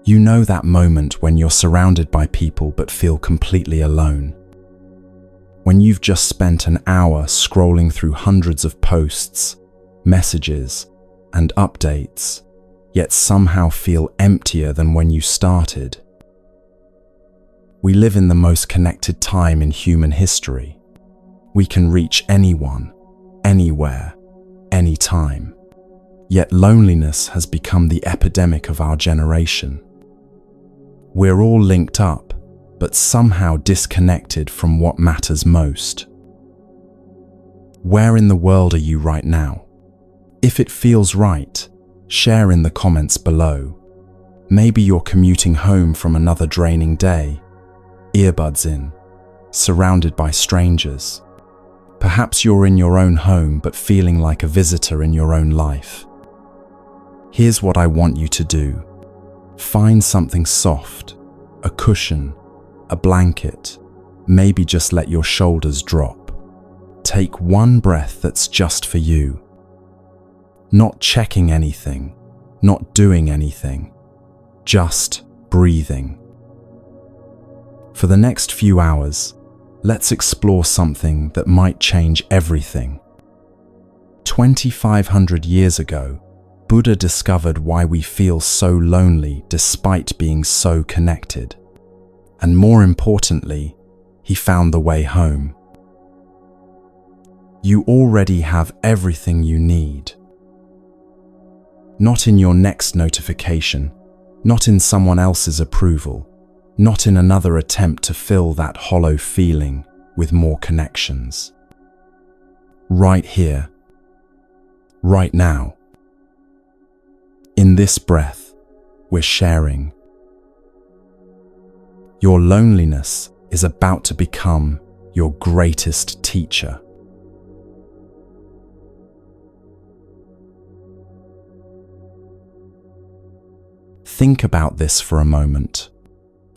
You know that moment when you're surrounded by people but feel completely alone. When you've just spent an hour scrolling through hundreds of posts, messages, and updates, yet somehow feel emptier than when you started. We live in the most connected time in human history. We can reach anyone, anywhere, anytime. Yet loneliness has become the epidemic of our generation. We're all linked up, but somehow disconnected from what matters most. Where in the world are you right now? If it feels right, share in the comments below. Maybe you're commuting home from another draining day, earbuds in, surrounded by strangers. Perhaps you're in your own home but feeling like a visitor in your own life. Here's what I want you to do. Find something soft, a cushion, a blanket, maybe just let your shoulders drop. Take one breath that's just for you. Not checking anything, not doing anything, just breathing. For the next few hours, let's explore something that might change everything. 2,500 years ago, Buddha discovered why we feel so lonely despite being so connected. And more importantly, he found the way home. You already have everything you need. Not in your next notification, not in someone else's approval, not in another attempt to fill that hollow feeling with more connections. Right here, right now. In this breath, we're sharing. Your loneliness is about to become your greatest teacher. Think about this for a moment.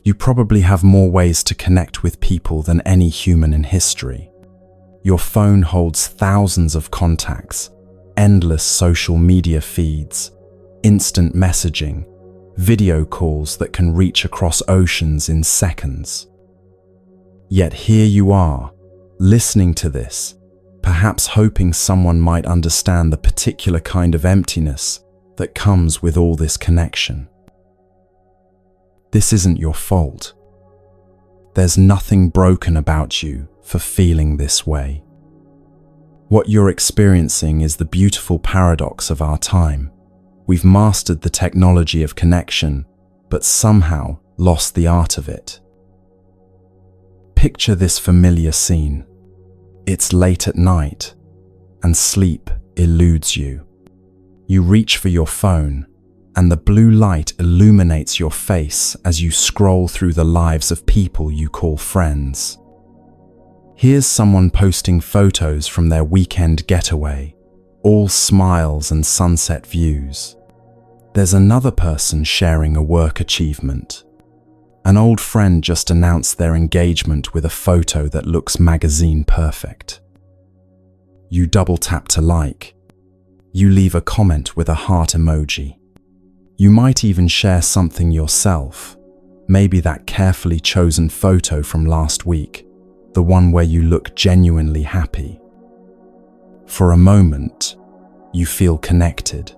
You probably have more ways to connect with people than any human in history. Your phone holds thousands of contacts, endless social media feeds, instant messaging, video calls that can reach across oceans in seconds. Yet here you are, listening to this, perhaps hoping someone might understand the particular kind of emptiness that comes with all this connection. This isn't your fault. There's nothing broken about you for feeling this way. What you're experiencing is the beautiful paradox of our time. We've mastered the technology of connection, but somehow lost the art of it. Picture this familiar scene. It's late at night, and sleep eludes you. You reach for your phone, and the blue light illuminates your face as you scroll through the lives of people you call friends. Here's someone posting photos from their weekend getaway, all smiles and sunset views. There's another person sharing a work achievement. An old friend just announced their engagement with a photo that looks magazine perfect. You double tap to like. You leave a comment with a heart emoji. You might even share something yourself, maybe that carefully chosen photo from last week, the one where you look genuinely happy. For a moment, you feel connected.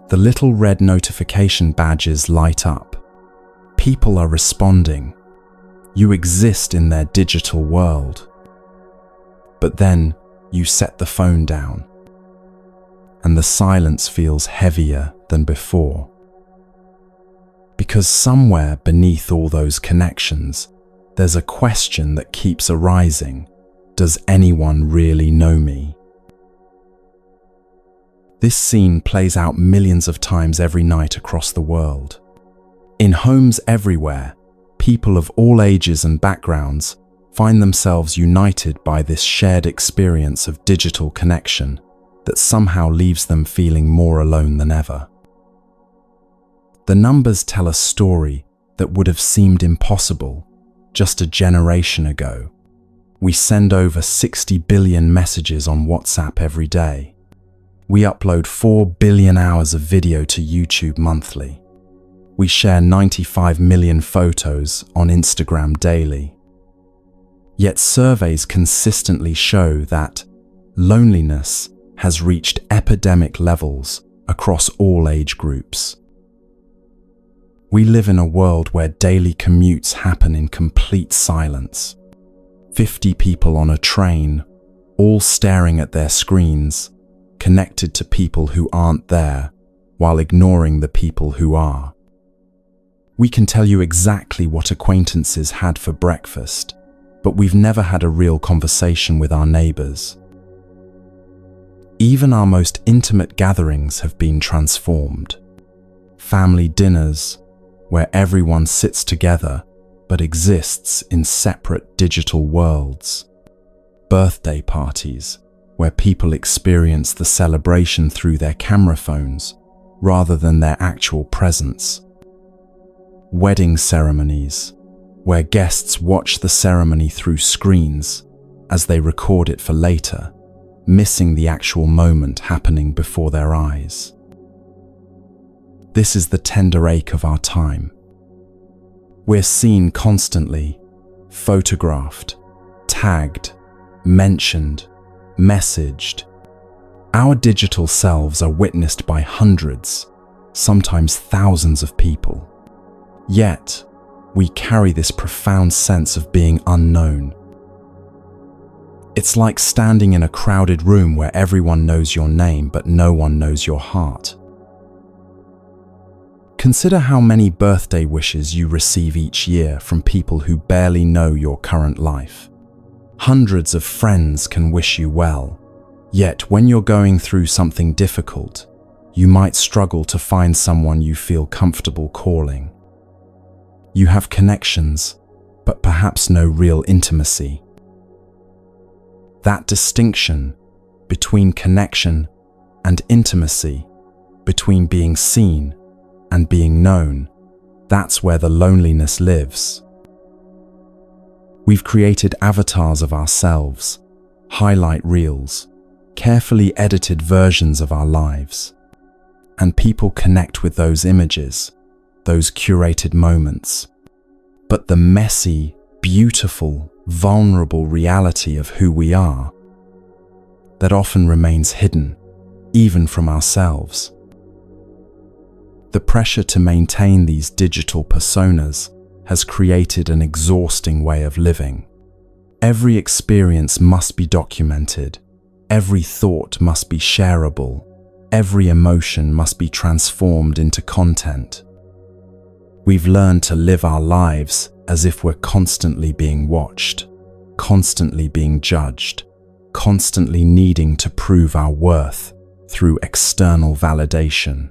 The little red notification badges light up. People are responding. You exist in their digital world. But then you set the phone down, and the silence feels heavier than before. Because somewhere beneath all those connections, there's a question that keeps arising. Does anyone really know me? This scene plays out millions of times every night across the world. In homes everywhere, people of all ages and backgrounds find themselves united by this shared experience of digital connection that somehow leaves them feeling more alone than ever. The numbers tell a story that would have seemed impossible just a generation ago. We send over 60 billion messages on WhatsApp every day. We upload 4 billion hours of video to YouTube monthly. We share 95 million photos on Instagram daily. Yet surveys consistently show that loneliness has reached epidemic levels across all age groups. We live in a world where daily commutes happen in complete silence. 50 people on a train, all staring at their screens, connected to people who aren't there, while ignoring the people who are. We can tell you exactly what acquaintances had for breakfast, but we've never had a real conversation with our neighbors. Even our most intimate gatherings have been transformed. Family dinners, where everyone sits together but exists in separate digital worlds. Birthday parties, where people experience the celebration through their camera phones rather than their actual presence. Wedding ceremonies, where guests watch the ceremony through screens as they record it for later, missing the actual moment happening before their eyes. This is the tender ache of our time. We're seen constantly, photographed, tagged, mentioned, messaged. Our digital selves are witnessed by hundreds, sometimes thousands of people. Yet, we carry this profound sense of being unknown. It's like standing in a crowded room where everyone knows your name but no one knows your heart. Consider how many birthday wishes you receive each year from people who barely know your current life. Hundreds of friends can wish you well, yet when you're going through something difficult, you might struggle to find someone you feel comfortable calling. You have connections, but perhaps no real intimacy. That distinction between connection and intimacy, between being seen and being known, that's where the loneliness lives. We've created avatars of ourselves, highlight reels, carefully edited versions of our lives, and people connect with those images, those curated moments. But the messy, beautiful, vulnerable reality of who we are, that often remains hidden, even from ourselves. The pressure to maintain these digital personas has created an exhausting way of living. Every experience must be documented, every thought must be shareable, every emotion must be transformed into content. We've learned to live our lives as if we're constantly being watched, constantly being judged, constantly needing to prove our worth through external validation.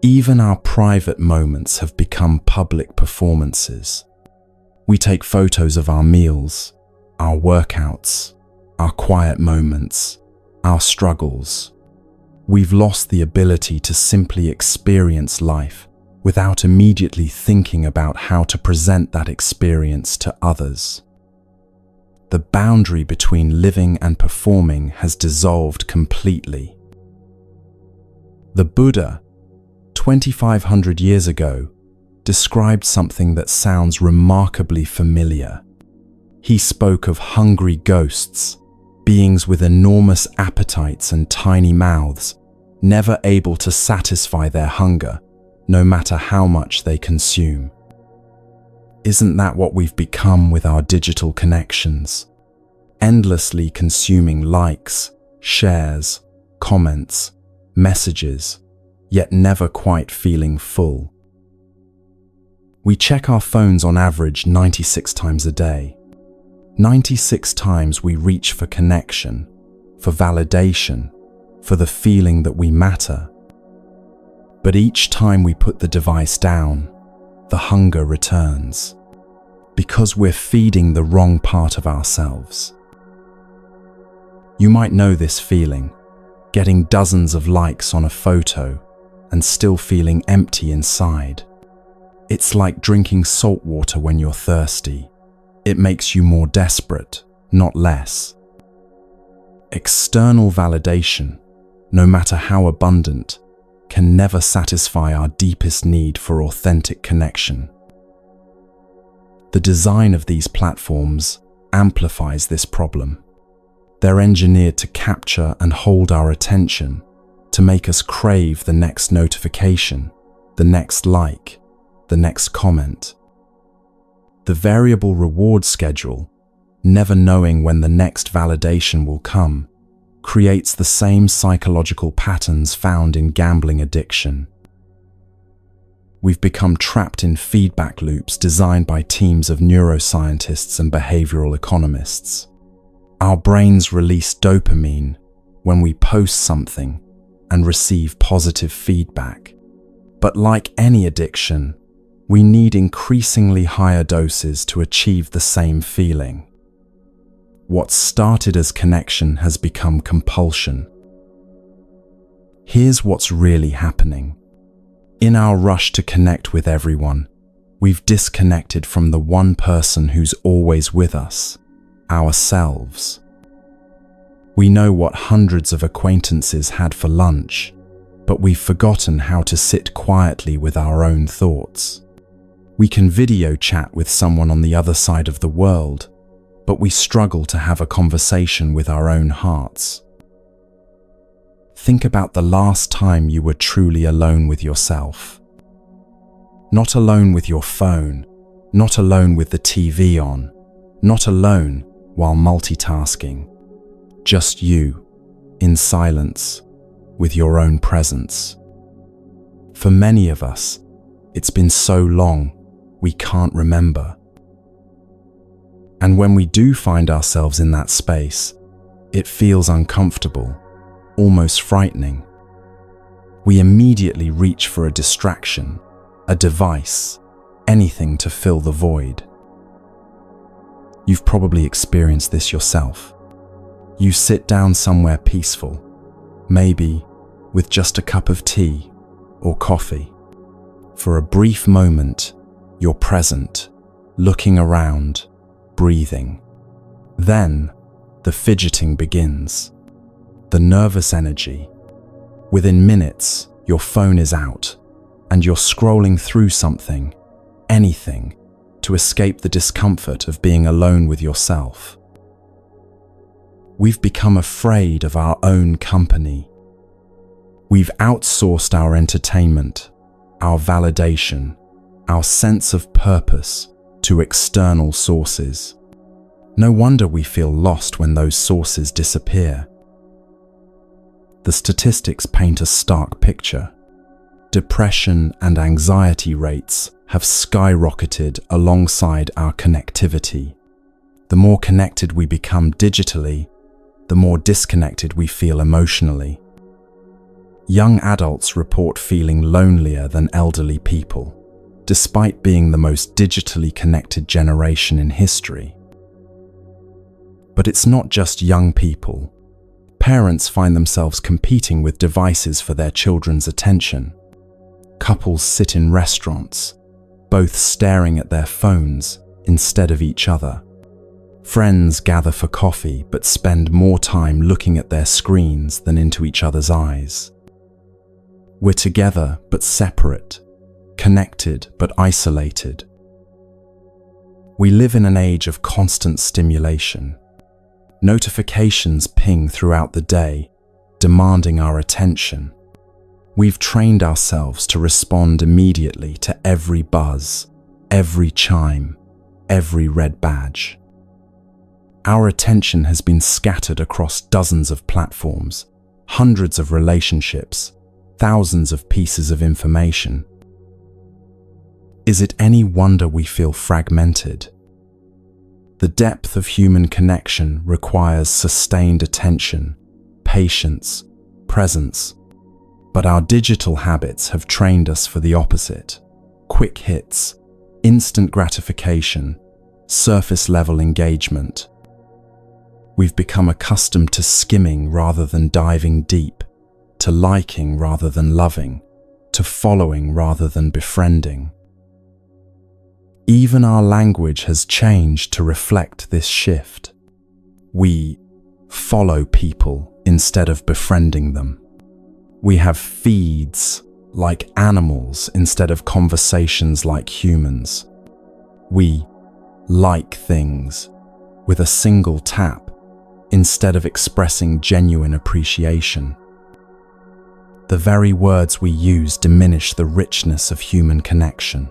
Even our private moments have become public performances. We take photos of our meals, our workouts, our quiet moments, our struggles. We've lost the ability to simply experience life without immediately thinking about how to present that experience to others. The boundary between living and performing has dissolved completely. The Buddha, 2,500 years ago, described something that sounds remarkably familiar. He spoke of hungry ghosts, beings with enormous appetites and tiny mouths, never able to satisfy their hunger, no matter how much they consume. Isn't that what we've become with our digital connections? Endlessly consuming likes, shares, comments, messages, yet never quite feeling full. We check our phones on average 96 times a day. 96 times we reach for connection, for validation, for the feeling that we matter. But each time we put the device down, the hunger returns, because we're feeding the wrong part of ourselves. You might know this feeling, getting dozens of likes on a photo and still feeling empty inside. It's like drinking salt water when you're thirsty. It makes you more desperate, not less. External validation, no matter how abundant, can never satisfy our deepest need for authentic connection. The design of these platforms amplifies this problem. They're engineered to capture and hold our attention, to make us crave the next notification, the next like, the next comment. The variable reward schedule, never knowing when the next validation will come, creates the same psychological patterns found in gambling addiction. We've become trapped in feedback loops designed by teams of neuroscientists and behavioral economists. Our brains release dopamine when we post something and receive positive feedback. But like any addiction, we need increasingly higher doses to achieve the same feeling. What started as connection has become compulsion. Here's what's really happening. In our rush to connect with everyone, we've disconnected from the one person who's always with us, ourselves. We know what hundreds of acquaintances had for lunch, but we've forgotten how to sit quietly with our own thoughts. We can video chat with someone on the other side of the world, but we struggle to have a conversation with our own hearts. Think about the last time you were truly alone with yourself. Not alone with your phone, not alone with the TV on, not alone while multitasking. Just you, in silence, with your own presence. For many of us, it's been so long, we can't remember. And when we do find ourselves in that space, it feels uncomfortable, almost frightening. We immediately reach for a distraction, a device, anything to fill the void. You've probably experienced this yourself. You sit down somewhere peaceful, maybe with just a cup of tea or coffee. For a brief moment, you're present, looking around, breathing. Then, the fidgeting begins. The nervous energy. Within minutes, your phone is out, and you're scrolling through something, anything, to escape the discomfort of being alone with yourself. We've become afraid of our own company. We've outsourced our entertainment, our validation, our sense of purpose to external sources. No wonder we feel lost when those sources disappear. The statistics paint a stark picture. Depression and anxiety rates have skyrocketed alongside our connectivity. The more connected we become digitally, the more disconnected we feel emotionally. Young adults report feeling lonelier than elderly people, despite being the most digitally connected generation in history. But it's not just young people. Parents find themselves competing with devices for their children's attention. Couples sit in restaurants, both staring at their phones instead of each other. Friends gather for coffee but spend more time looking at their screens than into each other's eyes. We're together but separate, connected but isolated. We live in an age of constant stimulation. Notifications ping throughout the day, demanding our attention. We've trained ourselves to respond immediately to every buzz, every chime, every red badge. Our attention has been scattered across dozens of platforms, hundreds of relationships, thousands of pieces of information. Is it any wonder we feel fragmented? The depth of human connection requires sustained attention, patience, presence. But our digital habits have trained us for the opposite. Quick hits, instant gratification, surface-level engagement. We've become accustomed to skimming rather than diving deep, to liking rather than loving, to following rather than befriending. Even our language has changed to reflect this shift. We follow people instead of befriending them. We have feeds like animals instead of conversations like humans. We like things with a single tap instead of expressing genuine appreciation. The very words we use diminish the richness of human connection.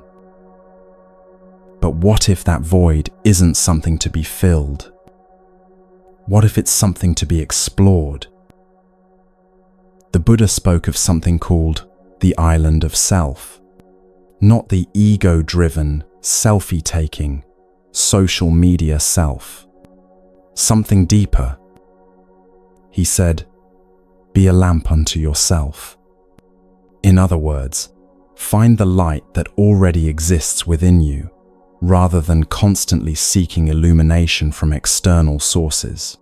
But what if that void isn't something to be filled? What if it's something to be explored? The Buddha spoke of something called the island of self, not the ego-driven, selfie-taking, social media self. Something deeper. He said, "Be a lamp unto yourself." In other words, find the light that already exists within you, rather than constantly seeking illumination from external sources.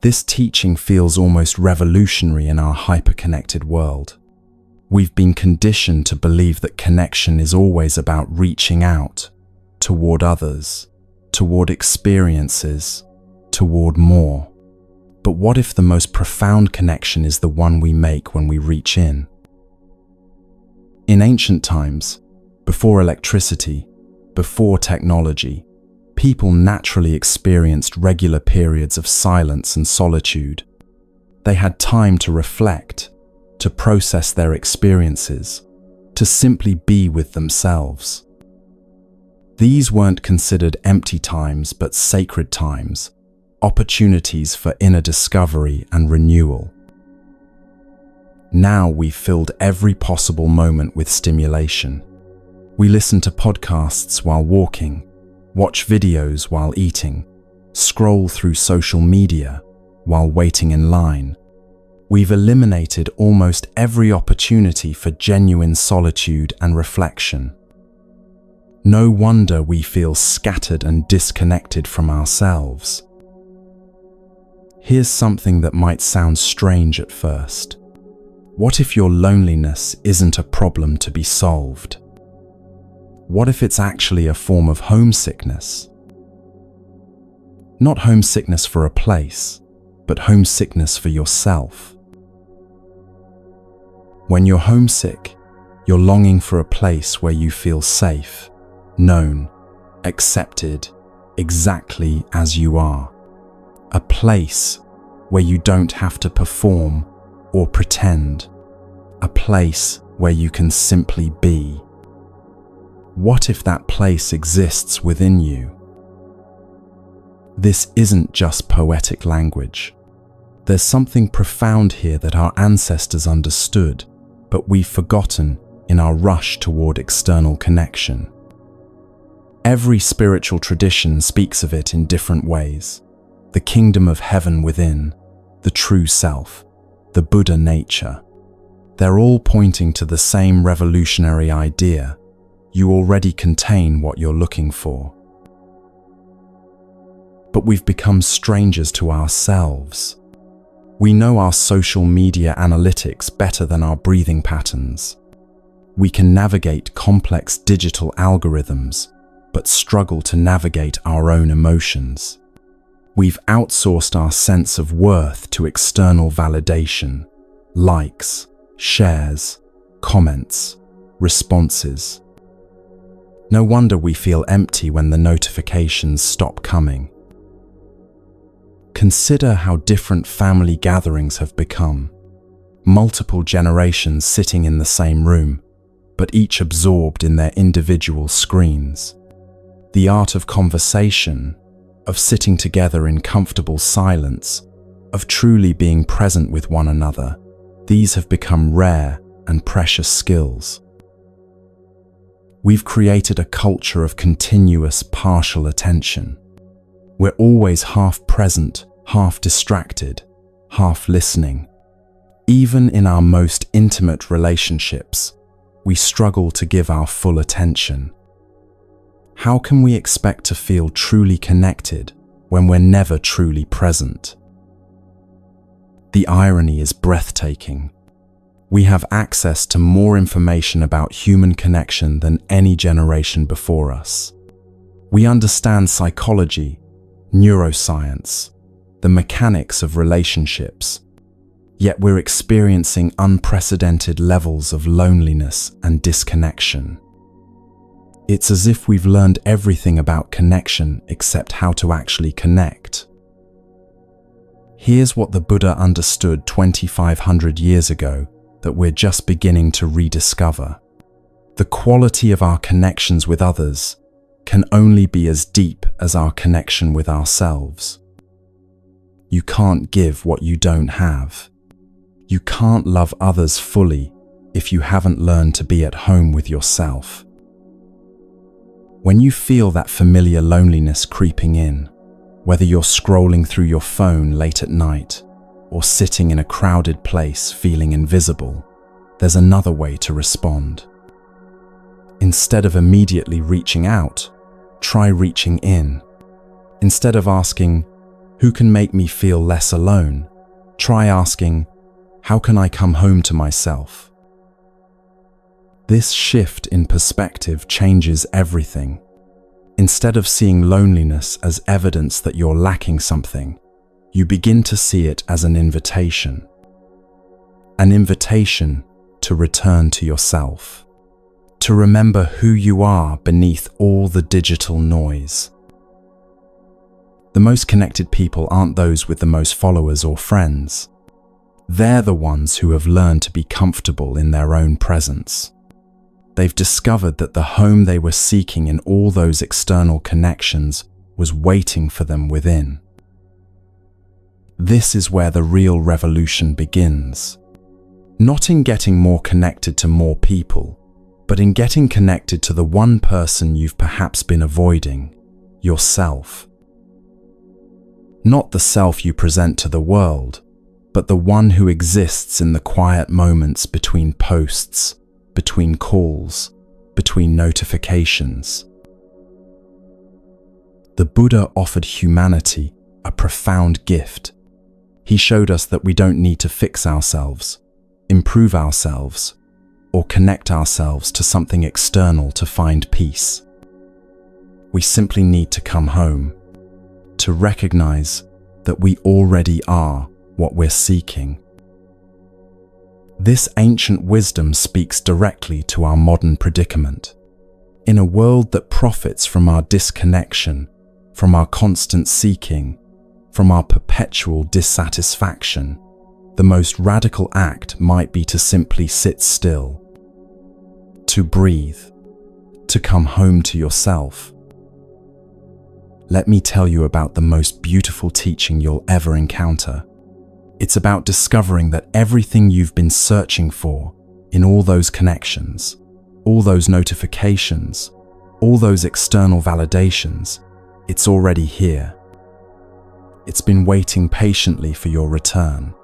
This teaching feels almost revolutionary in our hyper-connected world. We've been conditioned to believe that connection is always about reaching out, toward others, toward experiences, toward more. But what if the most profound connection is the one we make when we reach in? In ancient times, before electricity, before technology, people naturally experienced regular periods of silence and solitude. They had time to reflect, to process their experiences, to simply be with themselves. These weren't considered empty times but sacred times, opportunities for inner discovery and renewal. Now we've filled every possible moment with stimulation. We listen to podcasts while walking, watch videos while eating, scroll through social media while waiting in line. We've eliminated almost every opportunity for genuine solitude and reflection. No wonder we feel scattered and disconnected from ourselves. Here's something that might sound strange at first. What if your loneliness isn't a problem to be solved? What if it's actually a form of homesickness? Not homesickness for a place, but homesickness for yourself. When you're homesick, you're longing for a place where you feel safe, known, accepted, exactly as you are. A place where you don't have to perform or pretend. A place where you can simply be. What if that place exists within you? This isn't just poetic language. There's something profound here that our ancestors understood, but we've forgotten in our rush toward external connection. Every spiritual tradition speaks of it in different ways. The kingdom of heaven within, the true self, the Buddha nature. They're all pointing to the same revolutionary idea. You already contain what you're looking for. But we've become strangers to ourselves. We know our social media analytics better than our breathing patterns. We can navigate complex digital algorithms, but struggle to navigate our own emotions. We've outsourced our sense of worth to external validation, likes, shares, comments, responses. No wonder we feel empty when the notifications stop coming. Consider how different family gatherings have become. Multiple generations sitting in the same room, but each absorbed in their individual screens. The art of conversation, of sitting together in comfortable silence, of truly being present with one another, these have become rare and precious skills. We've created a culture of continuous partial attention. We're always half present, half distracted, half listening. Even in our most intimate relationships, we struggle to give our full attention. How can we expect to feel truly connected when we're never truly present? The irony is breathtaking. We have access to more information about human connection than any generation before us. We understand psychology, neuroscience, the mechanics of relationships. Yet we're experiencing unprecedented levels of loneliness and disconnection. It's as if we've learned everything about connection except how to actually connect. Here's what the Buddha understood 2,500 years ago that we're just beginning to rediscover. The quality of our connections with others can only be as deep as our connection with ourselves. You can't give what you don't have. You can't love others fully if you haven't learned to be at home with yourself. When you feel that familiar loneliness creeping in, whether you're scrolling through your phone late at night or sitting in a crowded place feeling invisible, there's another way to respond. Instead of immediately reaching out, try reaching in. Instead of asking, "Who can make me feel less alone?" try asking, "How can I come home to myself?" This shift in perspective changes everything. Instead of seeing loneliness as evidence that you're lacking something, you begin to see it as an invitation. An invitation to return to yourself. To remember who you are beneath all the digital noise. The most connected people aren't those with the most followers or friends. They're the ones who have learned to be comfortable in their own presence. They've discovered that the home they were seeking in all those external connections was waiting for them within. This is where the real revolution begins. Not in getting more connected to more people, but in getting connected to the one person you've perhaps been avoiding, yourself. Not the self you present to the world, but the one who exists in the quiet moments between posts, between calls, between notifications. The Buddha offered humanity a profound gift. He showed us that we don't need to fix ourselves, improve ourselves, or connect ourselves to something external to find peace. We simply need to come home, to recognize that we already are what we're seeking. This ancient wisdom speaks directly to our modern predicament. In a world that profits from our disconnection, from our constant seeking, from our perpetual dissatisfaction, the most radical act might be to simply sit still, to breathe, to come home to yourself. Let me tell you about the most beautiful teaching you'll ever encounter. It's about discovering that everything you've been searching for in all those connections, all those notifications, all those external validations, it's already here. It's been waiting patiently for your return.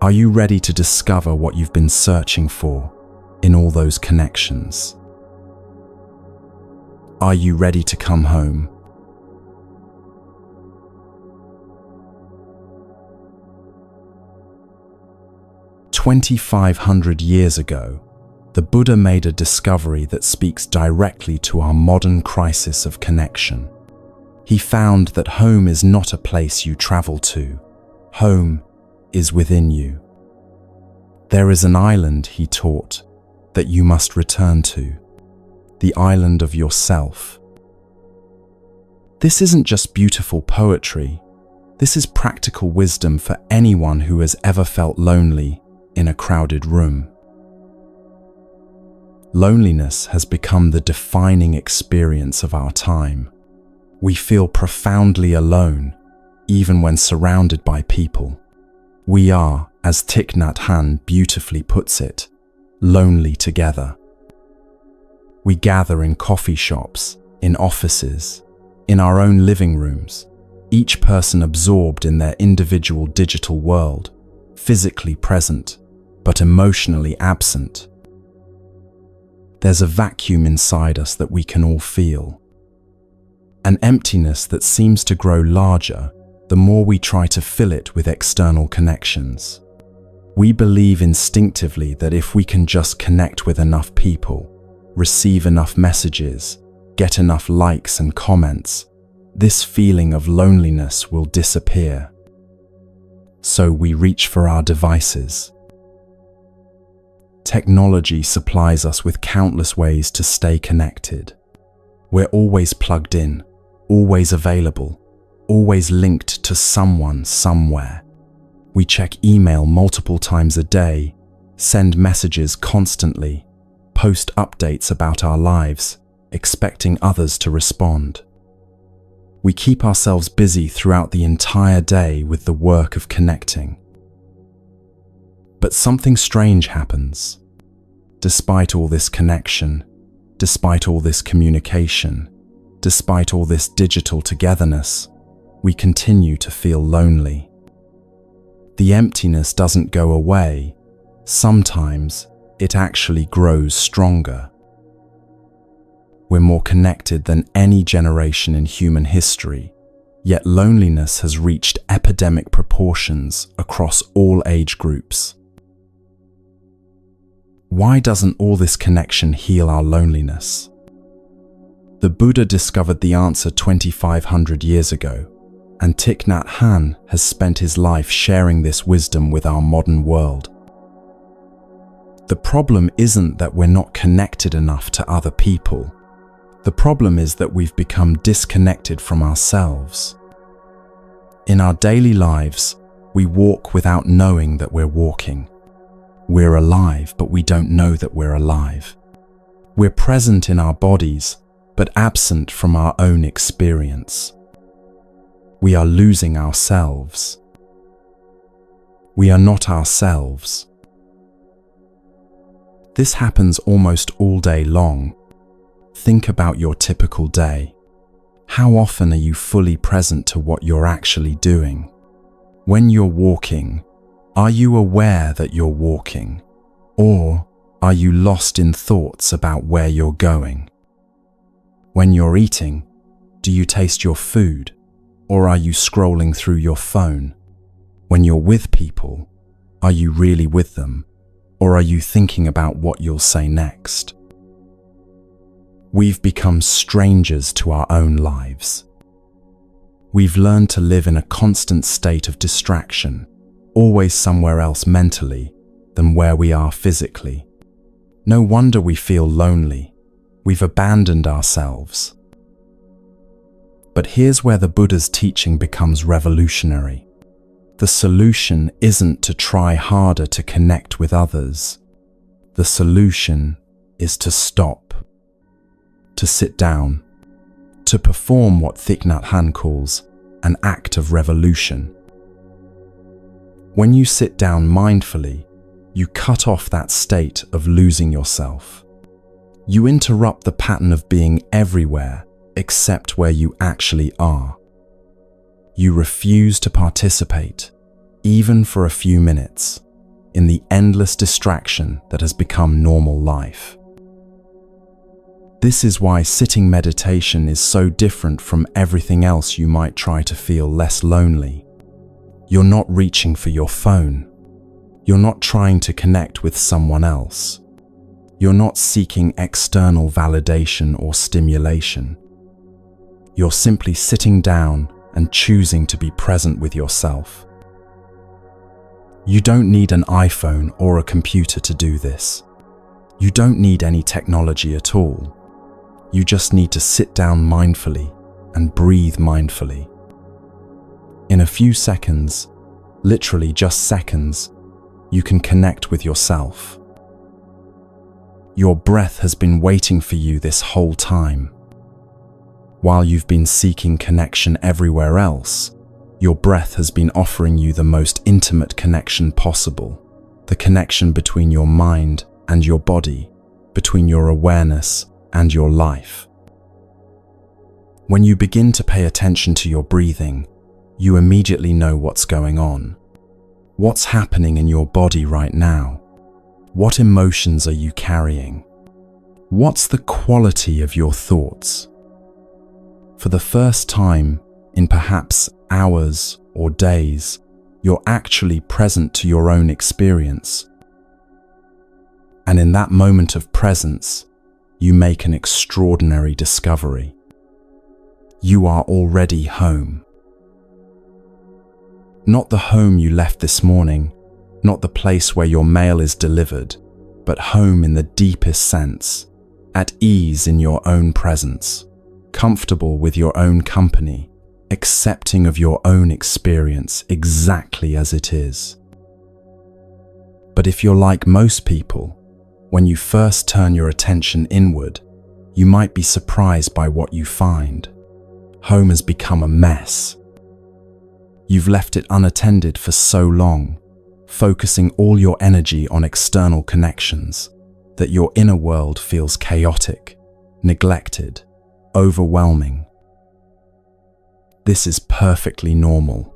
Are you ready to discover what you've been searching for in all those connections? Are you ready to come home? "2,500 years ago, the Buddha made a discovery that speaks directly to our modern crisis of connection. He found that home is not a place you travel to. Home is within you. There is an island, he taught, that you must return to, the island of yourself. This isn't just beautiful poetry. This is practical wisdom for anyone who has ever felt lonely in a crowded room. Loneliness has become the defining experience of our time. We feel profoundly alone, even when surrounded by people. We are, as Thich Nhat Hanh beautifully puts it, lonely together. We gather in coffee shops, in offices, in our own living rooms, each person absorbed in their individual digital world, physically present, but emotionally absent. There's a vacuum inside us that we can all feel. An emptiness that seems to grow larger the more we try to fill it with external connections. We believe instinctively that if we can just connect with enough people, receive enough messages, get enough likes and comments, this feeling of loneliness will disappear. so we reach for our devices. Technology supplies us with countless ways to stay connected. We're always plugged in, always available, always linked to someone somewhere. We check email multiple times a day, send messages constantly, post updates about our lives, expecting others to respond. We keep ourselves busy throughout the entire day with the work of connecting. But something strange happens. Despite all this connection, despite all this communication, despite all this digital togetherness, we continue to feel lonely. The emptiness doesn't go away. Sometimes it actually grows stronger. We're more connected than any generation in human history, yet loneliness has reached epidemic proportions across all age groups. Why doesn't all this connection heal our loneliness? The Buddha discovered the answer 2,500 years ago, and Thich Nhat Hanh has spent his life sharing this wisdom with our modern world. The problem isn't that we're not connected enough to other people. The problem is that we've become disconnected from ourselves. In our daily lives, we walk without knowing that we're walking. We're alive, but we don't know that we're alive. We're present in our bodies, but absent from our own experience. We are losing ourselves. We are not ourselves. This happens almost all day long. Think about your typical day. How often are you fully present to what you're actually doing? When you're walking, are you aware that you're walking? Or are you lost in thoughts about where you're going? When you're eating, do you taste your food? Or are you scrolling through your phone? When you're with people, are you really with them? Or are you thinking about what you'll say next? We've become strangers to our own lives. We've learned to live in a constant state of distraction, always somewhere else mentally than where we are physically. No wonder we feel lonely. We've abandoned ourselves. But here's where the Buddha's teaching becomes revolutionary. The solution isn't to try harder to connect with others. The solution is to stop. To sit down, to perform what Thich Nhat Hanh calls an act of revolution. When you sit down mindfully, you cut off that state of losing yourself. You interrupt the pattern of being everywhere except where you actually are. You refuse to participate, even for a few minutes, in the endless distraction that has become normal life. This is why sitting meditation is so different from everything else you might try to feel less lonely. You're not reaching for your phone. You're not trying to connect with someone else. You're not seeking external validation or stimulation. You're simply sitting down and choosing to be present with yourself. You don't need an iPhone or a computer to do this. You don't need any technology at all. You just need to sit down mindfully and breathe mindfully. In a few seconds, literally just seconds, you can connect with yourself. Your breath has been waiting for you this whole time. While you've been seeking connection everywhere else, your breath has been offering you the most intimate connection possible, the connection between your mind and your body, between your awareness and your life. When you begin to pay attention to your breathing, you immediately know what's going on. What's happening in your body right now? What emotions are you carrying? What's the quality of your thoughts? For the first time in perhaps hours or days, you're actually present to your own experience. And in that moment of presence, you make an extraordinary discovery. You are already home. Not the home you left this morning, not the place where your mail is delivered, but home in the deepest sense, at ease in your own presence, comfortable with your own company, accepting of your own experience exactly as it is. But if you're like most people, when you first turn your attention inward, you might be surprised by what you find. Home has become a mess. You've left it unattended for so long, focusing all your energy on external connections, that your inner world feels chaotic, neglected, overwhelming. This is perfectly normal.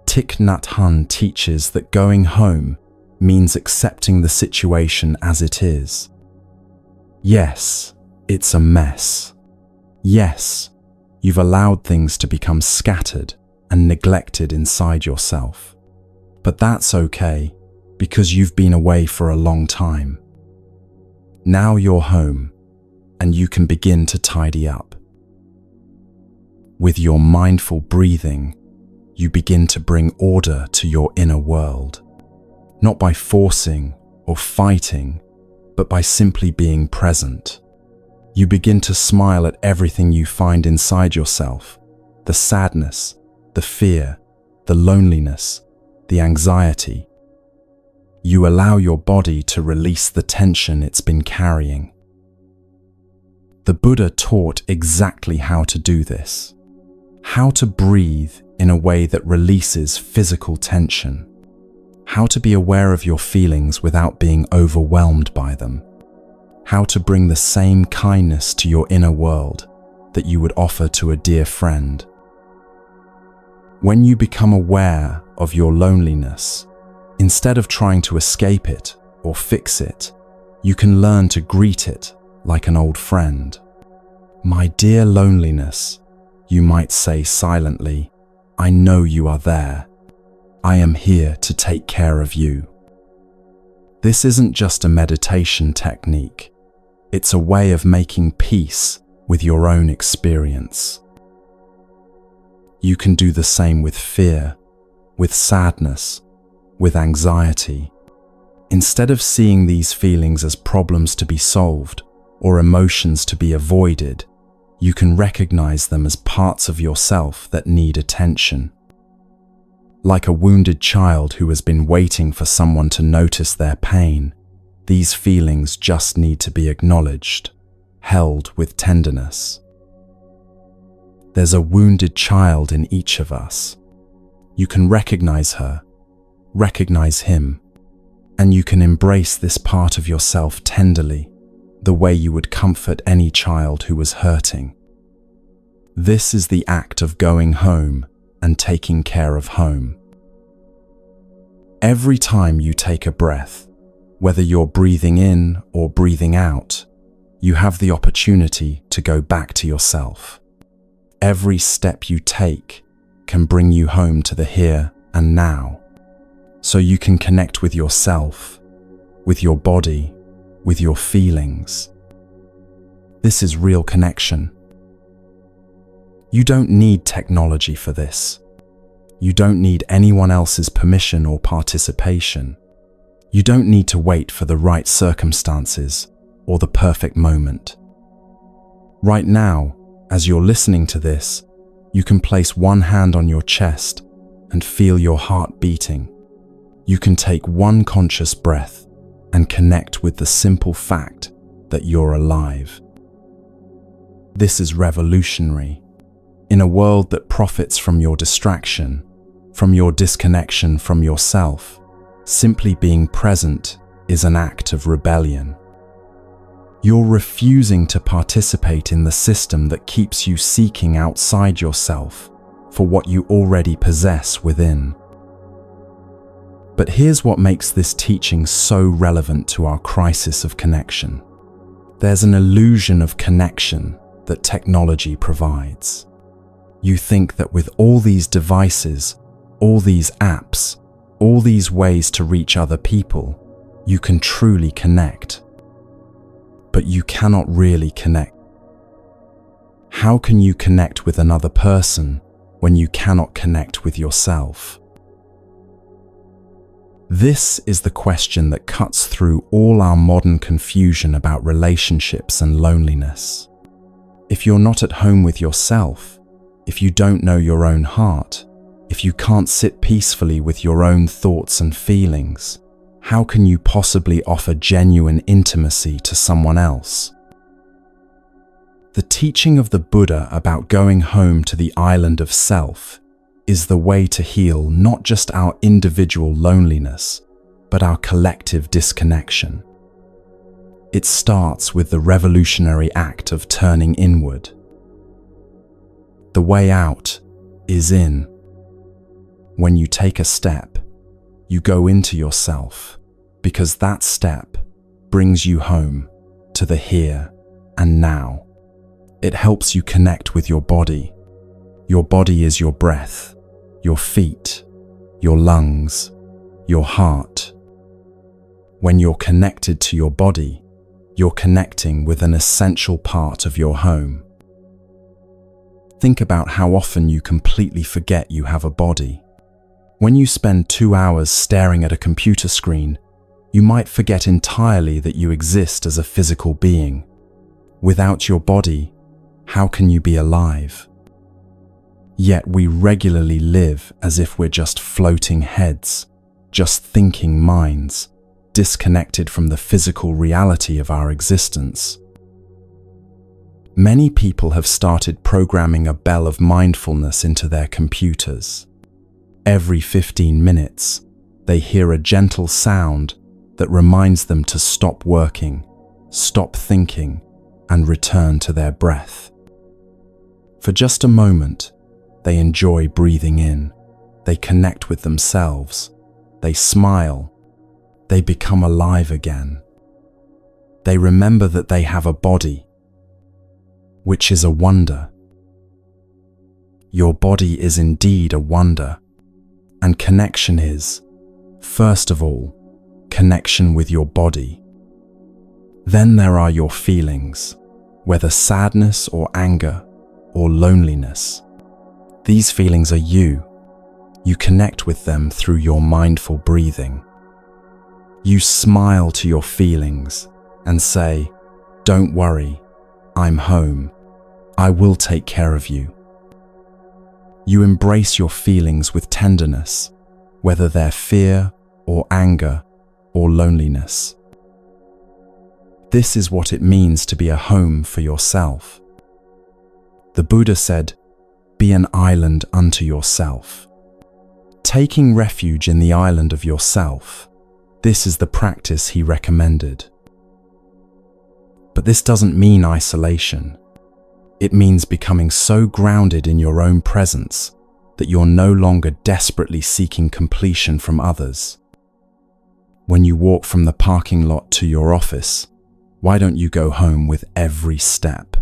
Thich Nhat Hanh teaches that going home means accepting the situation as it is. Yes, it's a mess. Yes, you've allowed things to become scattered and neglected inside yourself. But that's okay, because you've been away for a long time. Now you're home, and you can begin to tidy up. With your mindful breathing, you begin to bring order to your inner world, not by forcing or fighting, but by simply being present. You begin to smile at everything you find inside yourself, the sadness, the fear, the loneliness, the anxiety. You allow your body to release the tension it's been carrying. The Buddha taught exactly how to do this, how to breathe in a way that releases physical tension, how to be aware of your feelings without being overwhelmed by them, how to bring the same kindness to your inner world that you would offer to a dear friend. When you become aware of your loneliness, instead of trying to escape it or fix it, you can learn to greet it like an old friend. My dear loneliness, you might say silently, I know you are there. I am here to take care of you. This isn't just a meditation technique. It's a way of making peace with your own experience. You can do the same with fear, with sadness, with anxiety. Instead of seeing these feelings as problems to be solved or emotions to be avoided, you can recognize them as parts of yourself that need attention. Like a wounded child who has been waiting for someone to notice their pain, these feelings just need to be acknowledged, held with tenderness. There's a wounded child in each of us. You can recognize her, recognize him, and you can embrace this part of yourself tenderly, the way you would comfort any child who was hurting. This is the act of going home and taking care of home. Every time you take a breath, whether you're breathing in or breathing out, you have the opportunity to go back to yourself. Every step you take can bring you home to the here and now, so you can connect with yourself, with your body, with your feelings. This is real connection. You don't need technology for this. You don't need anyone else's permission or participation. You don't need to wait for the right circumstances or the perfect moment. Right now, as you're listening to this, you can place one hand on your chest and feel your heart beating. You can take one conscious breath and connect with the simple fact that you're alive. This is revolutionary. In a world that profits from your distraction, from your disconnection from yourself, simply being present is an act of rebellion. You're refusing to participate in the system that keeps you seeking outside yourself for what you already possess within. But here's what makes this teaching so relevant to our crisis of connection. There's an illusion of connection that technology provides. You think that with all these devices, all these apps, all these ways to reach other people, you can truly connect. But you cannot really connect. How can you connect with another person when you cannot connect with yourself? This is the question that cuts through all our modern confusion about relationships and loneliness. If you're not at home with yourself, if you don't know your own heart, if you can't sit peacefully with your own thoughts and feelings, how can you possibly offer genuine intimacy to someone else? The teaching of the Buddha about going home to the island of self is the way to heal not just our individual loneliness, but our collective disconnection. It starts with the revolutionary act of turning inward. The way out is in. When you take a step, you go into yourself, because that step brings you home to the here and now. It helps you connect with your body. Your body is your breath, your feet, your lungs, your heart. When you're connected to your body, you're connecting with an essential part of your home. Think about how often you completely forget you have a body. When you spend 2 hours staring at a computer screen, you might forget entirely that you exist as a physical being. Without your body, how can you be alive? Yet we regularly live as if we're just floating heads, just thinking minds, disconnected from the physical reality of our existence. Many people have started programming a bell of mindfulness into their computers. Every 15 minutes, they hear a gentle sound that reminds them to stop working, stop thinking, and return to their breath. For just a moment, they enjoy breathing in, they connect with themselves, they smile, they become alive again. They remember that they have a body, which is a wonder. Your body is indeed a wonder, and connection is, first of all, connection with your body. Then there are your feelings, whether sadness or anger or loneliness. These feelings are you. You connect with them through your mindful breathing. You smile to your feelings and say, "Don't worry, I'm home. I will take care of you." You embrace your feelings with tenderness, whether they're fear or anger or loneliness. This is what it means to be a home for yourself. The Buddha said, "Be an island unto yourself." Taking refuge in the island of yourself, this is the practice he recommended. But this doesn't mean isolation. It means becoming so grounded in your own presence that you're no longer desperately seeking completion from others. When you walk from the parking lot to your office, why don't you go home with every step?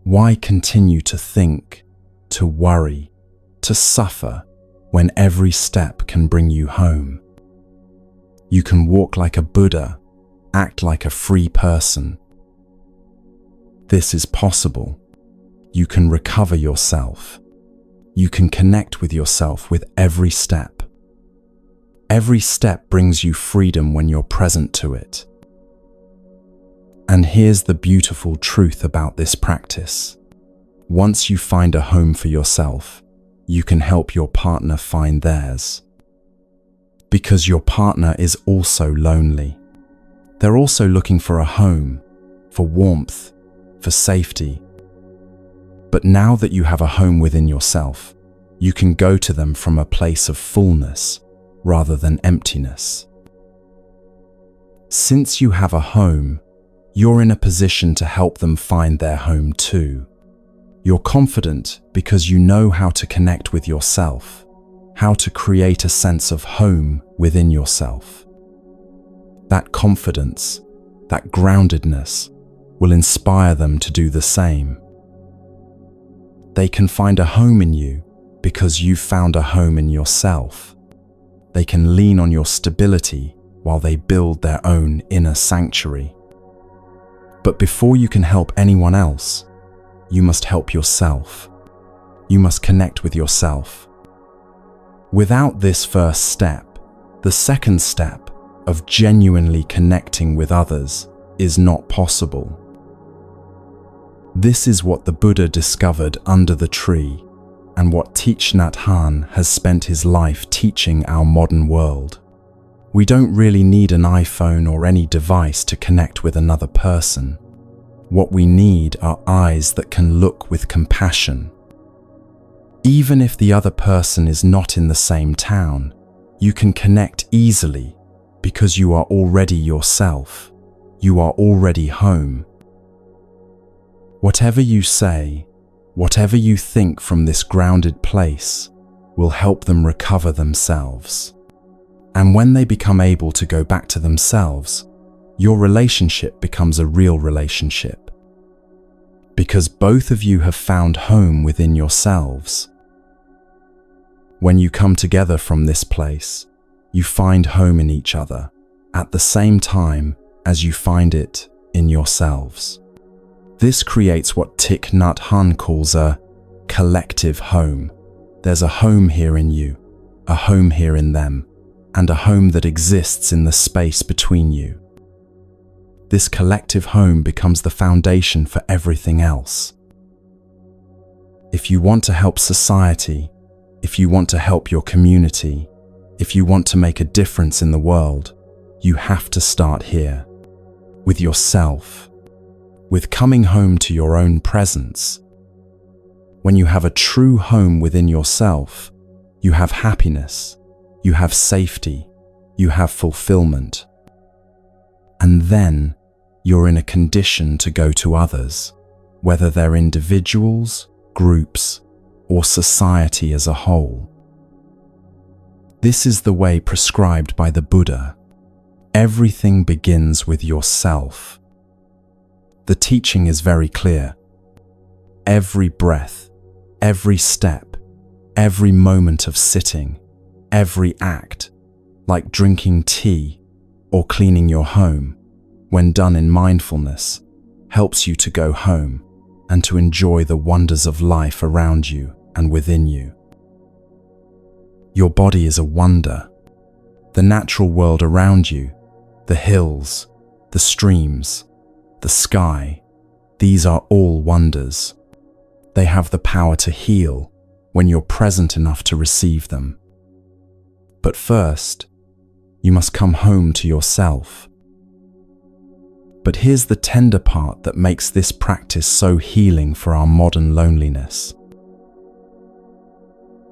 Why continue to think, to worry, to suffer when every step can bring you home? You can walk like a Buddha, act like a free person. This is possible. You can recover yourself. You can connect with yourself with every step. Every step brings you freedom when you're present to it. And here's the beautiful truth about this practice. Once you find a home for yourself, you can help your partner find theirs. Because your partner is also lonely. They're also looking for a home, for warmth, for safety. But now that you have a home within yourself, you can go to them from a place of fullness rather than emptiness. Since you have a home, you're in a position to help them find their home too. You're confident because you know how to connect with yourself, how to create a sense of home within yourself. That confidence, that groundedness, will inspire them to do the same. They can find a home in you because you've found a home in yourself. They can lean on your stability while they build their own inner sanctuary. But before you can help anyone else, you must help yourself. You must connect with yourself. Without this first step, The second step of genuinely connecting with others is not possible. This is what the Buddha discovered under the tree, and what Thich Nhat Hanh has spent his life teaching our modern world. We don't really need an iPhone or any device to connect with another person. What we need are eyes that can look with compassion. Even if the other person is not in the same town, you can connect easily because you are already yourself. You are already home. Whatever you say, whatever you think from this grounded place will help them recover themselves. And when they become able to go back to themselves, your relationship becomes a real relationship. Because both of you have found home within yourselves. When you come together from this place, you find home in each other at the same time as you find it in yourselves. This creates what Thich Nhat Hanh calls a collective home. There's a home here in you, a home here in them, and a home that exists in the space between you. This collective home becomes the foundation for everything else. If you want to help society, if you want to help your community, if you want to make a difference in the world, you have to start here, with yourself, with coming home to your own presence. When you have a true home within yourself, you have happiness, you have safety, you have fulfillment. And then you're in a condition to go to others, whether they're individuals, groups, or society as a whole. This is the way prescribed by the Buddha. Everything begins with yourself. The teaching is very clear. Every breath, every step, every moment of sitting, every act, like drinking tea or cleaning your home, when done in mindfulness, helps you to go home and to enjoy the wonders of life around you and within you. Your body is a wonder. The natural world around you, the hills, the streams, the sky, these are all wonders. They have the power to heal when you're present enough to receive them. But first, you must come home to yourself. But here's the tender part that makes this practice so healing for our modern loneliness.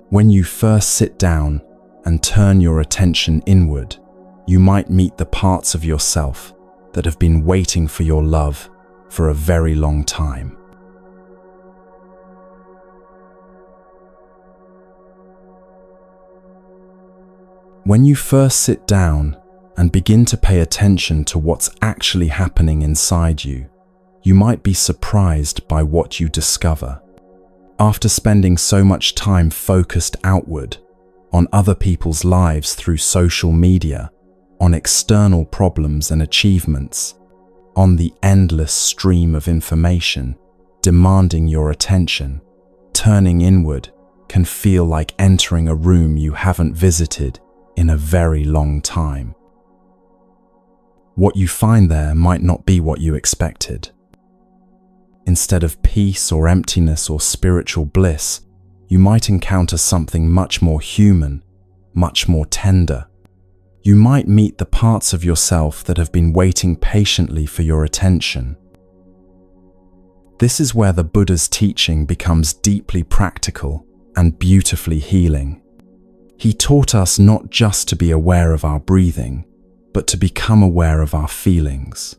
When you first sit down and turn your attention inward, you might meet the parts of yourself that have been waiting for your love for a very long time. When you first sit down and begin to pay attention to what's actually happening inside you, you might be surprised by what you discover. After spending so much time focused outward, on other people's lives through social media, on external problems and achievements, on the endless stream of information demanding your attention, turning inward can feel like entering a room you haven't visited in a very long time. What you find there might not be what you expected. Instead of peace or emptiness or spiritual bliss, you might encounter something much more human, much more tender. You might meet the parts of yourself that have been waiting patiently for your attention. This is where the Buddha's teaching becomes deeply practical and beautifully healing. He taught us not just to be aware of our breathing, but to become aware of our feelings.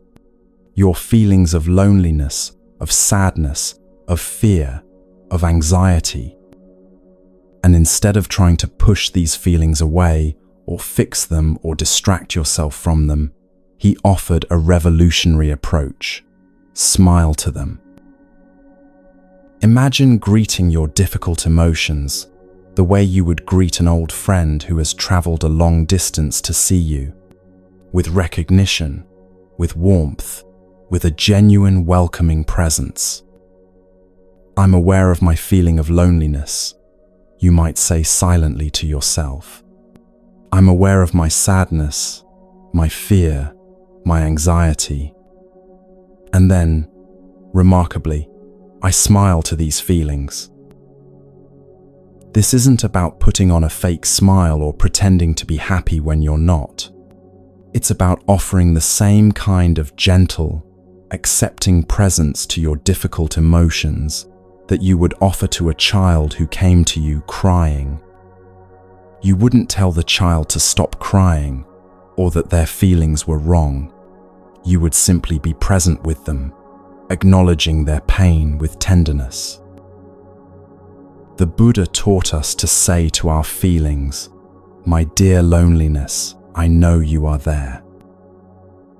Your feelings of loneliness, of sadness, of fear, of anxiety. And instead of trying to push these feelings away, or fix them or distract yourself from them, he offered a revolutionary approach. Smile to them. Imagine greeting your difficult emotions the way you would greet an old friend who has traveled a long distance to see you, with recognition, with warmth, with a genuine welcoming presence. I'm aware of my feeling of loneliness, you might say silently to yourself. I'm aware of my sadness, my fear, my anxiety. And then, remarkably, I smile to these feelings. This isn't about putting on a fake smile or pretending to be happy when you're not. It's about offering the same kind of gentle, accepting presence to your difficult emotions that you would offer to a child who came to you crying. You wouldn't tell the child to stop crying or that their feelings were wrong. You would simply be present with them, acknowledging their pain with tenderness. The Buddha taught us to say to our feelings, "My dear loneliness, I know you are there.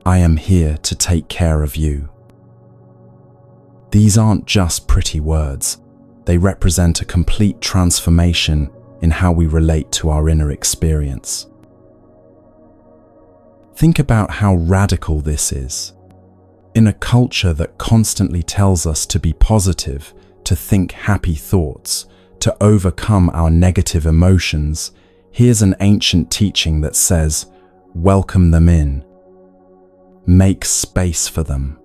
I am here to take care of you." These aren't just pretty words. They represent a complete transformation in how we relate to our inner experience. Think about how radical this is. In a culture that constantly tells us to be positive, to think happy thoughts, to overcome our negative emotions, here's an ancient teaching that says, welcome them in. Make space for them.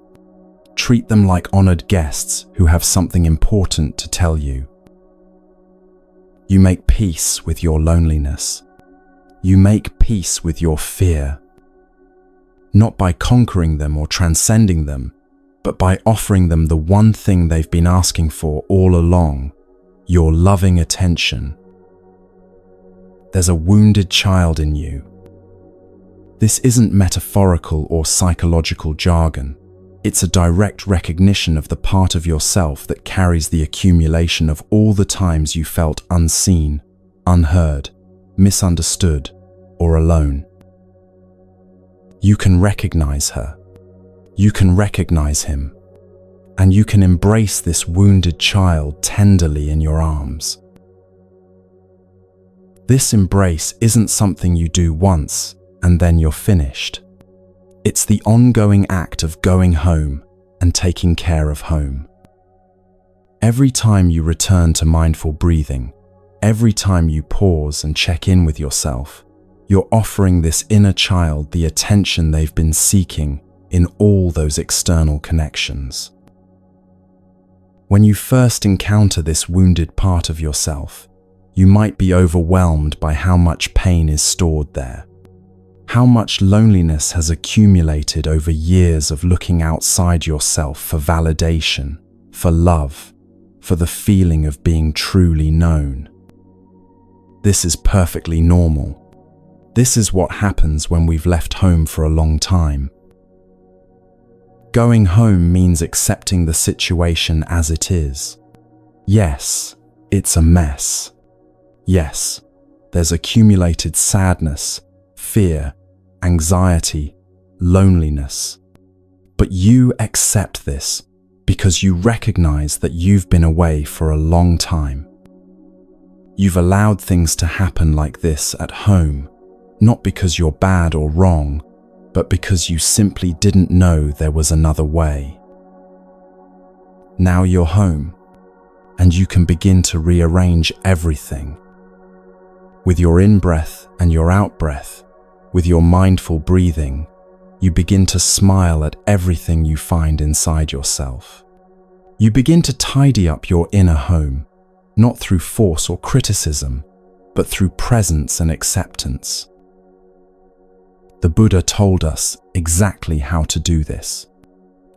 Treat them like honored guests who have something important to tell you. You make peace with your loneliness. You make peace with your fear. Not by conquering them or transcending them, but by offering them the one thing they've been asking for all along, your loving attention. There's a wounded child in you. This isn't metaphorical or psychological jargon. It's a direct recognition of the part of yourself that carries the accumulation of all the times you felt unseen, unheard, misunderstood, or alone. You can recognize her. You can recognize him. And you can embrace this wounded child tenderly in your arms. This embrace isn't something you do once and then you're finished. It's the ongoing act of going home and taking care of home. Every time you return to mindful breathing, every time you pause and check in with yourself, you're offering this inner child the attention they've been seeking in all those external connections. When you first encounter this wounded part of yourself, you might be overwhelmed by how much pain is stored there, how much loneliness has accumulated over years of looking outside yourself for validation, for love, for the feeling of being truly known. This is perfectly normal. This is what happens when we've left home for a long time. Going home means accepting the situation as it is. Yes, it's a mess. Yes, there's accumulated sadness, fear, anxiety, loneliness. But you accept this because you recognize that you've been away for a long time. You've allowed things to happen like this at home, not because you're bad or wrong, but because you simply didn't know there was another way. Now you're home, and you can begin to rearrange everything. With your in-breath and your out-breath, with your mindful breathing, you begin to smile at everything you find inside yourself. You begin to tidy up your inner home, not through force or criticism, but through presence and acceptance. The Buddha told us exactly how to do this,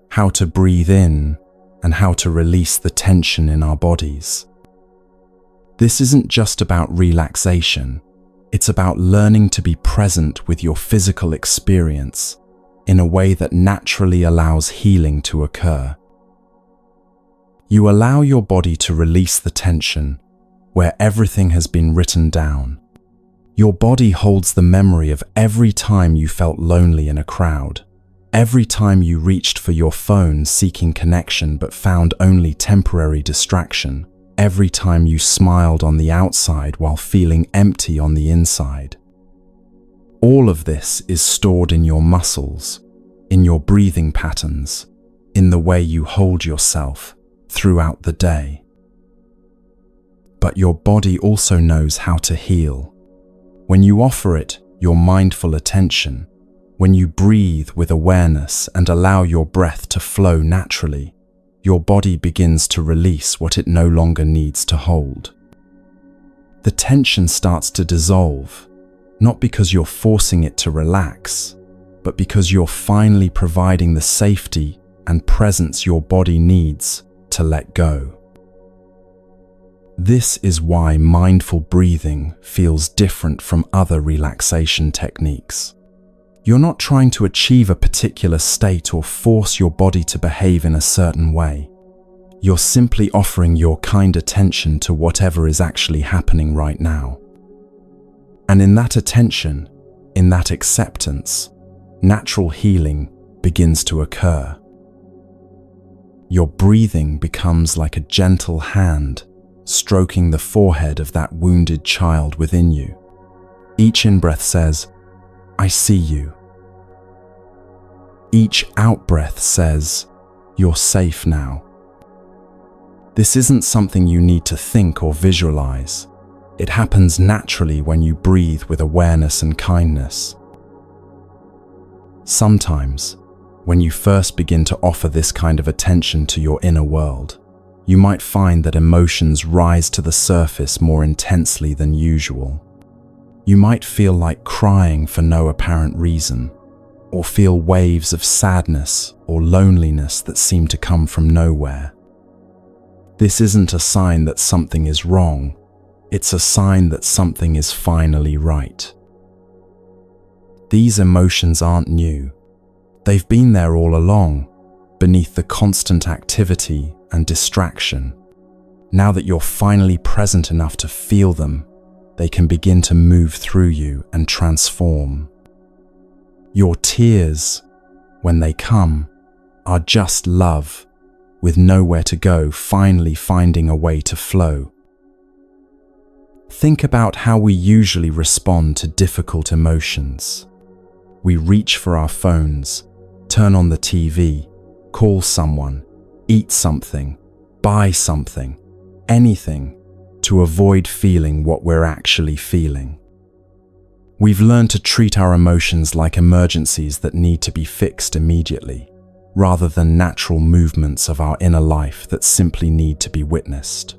how to breathe in and how to release the tension in our bodies. This isn't just about relaxation, it's about learning to be present with your physical experience in a way that naturally allows healing to occur. You allow your body to release the tension where everything has been written down. Your body holds the memory of every time you felt lonely in a crowd, every time you reached for your phone seeking connection but found only temporary distraction, every time you smiled on the outside while feeling empty on the inside. All of this is stored in your muscles, in your breathing patterns, in the way you hold yourself throughout the day. But your body also knows how to heal. When you offer it your mindful attention, when you breathe with awareness and allow your breath to flow naturally, your body begins to release what it no longer needs to hold. The tension starts to dissolve, not because you're forcing it to relax, but because you're finally providing the safety and presence your body needs to let go. This is why mindful breathing feels different from other relaxation techniques. You're not trying to achieve a particular state or force your body to behave in a certain way. You're simply offering your kind attention to whatever is actually happening right now. And in that attention, in that acceptance, natural healing begins to occur. Your breathing becomes like a gentle hand stroking the forehead of that wounded child within you. Each in-breath says, "I see you." Each out-breath says, "You're safe now." This isn't something you need to think or visualize. It happens naturally when you breathe with awareness and kindness. Sometimes, when you first begin to offer this kind of attention to your inner world, you might find that emotions rise to the surface more intensely than usual. You might feel like crying for no apparent reason, or feel waves of sadness or loneliness that seem to come from nowhere. This isn't a sign that something is wrong, it's a sign that something is finally right. These emotions aren't new. They've been there all along, beneath the constant activity and distraction. Now that you're finally present enough to feel them, they can begin to move through you and transform. Your tears, when they come, are just love, with nowhere to go, finally finding a way to flow. Think about how we usually respond to difficult emotions. We reach for our phones, turn on the TV, call someone, eat something, buy something, anything, to avoid feeling what we're actually feeling. We've learned to treat our emotions like emergencies that need to be fixed immediately, rather than natural movements of our inner life that simply need to be witnessed.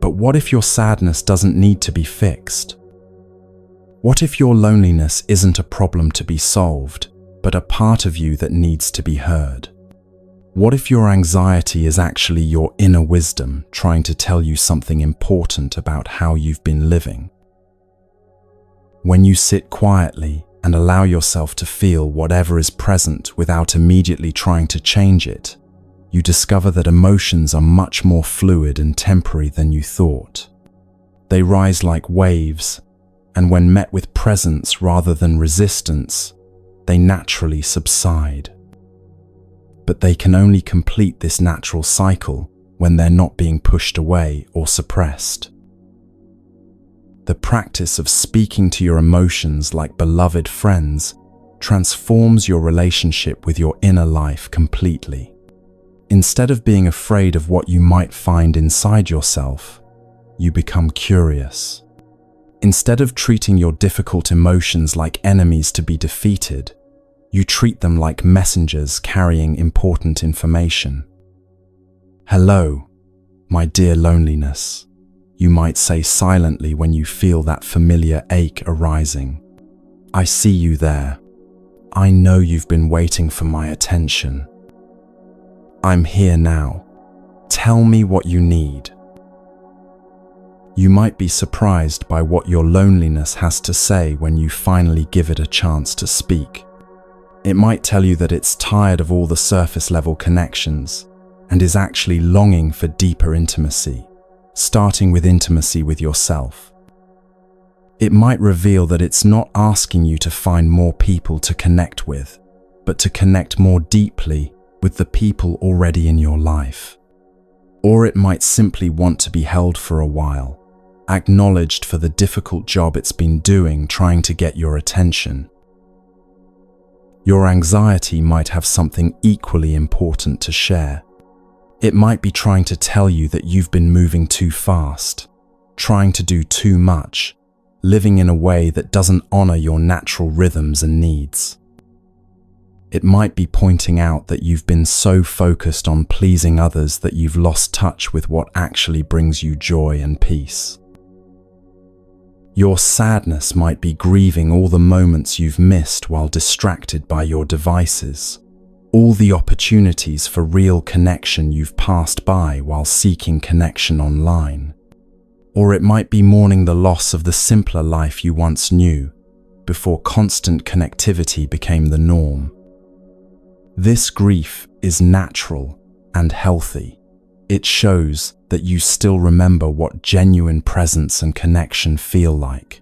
But what if your sadness doesn't need to be fixed? What if your loneliness isn't a problem to be solved, but a part of you that needs to be heard? What if your anxiety is actually your inner wisdom trying to tell you something important about how you've been living? When you sit quietly and allow yourself to feel whatever is present without immediately trying to change it, you discover that emotions are much more fluid and temporary than you thought. They rise like waves, and when met with presence rather than resistance, they naturally subside. But they can only complete this natural cycle when they're not being pushed away or suppressed. The practice of speaking to your emotions like beloved friends transforms your relationship with your inner life completely. Instead of being afraid of what you might find inside yourself, you become curious. Instead of treating your difficult emotions like enemies to be defeated, you treat them like messengers carrying important information. "Hello, my dear loneliness," you might say silently when you feel that familiar ache arising. "I see you there. I know you've been waiting for my attention. I'm here now. Tell me what you need." You might be surprised by what your loneliness has to say when you finally give it a chance to speak. It might tell you that it's tired of all the surface-level connections and is actually longing for deeper intimacy, starting with intimacy with yourself. It might reveal that it's not asking you to find more people to connect with, but to connect more deeply with the people already in your life. Or it might simply want to be held for a while, acknowledged for the difficult job it's been doing trying to get your attention. Your anxiety might have something equally important to share. It might be trying to tell you that you've been moving too fast, trying to do too much, living in a way that doesn't honor your natural rhythms and needs. It might be pointing out that you've been so focused on pleasing others that you've lost touch with what actually brings you joy and peace. Your sadness might be grieving all the moments you've missed while distracted by your devices, all the opportunities for real connection you've passed by while seeking connection online. Or it might be mourning the loss of the simpler life you once knew, before constant connectivity became the norm. This grief is natural and healthy. It shows that you still remember what genuine presence and connection feel like.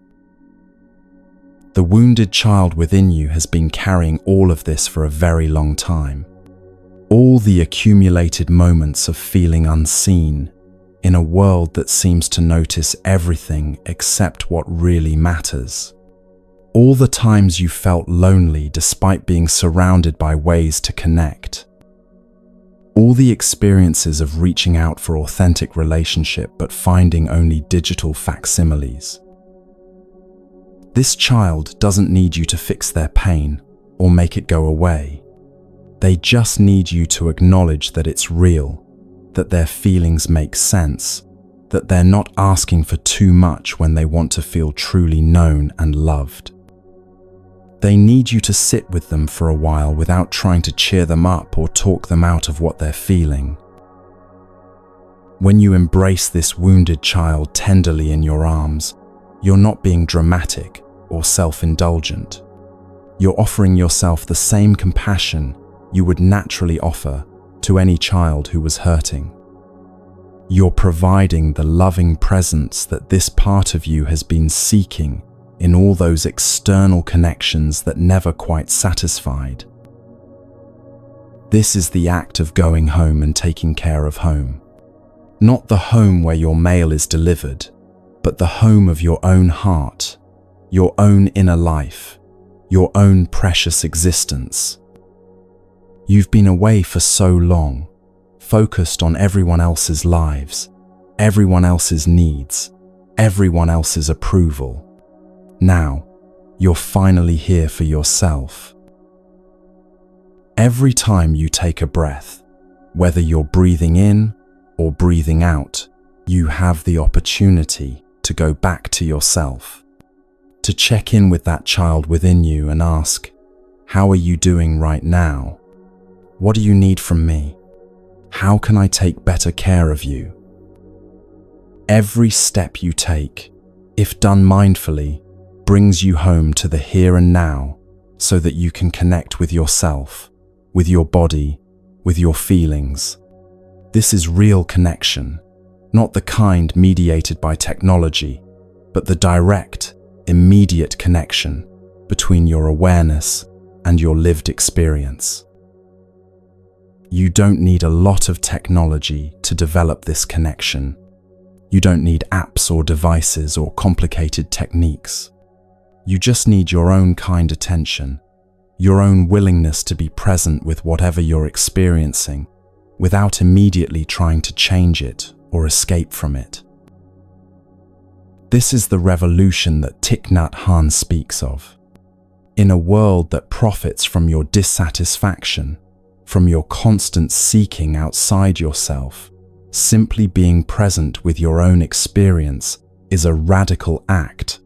The wounded child within you has been carrying all of this for a very long time. All the accumulated moments of feeling unseen in a world that seems to notice everything except what really matters. All the times you felt lonely despite being surrounded by ways to connect. All the experiences of reaching out for authentic relationship but finding only digital facsimiles. This child doesn't need you to fix their pain or make it go away. They just need you to acknowledge that it's real, that their feelings make sense, that they're not asking for too much when they want to feel truly known and loved. They need you to sit with them for a while without trying to cheer them up or talk them out of what they're feeling. When you embrace this wounded child tenderly in your arms, you're not being dramatic or self-indulgent. You're offering yourself the same compassion you would naturally offer to any child who was hurting. You're providing the loving presence that this part of you has been seeking in all those external connections that never quite satisfied. This is the act of going home and taking care of home. Not the home where your mail is delivered, but the home of your own heart, your own inner life, your own precious existence. You've been away for so long, focused on everyone else's lives, everyone else's needs, everyone else's approval. Now, you're finally here for yourself. Every time you take a breath, whether you're breathing in or breathing out, you have the opportunity to go back to yourself, to check in with that child within you and ask, how are you doing right now? What do you need from me? How can I take better care of you? Every step you take, if done mindfully, brings you home to the here and now so that you can connect with yourself, with your body, with your feelings. This is real connection, not the kind mediated by technology, but the direct, immediate connection between your awareness and your lived experience. You don't need a lot of technology to develop this connection. You don't need apps or devices or complicated techniques. You just need your own kind attention, your own willingness to be present with whatever you're experiencing, without immediately trying to change it or escape from it. This is the revolution that Thich Nhat Hanh speaks of. In a world that profits from your dissatisfaction, from your constant seeking outside yourself, simply being present with your own experience is a radical act.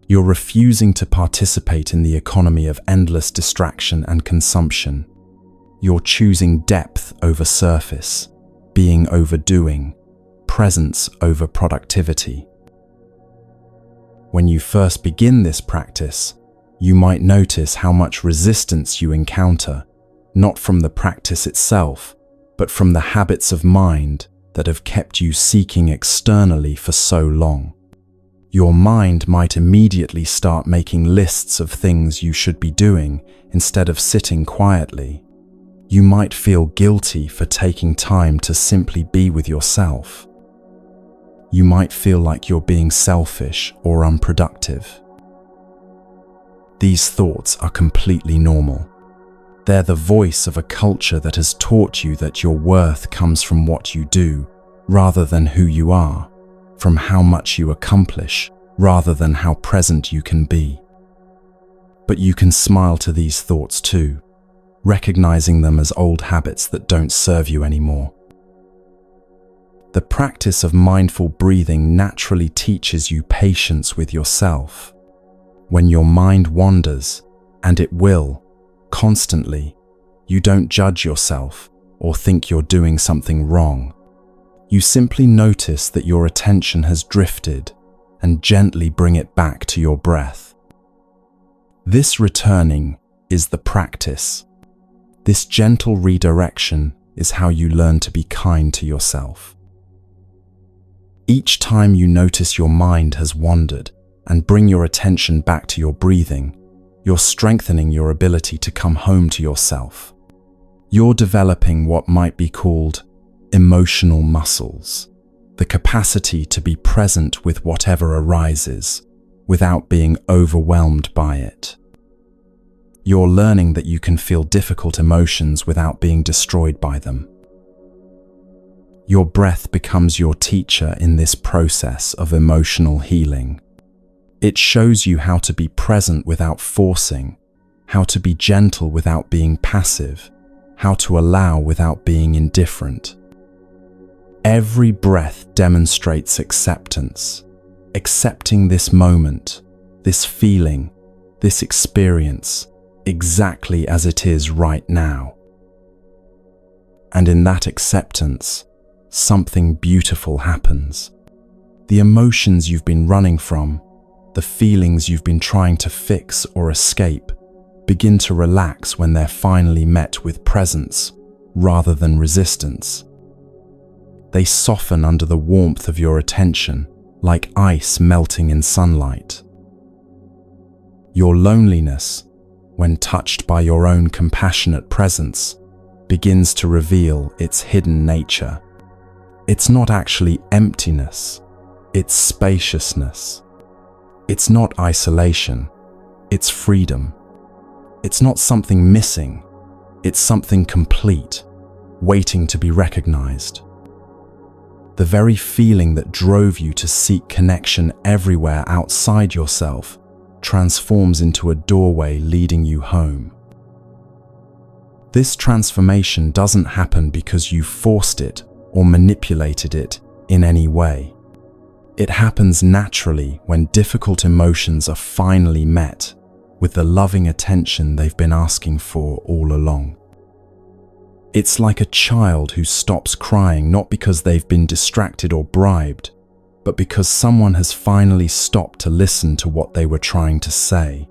You're refusing to participate in the economy of endless distraction and consumption. You're choosing depth over surface, being over doing, presence over productivity. When you first begin this practice, you might notice how much resistance you encounter, not from the practice itself, but from the habits of mind that have kept you seeking externally for so long. Your mind might immediately start making lists of things you should be doing instead of sitting quietly. You might feel guilty for taking time to simply be with yourself. You might feel like you're being selfish or unproductive. These thoughts are completely normal. They're the voice of a culture that has taught you that your worth comes from what you do, rather than who you are, from how much you accomplish, rather than how present you can be. But you can smile to these thoughts too, recognizing them as old habits that don't serve you anymore. The practice of mindful breathing naturally teaches you patience with yourself. When your mind wanders, and it will, constantly, you don't judge yourself or think you're doing something wrong. You simply notice that your attention has drifted and gently bring it back to your breath. This returning is the practice. This gentle redirection is how you learn to be kind to yourself. Each time you notice your mind has wandered and bring your attention back to your breathing, you're strengthening your ability to come home to yourself. You're developing what might be called emotional muscles, the capacity to be present with whatever arises without being overwhelmed by it. You're learning that you can feel difficult emotions without being destroyed by them. Your breath becomes your teacher in this process of emotional healing. It shows you how to be present without forcing, how to be gentle without being passive, how to allow without being indifferent. Every breath demonstrates acceptance, accepting this moment, this feeling, this experience, exactly as it is right now. And in that acceptance, something beautiful happens. The emotions you've been running from, the feelings you've been trying to fix or escape, begin to relax when they're finally met with presence rather than resistance. They soften under the warmth of your attention, like ice melting in sunlight. Your loneliness, when touched by your own compassionate presence, begins to reveal its hidden nature. It's not actually emptiness, it's spaciousness. It's not isolation, it's freedom. It's not something missing, it's something complete, waiting to be recognized. The very feeling that drove you to seek connection everywhere outside yourself transforms into a doorway leading you home. This transformation doesn't happen because you forced it or manipulated it in any way. It happens naturally when difficult emotions are finally met with the loving attention they've been asking for all along. It's like a child who stops crying not because they've been distracted or bribed, but because someone has finally stopped to listen to what they were trying to say.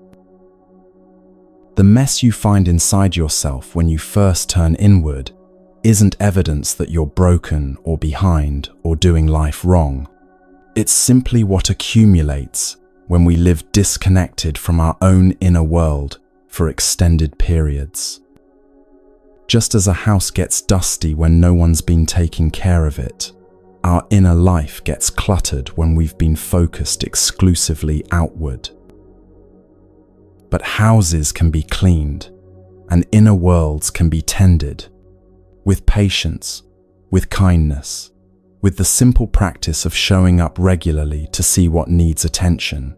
The mess you find inside yourself when you first turn inward isn't evidence that you're broken or behind or doing life wrong. It's simply what accumulates when we live disconnected from our own inner world for extended periods. Just as a house gets dusty when no one's been taking care of it, our inner life gets cluttered when we've been focused exclusively outward. But houses can be cleaned, and inner worlds can be tended, with patience, with kindness, with the simple practice of showing up regularly to see what needs attention.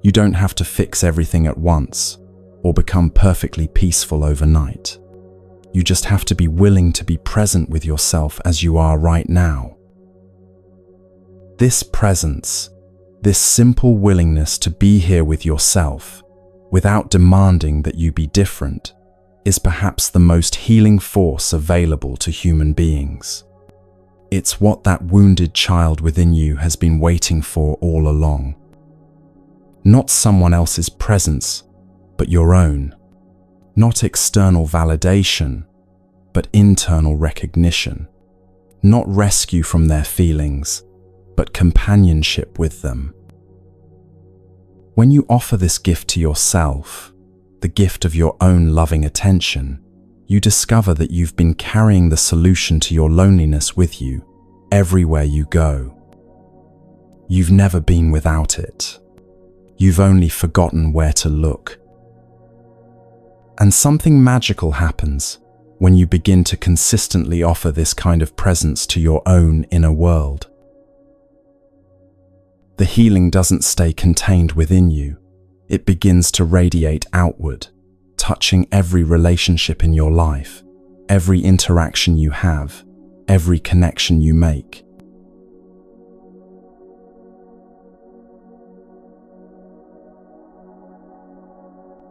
You don't have to fix everything at once, or become perfectly peaceful overnight. You just have to be willing to be present with yourself as you are right now. This presence, this simple willingness to be here with yourself, without demanding that you be different, is perhaps the most healing force available to human beings. It's what that wounded child within you has been waiting for all along. Not someone else's presence, but your own. Not external validation, but internal recognition. Not rescue from their feelings, but companionship with them. When you offer this gift to yourself, the gift of your own loving attention, you discover that you've been carrying the solution to your loneliness with you everywhere you go. You've never been without it. You've only forgotten where to look. And something magical happens when you begin to consistently offer this kind of presence to your own inner world. The healing doesn't stay contained within you. It begins to radiate outward, touching every relationship in your life, every interaction you have, every connection you make.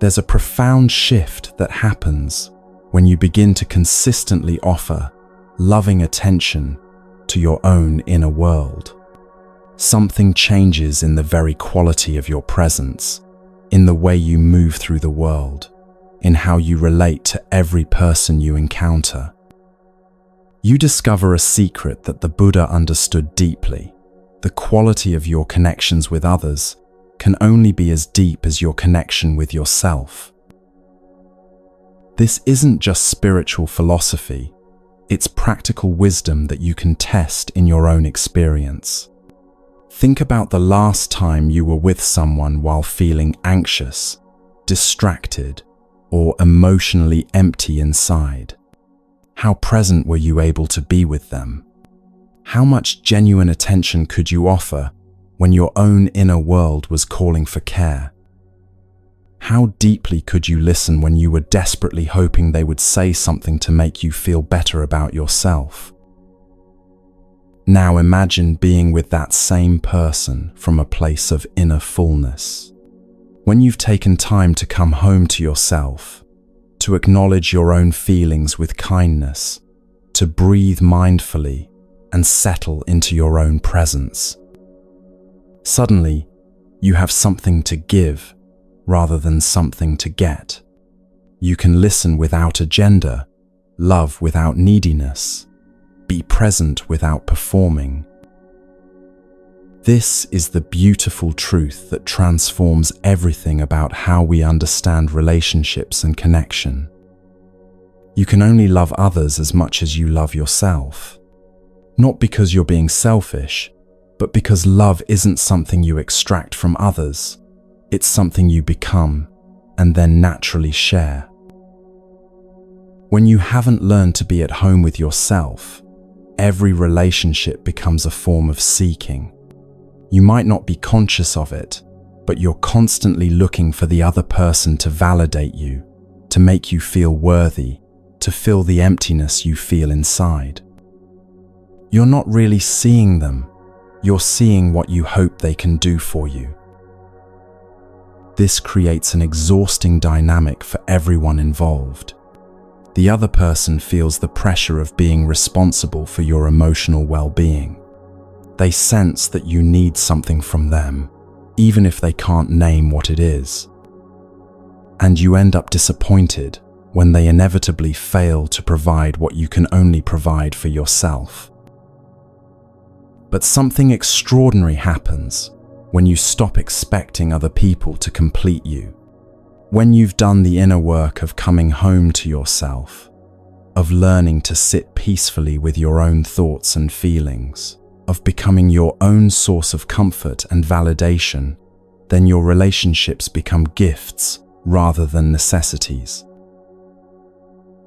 There's a profound shift that happens when you begin to consistently offer loving attention to your own inner world. Something changes in the very quality of your presence, in the way you move through the world, in how you relate to every person you encounter. You discover a secret that the Buddha understood deeply. The quality of your connections with others can only be as deep as your connection with yourself. This isn't just spiritual philosophy, it's practical wisdom that you can test in your own experience. Think about the last time you were with someone while feeling anxious, distracted, or emotionally empty inside. How present were you able to be with them? How much genuine attention could you offer when your own inner world was calling for care? How deeply could you listen when you were desperately hoping they would say something to make you feel better about yourself? Now imagine being with that same person from a place of inner fullness. When you've taken time to come home to yourself, to acknowledge your own feelings with kindness, to breathe mindfully and settle into your own presence. Suddenly, you have something to give rather than something to get. You can listen without agenda, love without neediness, be present without performing. This is the beautiful truth that transforms everything about how we understand relationships and connection. You can only love others as much as you love yourself. Not because you're being selfish, but because love isn't something you extract from others. It's something you become and then naturally share. When you haven't learned to be at home with yourself, every relationship becomes a form of seeking. You might not be conscious of it, but you're constantly looking for the other person to validate you, to make you feel worthy, to fill the emptiness you feel inside. You're not really seeing them, you're seeing what you hope they can do for you. This creates an exhausting dynamic for everyone involved. The other person feels the pressure of being responsible for your emotional well-being. They sense that you need something from them, even if they can't name what it is. And you end up disappointed when they inevitably fail to provide what you can only provide for yourself. But something extraordinary happens when you stop expecting other people to complete you. When you've done the inner work of coming home to yourself, of learning to sit peacefully with your own thoughts and feelings, of becoming your own source of comfort and validation, then your relationships become gifts rather than necessities.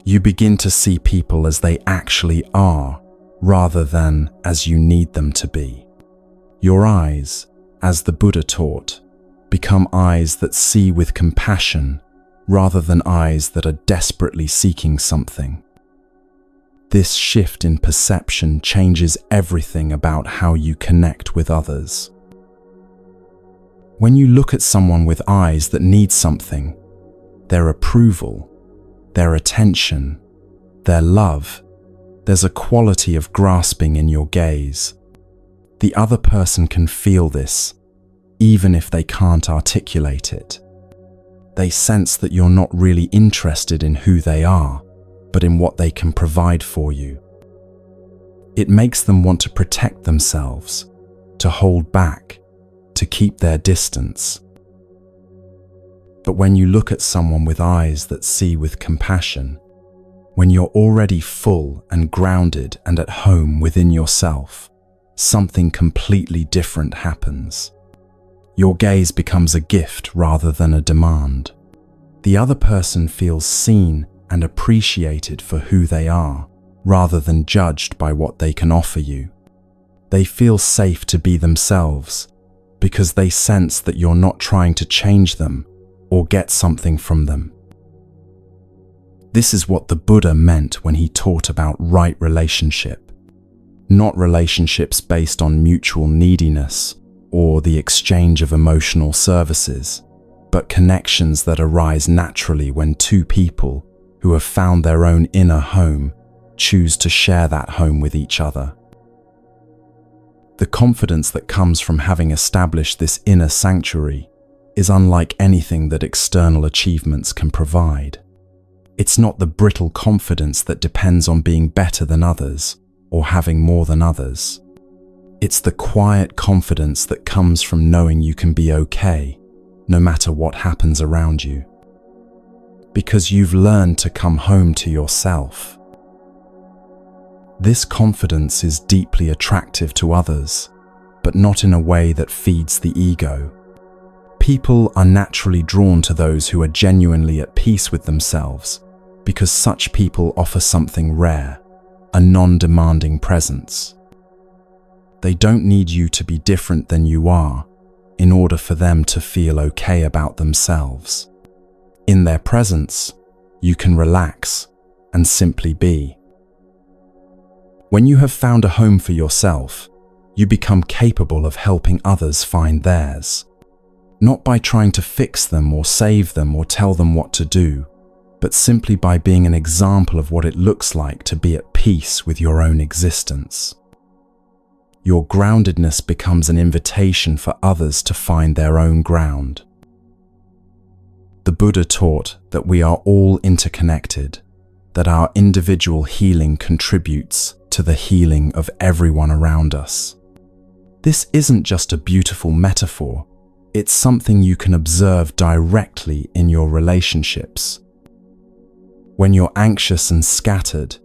You begin to see people as they actually are, rather than as you need them to be. Your eyes, as the Buddha taught, become eyes that see with compassion rather than eyes that are desperately seeking something. This shift in perception changes everything about how you connect with others. When you look at someone with eyes that need something, their approval, their attention, their love, there's a quality of grasping in your gaze. The other person can feel this, even if they can't articulate it. They sense that you're not really interested in who they are, but in what they can provide for you. It makes them want to protect themselves, to hold back, to keep their distance. But when you look at someone with eyes that see with compassion, when you're already full and grounded and at home within yourself, something completely different happens. Your gaze becomes a gift rather than a demand. The other person feels seen and appreciated for who they are, rather than judged by what they can offer you. They feel safe to be themselves, because they sense that you're not trying to change them or get something from them. This is what the Buddha meant when he taught about right relationship, not relationships based on mutual neediness or the exchange of emotional services, but connections that arise naturally when two people who have found their own inner home choose to share that home with each other. The confidence that comes from having established this inner sanctuary is unlike anything that external achievements can provide. It's not the brittle confidence that depends on being better than others or having more than others. It's the quiet confidence that comes from knowing you can be okay, no matter what happens around you. Because you've learned to come home to yourself. This confidence is deeply attractive to others, but not in a way that feeds the ego. People are naturally drawn to those who are genuinely at peace with themselves, because such people offer something rare, a non-demanding presence. They don't need you to be different than you are in order for them to feel okay about themselves. In their presence, you can relax and simply be. When you have found a home for yourself, you become capable of helping others find theirs, not by trying to fix them or save them or tell them what to do, but simply by being an example of what it looks like to be at peace with your own existence. Your groundedness becomes an invitation for others to find their own ground. The Buddha taught that we are all interconnected, that our individual healing contributes to the healing of everyone around us. This isn't just a beautiful metaphor, it's something you can observe directly in your relationships. When you're anxious and scattered,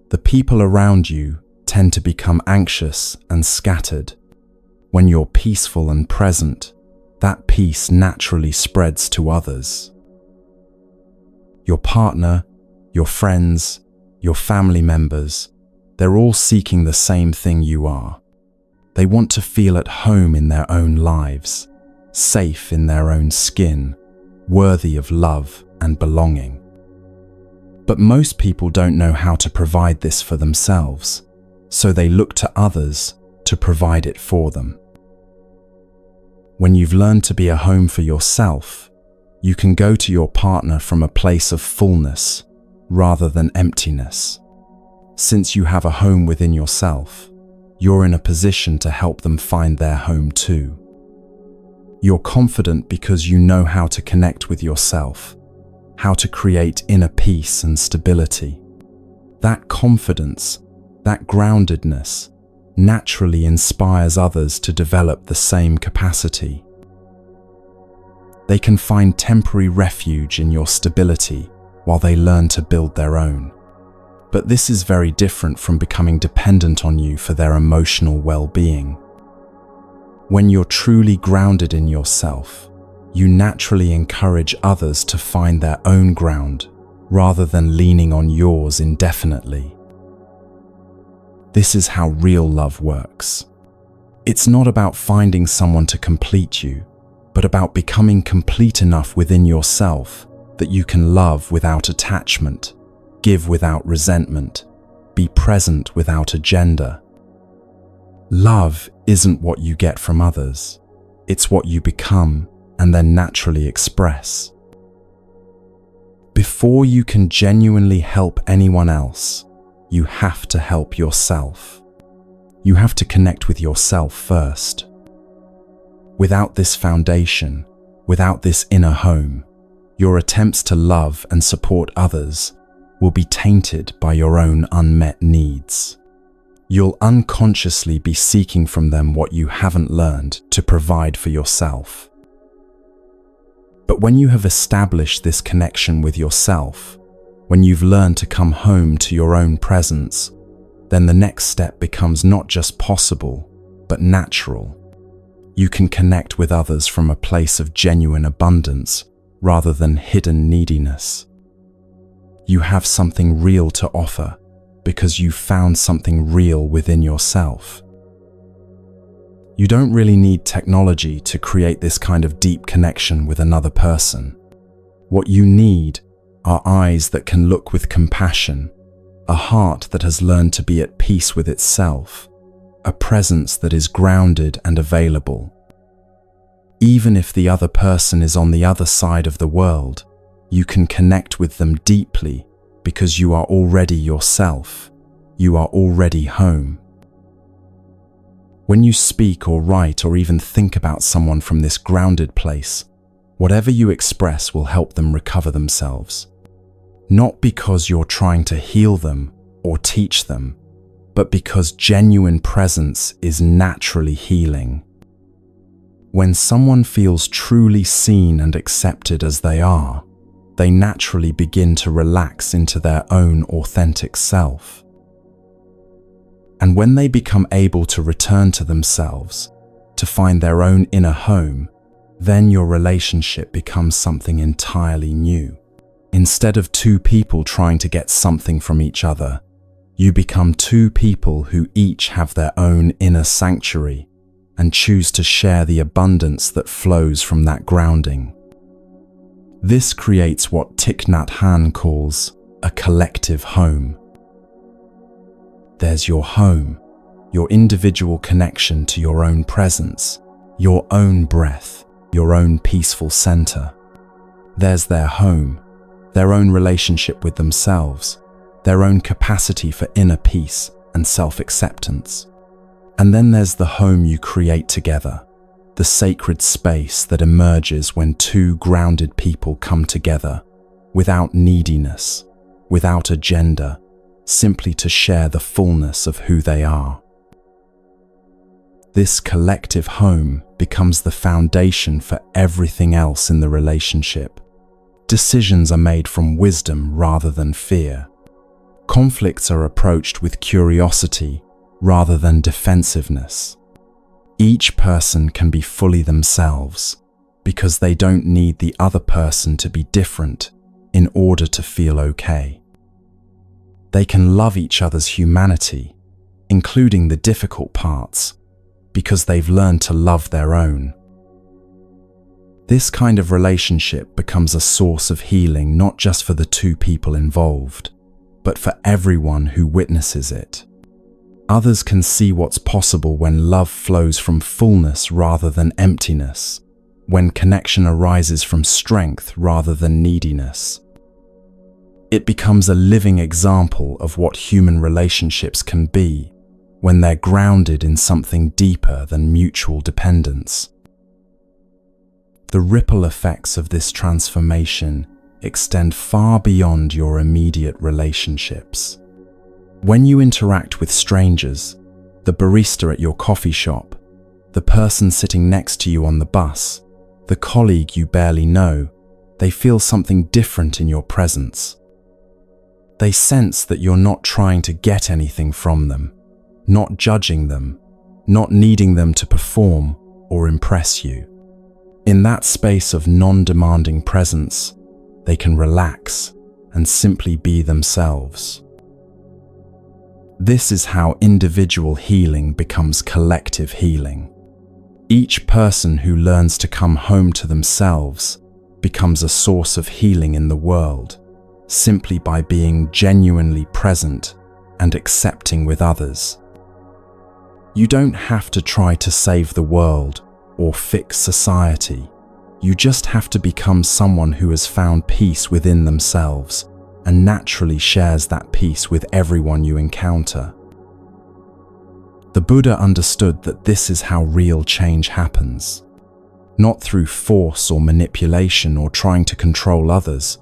the people around you tend to become anxious and scattered. When you're peaceful and present, that peace naturally spreads to others. Your partner, your friends, your family members, they're all seeking the same thing you are. They want to feel at home in their own lives, safe in their own skin, worthy of love and belonging. But most people don't know how to provide this for themselves, so they look to others to provide it for them. When you've learned to be a home for yourself, you can go to your partner from a place of fullness rather than emptiness. Since you have a home within yourself, you're in a position to help them find their home too. You're confident because you know how to connect with yourself, how to create inner peace and stability. That confidence, that groundedness, naturally inspires others to develop the same capacity. They can find temporary refuge in your stability while they learn to build their own. But this is very different from becoming dependent on you for their emotional well-being. When you're truly grounded in yourself, you naturally encourage others to find their own ground rather than leaning on yours indefinitely. This is how real love works. It's not about finding someone to complete you, but about becoming complete enough within yourself that you can love without attachment, give without resentment, be present without agenda. Love isn't what you get from others, it's what you become and then naturally express. Before you can genuinely help anyone else, you have to help yourself. You have to connect with yourself first. Without this foundation, without this inner home, your attempts to love and support others will be tainted by your own unmet needs. You'll unconsciously be seeking from them what you haven't learned to provide for yourself. But when you have established this connection with yourself, when you've learned to come home to your own presence, then the next step becomes not just possible, but natural. You can connect with others from a place of genuine abundance rather than hidden neediness. You have something real to offer because you've found something real within yourself. You don't really need technology to create this kind of deep connection with another person. What you need are eyes that can look with compassion, a heart that has learned to be at peace with itself, a presence that is grounded and available. Even if the other person is on the other side of the world, you can connect with them deeply because you are already yourself. You are already home. When you speak or write or even think about someone from this grounded place, whatever you express will help them recover themselves. Not because you're trying to heal them or teach them, but because genuine presence is naturally healing. When someone feels truly seen and accepted as they are, they naturally begin to relax into their own authentic self. And when they become able to return to themselves, to find their own inner home, then your relationship becomes something entirely new. Instead of two people trying to get something from each other, you become two people who each have their own inner sanctuary and choose to share the abundance that flows from that grounding. This creates what Thich Nhat Hanh calls a collective home. There's your home, your individual connection to your own presence, your own breath, your own peaceful center. There's their home, their own relationship with themselves, their own capacity for inner peace and self-acceptance. And then there's the home you create together, the sacred space that emerges when two grounded people come together, without neediness, without agenda, simply to share the fullness of who they are. This collective home becomes the foundation for everything else in the relationship. Decisions are made from wisdom rather than fear. Conflicts are approached with curiosity rather than defensiveness. Each person can be fully themselves because they don't need the other person to be different in order to feel okay. They can love each other's humanity, including the difficult parts, because they've learned to love their own. This kind of relationship becomes a source of healing not just for the two people involved, but for everyone who witnesses it. Others can see what's possible when love flows from fullness rather than emptiness, when connection arises from strength rather than neediness. It becomes a living example of what human relationships can be when they're grounded in something deeper than mutual dependence. The ripple effects of this transformation extend far beyond your immediate relationships. When you interact with strangers, the barista at your coffee shop, the person sitting next to you on the bus, the colleague you barely know, they feel something different in your presence. They sense that you're not trying to get anything from them, not judging them, not needing them to perform or impress you. In that space of non-demanding presence, they can relax and simply be themselves. This is how individual healing becomes collective healing. Each person who learns to come home to themselves becomes a source of healing in the world, simply by being genuinely present and accepting with others. You don't have to try to save the world or fix society. You just have to become someone who has found peace within themselves and naturally shares that peace with everyone you encounter. The Buddha understood that this is how real change happens, not through force or manipulation or trying to control others,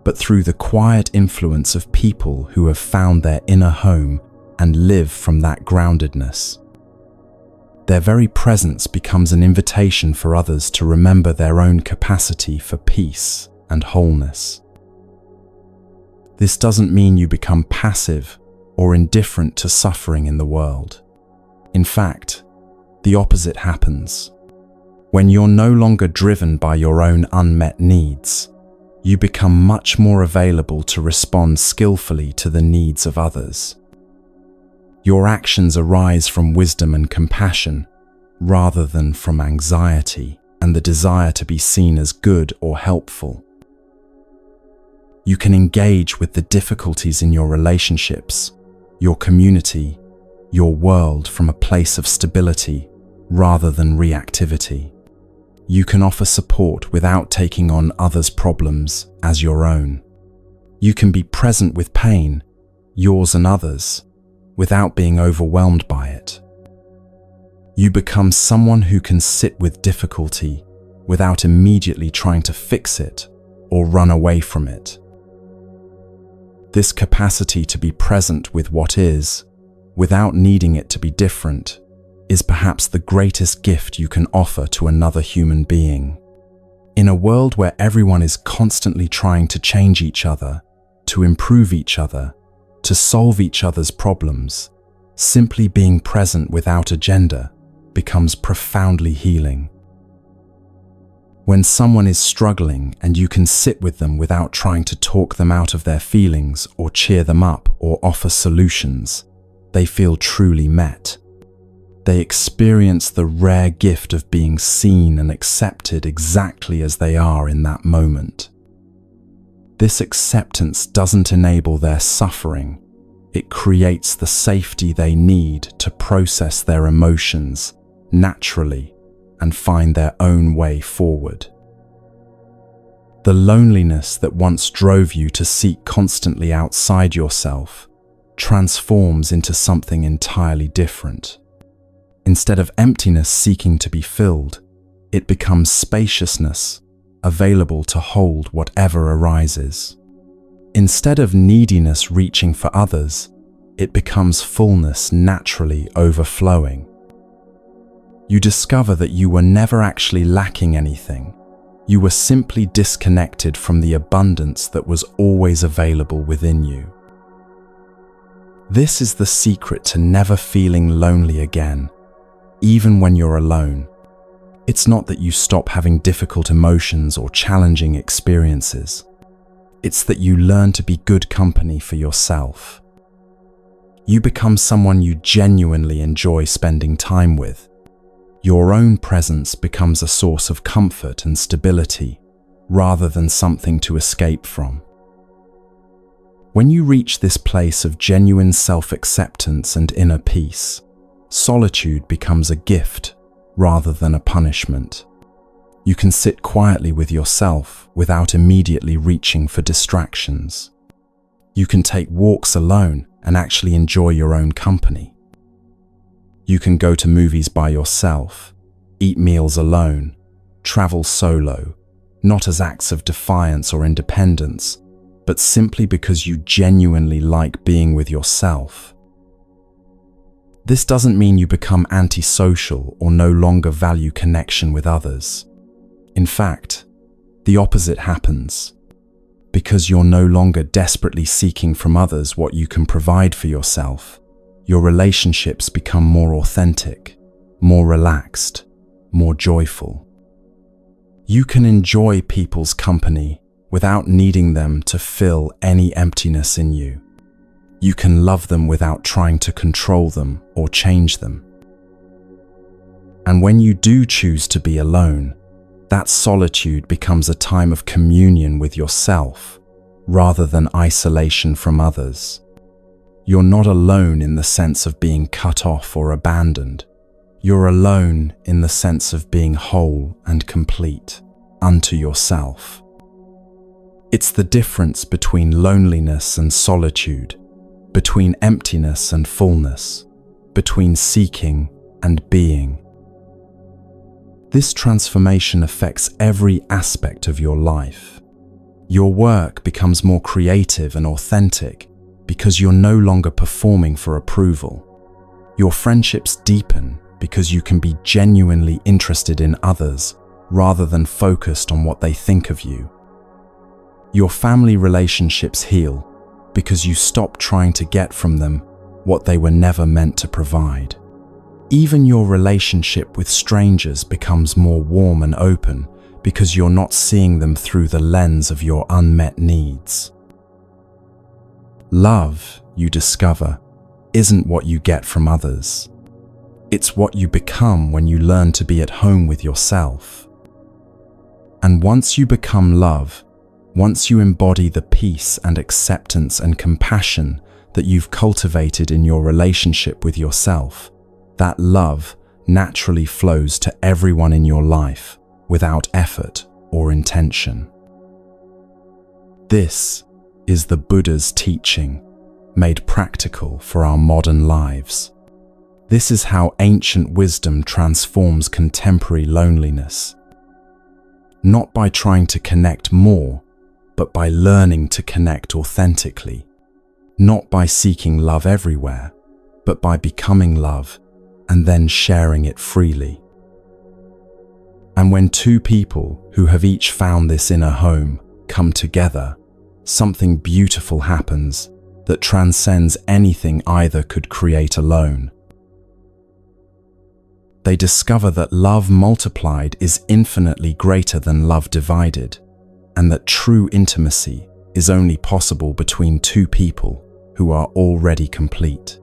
but through the quiet influence of people who have found their inner home and live from that groundedness. Their very presence becomes an invitation for others to remember their own capacity for peace and wholeness. This doesn't mean you become passive or indifferent to suffering in the world. In fact, the opposite happens. When you're no longer driven by your own unmet needs, you become much more available to respond skillfully to the needs of others. Your actions arise from wisdom and compassion, rather than from anxiety and the desire to be seen as good or helpful. You can engage with the difficulties in your relationships, your community, your world from a place of stability rather than reactivity. You can offer support without taking on others' problems as your own. You can be present with pain, yours and others, without being overwhelmed by it. You become someone who can sit with difficulty without immediately trying to fix it or run away from it. This capacity to be present with what is, without needing it to be different, is perhaps the greatest gift you can offer to another human being. In a world where everyone is constantly trying to change each other, to improve each other, to solve each other's problems, simply being present without agenda becomes profoundly healing. When someone is struggling and you can sit with them without trying to talk them out of their feelings or cheer them up or offer solutions, they feel truly met. They experience the rare gift of being seen and accepted exactly as they are in that moment. This acceptance doesn't enable their suffering. It creates the safety they need to process their emotions naturally and find their own way forward. The loneliness that once drove you to seek constantly outside yourself transforms into something entirely different. Instead of emptiness seeking to be filled, it becomes spaciousness, available to hold whatever arises. Instead of neediness reaching for others, it becomes fullness naturally overflowing. You discover that you were never actually lacking anything. You were simply disconnected from the abundance that was always available within you. This is the secret to never feeling lonely again, even when you're alone. It's not that you stop having difficult emotions or challenging experiences. It's that you learn to be good company for yourself. You become someone you genuinely enjoy spending time with. Your own presence becomes a source of comfort and stability, rather than something to escape from. When you reach this place of genuine self-acceptance and inner peace, solitude becomes a gift rather than a punishment. You can sit quietly with yourself without immediately reaching for distractions. You can take walks alone and actually enjoy your own company. You can go to movies by yourself, eat meals alone, travel solo, not as acts of defiance or independence, but simply because you genuinely like being with yourself. This doesn't mean you become antisocial or no longer value connection with others. In fact, the opposite happens. Because you're no longer desperately seeking from others what you can provide for yourself, your relationships become more authentic, more relaxed, more joyful. You can enjoy people's company without needing them to fill any emptiness in you. You can love them without trying to control them or change them. And when you do choose to be alone, that solitude becomes a time of communion with yourself, rather than isolation from others. You're not alone in the sense of being cut off or abandoned. You're alone in the sense of being whole and complete unto yourself. It's the difference between loneliness and solitude, between emptiness and fullness, between seeking and being. This transformation affects every aspect of your life. Your work becomes more creative and authentic because you're no longer performing for approval. Your friendships deepen because you can be genuinely interested in others rather than focused on what they think of you. Your family relationships heal because you stop trying to get from them what they were never meant to provide. Even your relationship with strangers becomes more warm and open because you're not seeing them through the lens of your unmet needs. Love, you discover, isn't what you get from others. It's what you become when you learn to be at home with yourself. And once you become love, once you embody the peace and acceptance and compassion that you've cultivated in your relationship with yourself, that love naturally flows to everyone in your life without effort or intention. This is the Buddha's teaching, made practical for our modern lives. This is how ancient wisdom transforms contemporary loneliness. Not by trying to connect more, but by learning to connect authentically. Not by seeking love everywhere, but by becoming love and then sharing it freely. And when two people who have each found this inner home come together, something beautiful happens that transcends anything either could create alone. They discover that love multiplied is infinitely greater than love divided, and that true intimacy is only possible between two people who are already complete.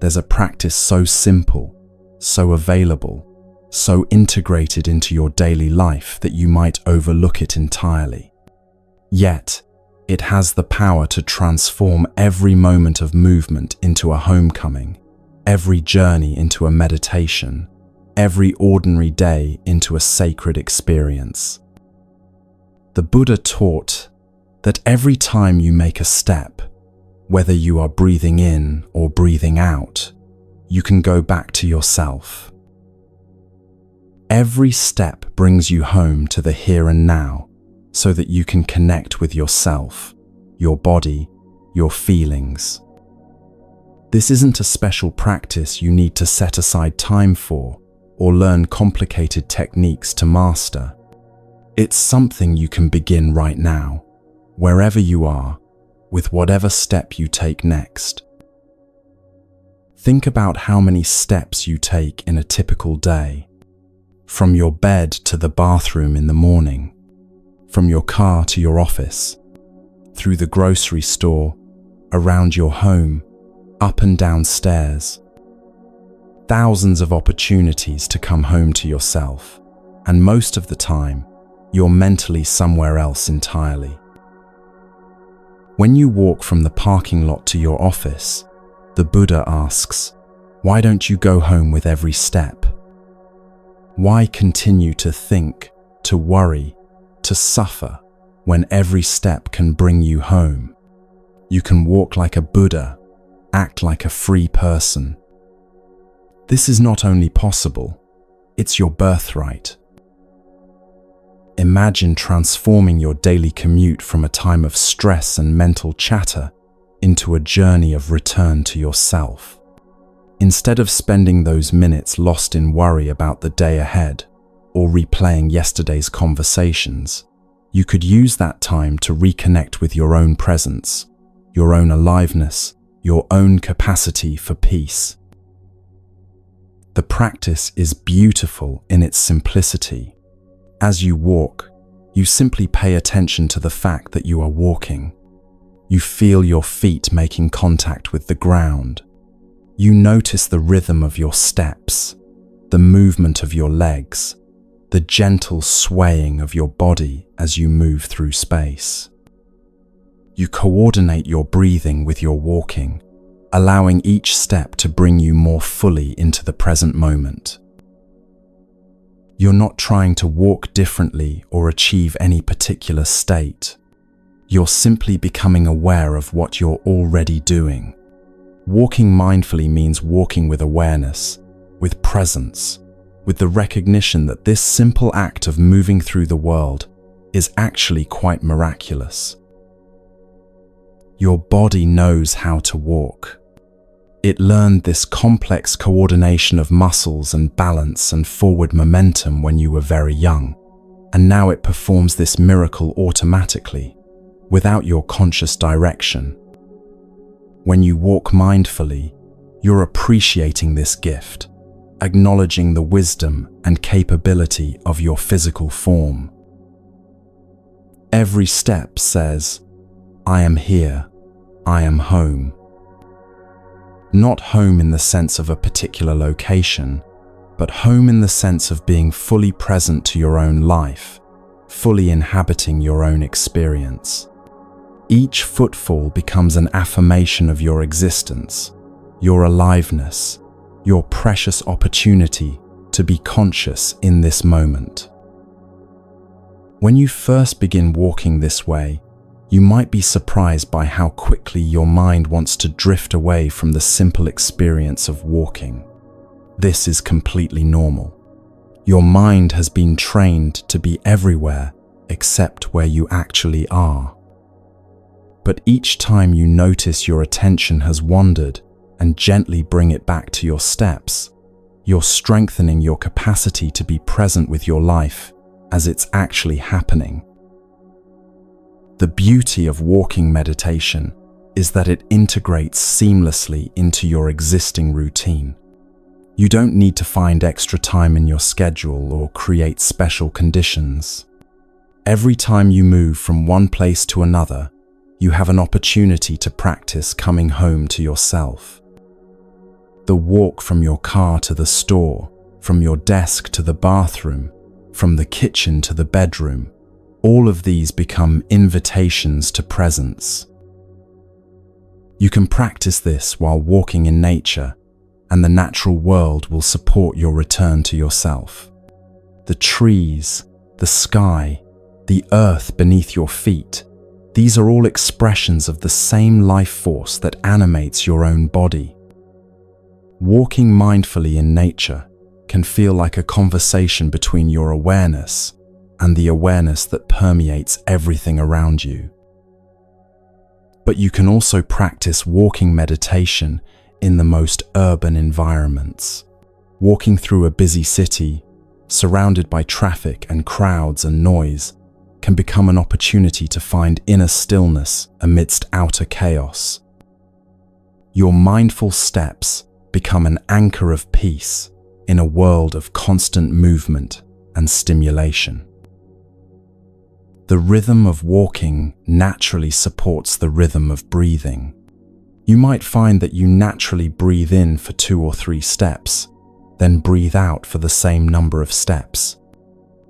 There's a practice so simple, so available, so integrated into your daily life that you might overlook it entirely. Yet, it has the power to transform every moment of movement into a homecoming, every journey into a meditation, every ordinary day into a sacred experience. The Buddha taught that every time you make a step, whether you are breathing in or breathing out, you can go back to yourself. Every step brings you home to the here and now, so that you can connect with yourself, your body, your feelings. This isn't a special practice you need to set aside time for or learn complicated techniques to master. It's something you can begin right now, wherever you are, with whatever step you take next. Think about how many steps you take in a typical day, from your bed to the bathroom in the morning, from your car to your office, through the grocery store, around your home, up and down stairs. Thousands of opportunities to come home to yourself, and most of the time, you're mentally somewhere else entirely. When you walk from the parking lot to your office, the Buddha asks, why don't you go home with every step? Why continue to think, to worry, to suffer, when every step can bring you home? You can walk like a Buddha, act like a free person. This is not only possible, it's your birthright. Imagine transforming your daily commute from a time of stress and mental chatter into a journey of return to yourself. Instead of spending those minutes lost in worry about the day ahead or replaying yesterday's conversations, you could use that time to reconnect with your own presence, your own aliveness, your own capacity for peace. The practice is beautiful in its simplicity. As you walk, you simply pay attention to the fact that you are walking. You feel your feet making contact with the ground. You notice the rhythm of your steps, the movement of your legs, the gentle swaying of your body as you move through space. You coordinate your breathing with your walking, allowing each step to bring you more fully into the present moment. You're not trying to walk differently or achieve any particular state. You're simply becoming aware of what you're already doing. Walking mindfully means walking with awareness, with presence, with the recognition that this simple act of moving through the world is actually quite miraculous. Your body knows how to walk. It learned this complex coordination of muscles and balance and forward momentum when you were very young, and now it performs this miracle automatically, without your conscious direction. When you walk mindfully, you're appreciating this gift, acknowledging the wisdom and capability of your physical form. Every step says, I am here. I am home. Not home in the sense of a particular location, but home in the sense of being fully present to your own life, fully inhabiting your own experience. Each footfall becomes an affirmation of your existence, your aliveness, your precious opportunity to be conscious in this moment. When you first begin walking this way, you might be surprised by how quickly your mind wants to drift away from the simple experience of walking. This is completely normal. Your mind has been trained to be everywhere except where you actually are. But each time you notice your attention has wandered and gently bring it back to your steps, you're strengthening your capacity to be present with your life as it's actually happening. The beauty of walking meditation is that it integrates seamlessly into your existing routine. You don't need to find extra time in your schedule or create special conditions. Every time you move from one place to another, you have an opportunity to practice coming home to yourself. The walk from your car to the store, from your desk to the bathroom, from the kitchen to the bedroom, all of these become invitations to presence. You can practice this while walking in nature, and the natural world will support your return to yourself. The trees, the sky, the earth beneath your feet, these are all expressions of the same life force that animates your own body. Walking mindfully in nature can feel like a conversation between your awareness and the awareness that permeates everything around you. But you can also practice walking meditation in the most urban environments. Walking through a busy city, surrounded by traffic and crowds and noise, can become an opportunity to find inner stillness amidst outer chaos. Your mindful steps become an anchor of peace in a world of constant movement and stimulation. The rhythm of walking naturally supports the rhythm of breathing. You might find that you naturally breathe in for 2 or 3 steps, then breathe out for the same number of steps.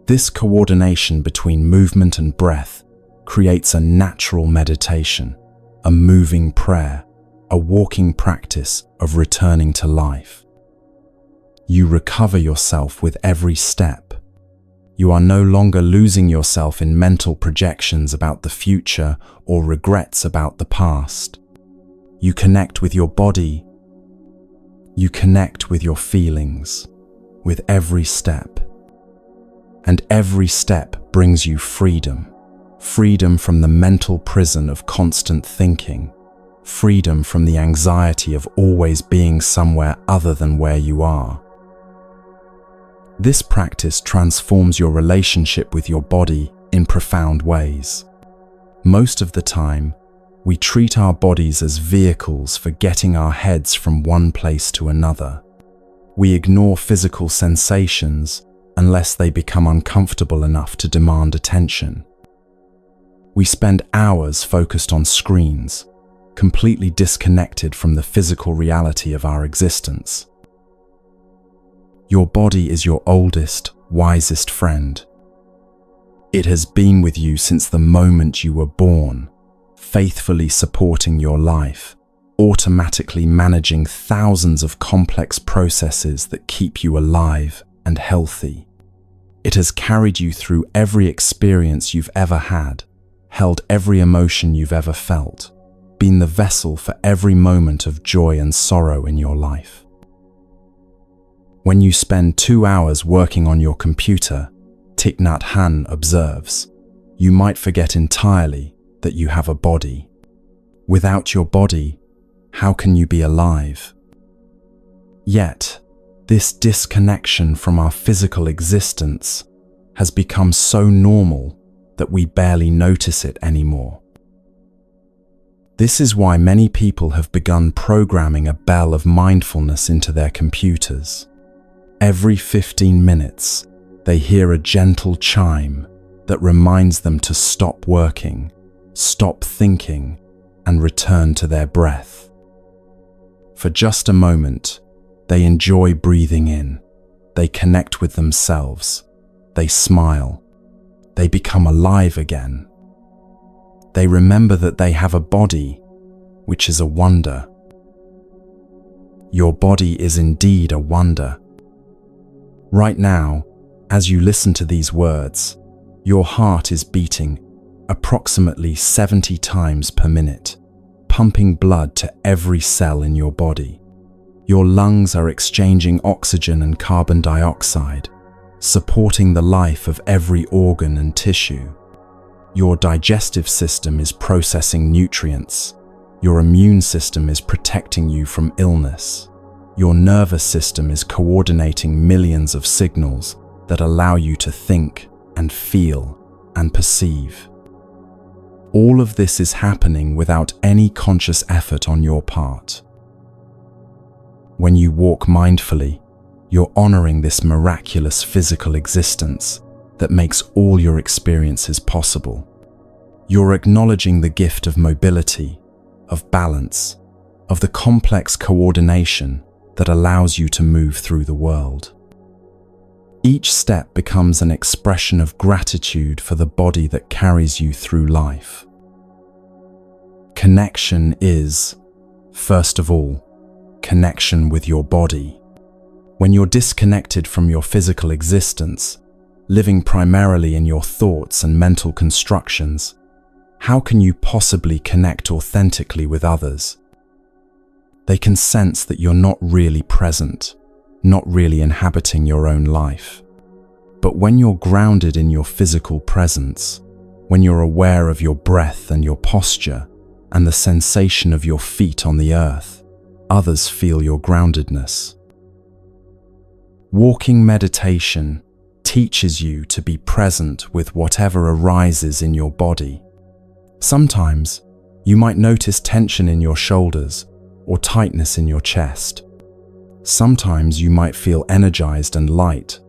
This coordination between movement and breath creates a natural meditation, a moving prayer, a walking practice of returning to life. You recover yourself with every step. You are no longer losing yourself in mental projections about the future or regrets about the past. You connect with your body. You connect with your feelings with every step. And every step brings you freedom. Freedom from the mental prison of constant thinking. Freedom from the anxiety of always being somewhere other than where you are. This practice transforms your relationship with your body in profound ways. Most of the time, we treat our bodies as vehicles for getting our heads from one place to another. We ignore physical sensations unless they become uncomfortable enough to demand attention. We spend hours focused on screens, completely disconnected from the physical reality of our existence. Your body is your oldest, wisest friend. It has been with you since the moment you were born, faithfully supporting your life, automatically managing thousands of complex processes that keep you alive and healthy. It has carried you through every experience you've ever had, held every emotion you've ever felt, been the vessel for every moment of joy and sorrow in your life. When you spend 2 hours working on your computer, Thich Nhat Hanh observes, you might forget entirely that you have a body. Without your body, how can you be alive? Yet, this disconnection from our physical existence has become so normal that we barely notice it anymore. This is why many people have begun programming a bell of mindfulness into their computers. Every 15 minutes, they hear a gentle chime that reminds them to stop working, stop thinking, and return to their breath. For just a moment, they enjoy breathing in. They connect with themselves. They smile. They become alive again. They remember that they have a body, which is a wonder. Your body is indeed a wonder. Right now, as you listen to these words, your heart is beating approximately 70 times per minute, pumping blood to every cell in your body. Your lungs are exchanging oxygen and carbon dioxide, supporting the life of every organ and tissue. Your digestive system is processing nutrients. Your immune system is protecting you from illness. Your nervous system is coordinating millions of signals that allow you to think and feel and perceive. All of this is happening without any conscious effort on your part. When you walk mindfully, you're honoring this miraculous physical existence that makes all your experiences possible. You're acknowledging the gift of mobility, of balance, of the complex coordination that allows you to move through the world. Each step becomes an expression of gratitude for the body that carries you through life. Connection is, first of all, connection with your body. When you're disconnected from your physical existence, living primarily in your thoughts and mental constructions, how can you possibly connect authentically with others? They can sense that you're not really present, not really inhabiting your own life. But when you're grounded in your physical presence, when you're aware of your breath and your posture and the sensation of your feet on the earth, others feel your groundedness. Walking meditation teaches you to be present with whatever arises in your body. Sometimes you might notice tension in your shoulders or tightness in your chest. Sometimes you might feel energized and light,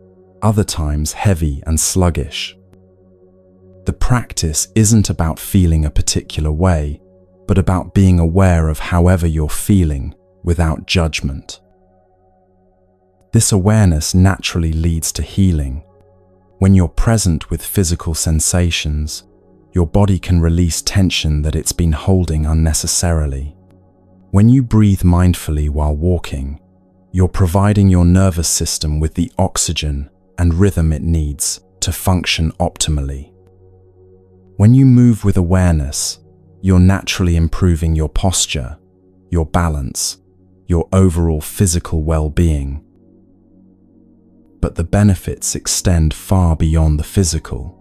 other times heavy and sluggish. The practice isn't about feeling a particular way, but about being aware of however you're feeling without judgment. This awareness naturally leads to healing. When you're present with physical sensations, your body can release tension that it's been holding unnecessarily. When you breathe mindfully while walking, you're providing your nervous system with the oxygen and rhythm it needs to function optimally. When you move with awareness, you're naturally improving your posture, your balance, your overall physical well-being. But the benefits extend far beyond the physical.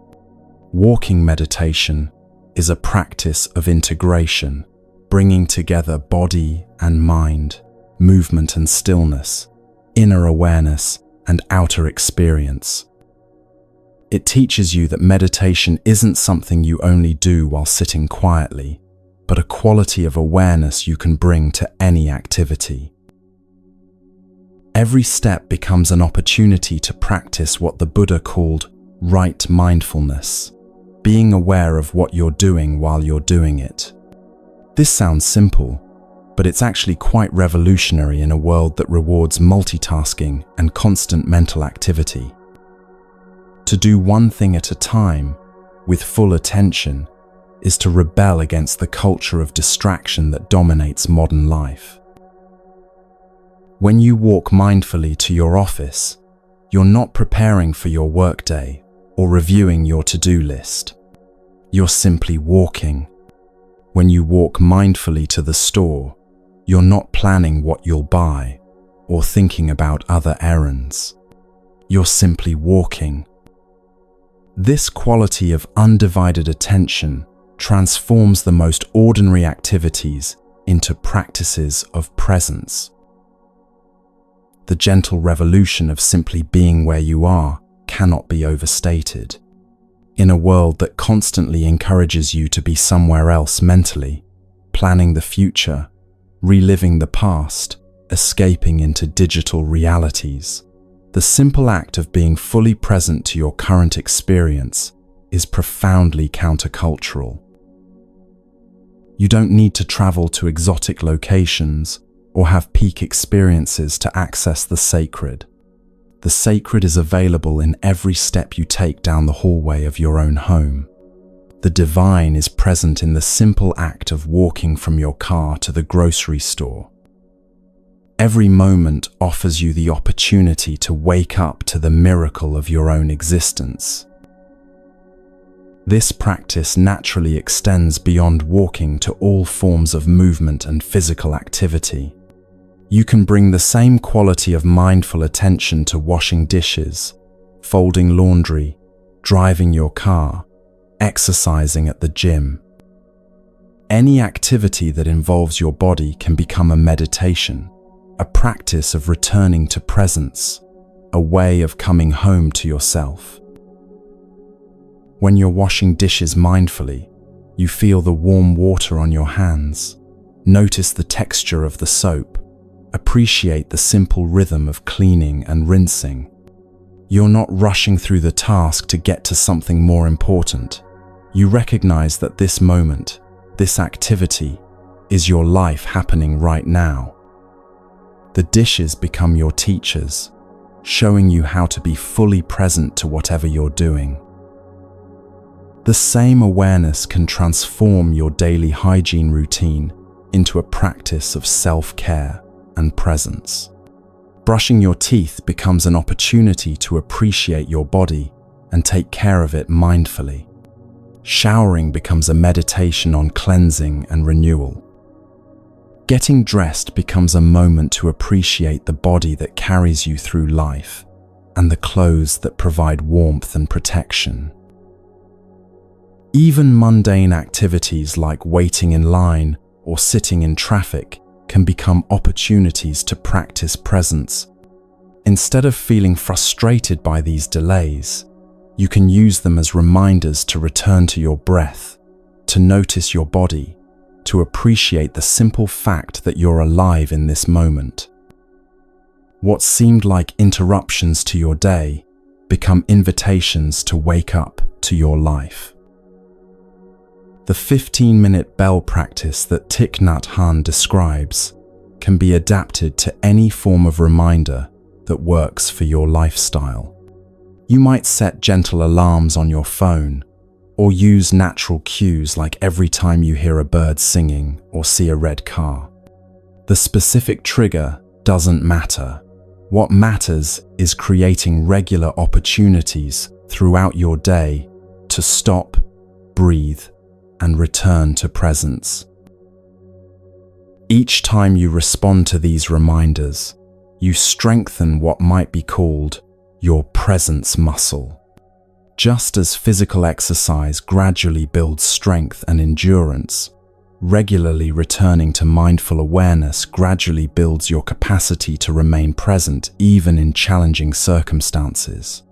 Walking meditation is a practice of integration, bringing together body and mind, movement and stillness, inner awareness and outer experience. It teaches you that meditation isn't something you only do while sitting quietly, but a quality of awareness you can bring to any activity. Every step becomes an opportunity to practice what the Buddha called right mindfulness, being aware of what you're doing while you're doing it. This sounds simple, but it's actually quite revolutionary in a world that rewards multitasking and constant mental activity. To do one thing at a time, with full attention, is to rebel against the culture of distraction that dominates modern life. When you walk mindfully to your office, you're not preparing for your workday or reviewing your to-do list. You're simply walking. When you walk mindfully to the store, you're not planning what you'll buy or thinking about other errands. You're simply walking. This quality of undivided attention transforms the most ordinary activities into practices of presence. The gentle revolution of simply being where you are cannot be overstated. In a world that constantly encourages you to be somewhere else mentally, planning the future, reliving the past, escaping into digital realities, the simple act of being fully present to your current experience is profoundly countercultural. You don't need to travel to exotic locations or have peak experiences to access the sacred. The sacred is available in every step you take down the hallway of your own home. The divine is present in the simple act of walking from your car to the grocery store. Every moment offers you the opportunity to wake up to the miracle of your own existence. This practice naturally extends beyond walking to all forms of movement and physical activity. You can bring the same quality of mindful attention to washing dishes, folding laundry, driving your car, exercising at the gym. Any activity that involves your body can become a meditation, a practice of returning to presence, a way of coming home to yourself. When you're washing dishes mindfully, you feel the warm water on your hands, notice the texture of the soap, appreciate the simple rhythm of cleaning and rinsing. You're not rushing through the task to get to something more important. You recognize that this moment, this activity, is your life happening right now. The dishes become your teachers, showing you how to be fully present to whatever you're doing. The same awareness can transform your daily hygiene routine into a practice of self-care and presence. Brushing your teeth becomes an opportunity to appreciate your body and take care of it mindfully. Showering becomes a meditation on cleansing and renewal. Getting dressed becomes a moment to appreciate the body that carries you through life and the clothes that provide warmth and protection. Even mundane activities like waiting in line or sitting in traffic can become opportunities to practice presence. Instead of feeling frustrated by these delays, you can use them as reminders to return to your breath, to notice your body, to appreciate the simple fact that you're alive in this moment. What seemed like interruptions to your day become invitations to wake up to your life. The 15-minute bell practice that Thich Nhat Hanh describes can be adapted to any form of reminder that works for your lifestyle. You might set gentle alarms on your phone or use natural cues like every time you hear a bird singing or see a red car. The specific trigger doesn't matter. What matters is creating regular opportunities throughout your day to stop, breathe, and return to presence. Each time you respond to these reminders, you strengthen what might be called your presence muscle. Just as physical exercise gradually builds strength and endurance, regularly returning to mindful awareness gradually builds your capacity to remain present even in challenging circumstances.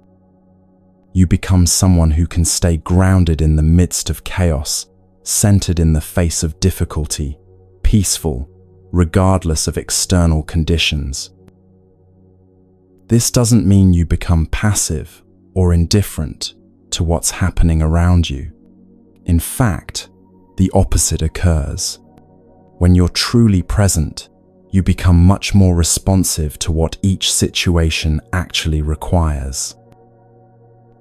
You become someone who can stay grounded in the midst of chaos, centered in the face of difficulty, peaceful, regardless of external conditions. This doesn't mean you become passive or indifferent to what's happening around you. In fact, the opposite occurs. When you're truly present, you become much more responsive to what each situation actually requires.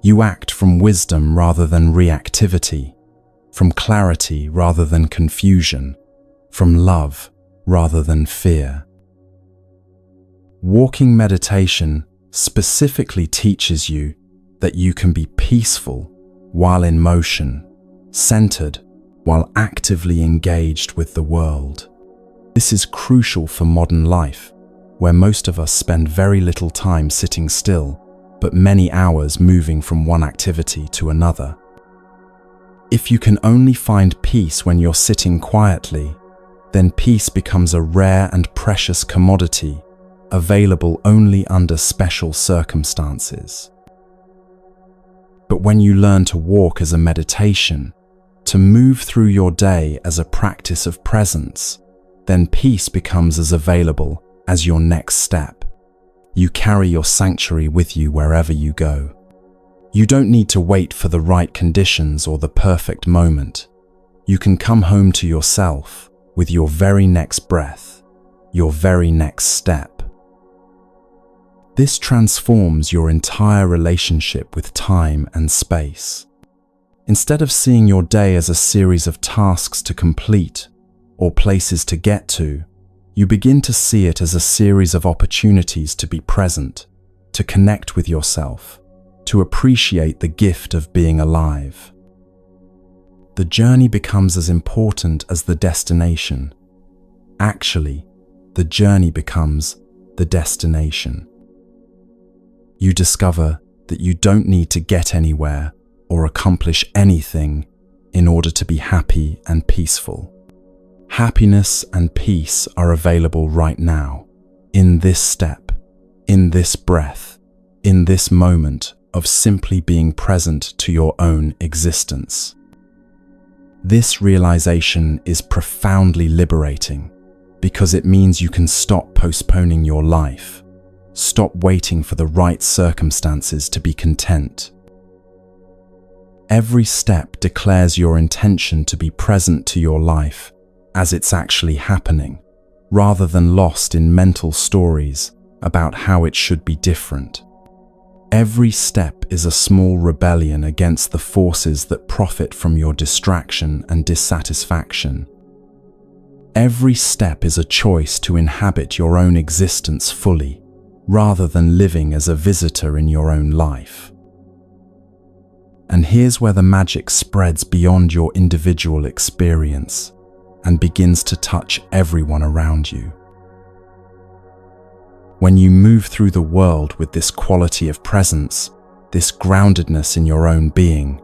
You act from wisdom rather than reactivity, from clarity rather than confusion, from love rather than fear. Walking meditation specifically teaches you that you can be peaceful while in motion, centered while actively engaged with the world. This is crucial for modern life, where most of us spend very little time sitting still, but many hours moving from one activity to another. If you can only find peace when you're sitting quietly, then peace becomes a rare and precious commodity, available only under special circumstances. But when you learn to walk as a meditation, to move through your day as a practice of presence, then peace becomes as available as your next step. You carry your sanctuary with you wherever you go. You don't need to wait for the right conditions or the perfect moment. You can come home to yourself with your very next breath, your very next step. This transforms your entire relationship with time and space. Instead of seeing your day as a series of tasks to complete or places to get to, you begin to see it as a series of opportunities to be present, to connect with yourself, to appreciate the gift of being alive. The journey becomes as important as the destination. Actually, the journey becomes the destination. You discover that you don't need to get anywhere or accomplish anything in order to be happy and peaceful. Happiness and peace are available right now, in this step, in this breath, in this moment of simply being present to your own existence. This realization is profoundly liberating because it means you can stop postponing your life, stop waiting for the right circumstances to be content. Every step declares your intention to be present to your life as it's actually happening, rather than lost in mental stories about how it should be different. Every step is a small rebellion against the forces that profit from your distraction and dissatisfaction. Every step is a choice to inhabit your own existence fully, rather than living as a visitor in your own life. And here's where the magic spreads beyond your individual experience and begins to touch everyone around you. When you move through the world with this quality of presence, this groundedness in your own being,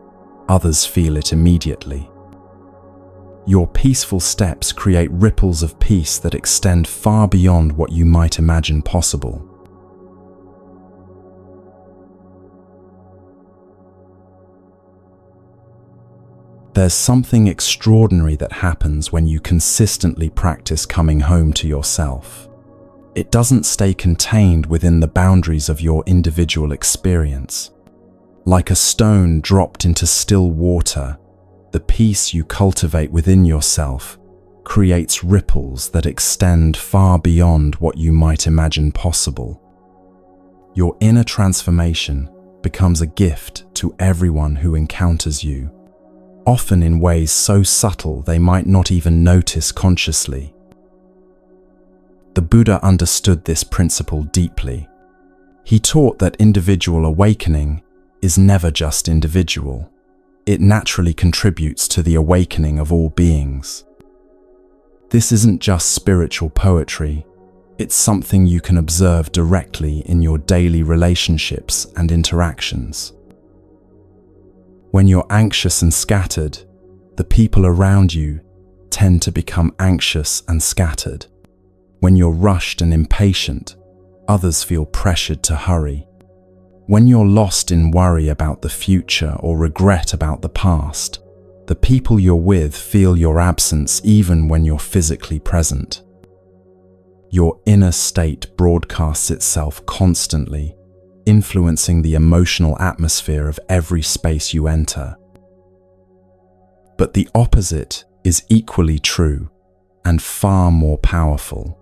others feel it immediately. Your peaceful steps create ripples of peace that extend far beyond what you might imagine possible. There's something extraordinary that happens when you consistently practice coming home to yourself. It doesn't stay contained within the boundaries of your individual experience. Like a stone dropped into still water, the peace you cultivate within yourself creates ripples that extend far beyond what you might imagine possible. Your inner transformation becomes a gift to everyone who encounters you, often in ways so subtle they might not even notice consciously. The Buddha understood this principle deeply. He taught that individual awakening is never just individual. It naturally contributes to the awakening of all beings. This isn't just spiritual poetry. It's something you can observe directly in your daily relationships and interactions. When you're anxious and scattered, the people around you tend to become anxious and scattered. When you're rushed and impatient, others feel pressured to hurry. When you're lost in worry about the future or regret about the past, the people you're with feel your absence even when you're physically present. Your inner state broadcasts itself constantly, influencing the emotional atmosphere of every space you enter. But the opposite is equally true and far more powerful.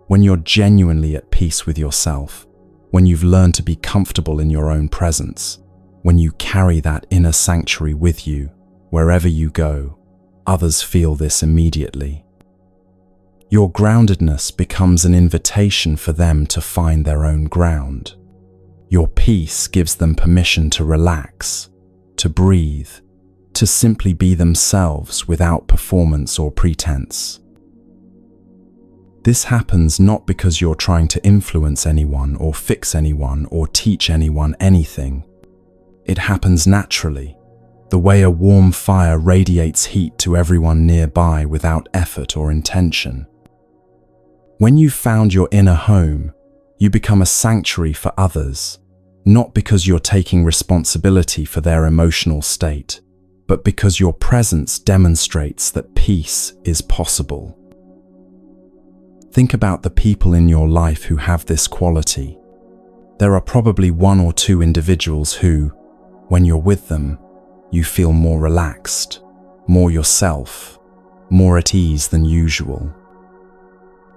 When you're genuinely at peace with yourself, when you've learned to be comfortable in your own presence, when you carry that inner sanctuary with you wherever you go, others feel this immediately. Your groundedness becomes an invitation for them to find their own ground. Your peace gives them permission to relax, to breathe, to simply be themselves without performance or pretense. This happens not because you're trying to influence anyone or fix anyone or teach anyone anything. It happens naturally, the way a warm fire radiates heat to everyone nearby without effort or intention. When you've found your inner home, you become a sanctuary for others, not because you're taking responsibility for their emotional state, but because your presence demonstrates that peace is possible. Think about the people in your life who have this quality. There are probably one or two individuals who, when you're with them, you feel more relaxed, more yourself, more at ease than usual.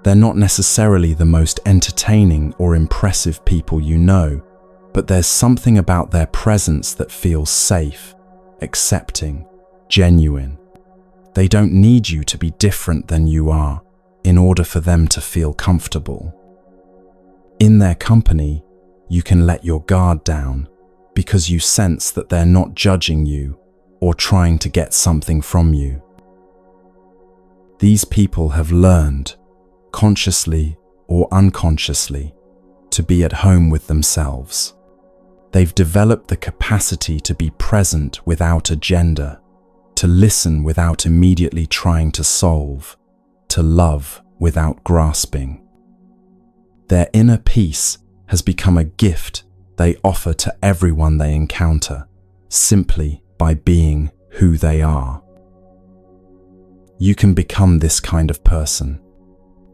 They're not necessarily the most entertaining or impressive people you know, but there's something about their presence that feels safe, accepting, genuine. They don't need you to be different than you are in order for them to feel comfortable. In their company, you can let your guard down because you sense that they're not judging you or trying to get something from you. These people have learned, consciously or unconsciously, to be at home with themselves. They've developed the capacity to be present without agenda, to listen without immediately trying to solve, to love without grasping. Their inner peace has become a gift they offer to everyone they encounter, simply by being who they are. You can become this kind of person,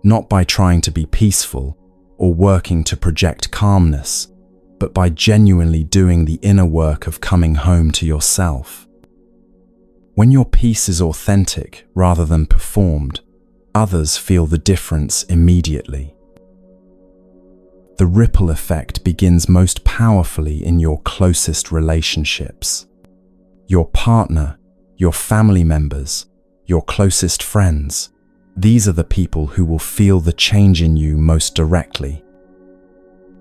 not by trying to be peaceful or working to project calmness, but by genuinely doing the inner work of coming home to yourself. When your peace is authentic rather than performed, others feel the difference immediately. The ripple effect begins most powerfully in your closest relationships. Your partner, your family members, your closest friends, these are the people who will feel the change in you most directly.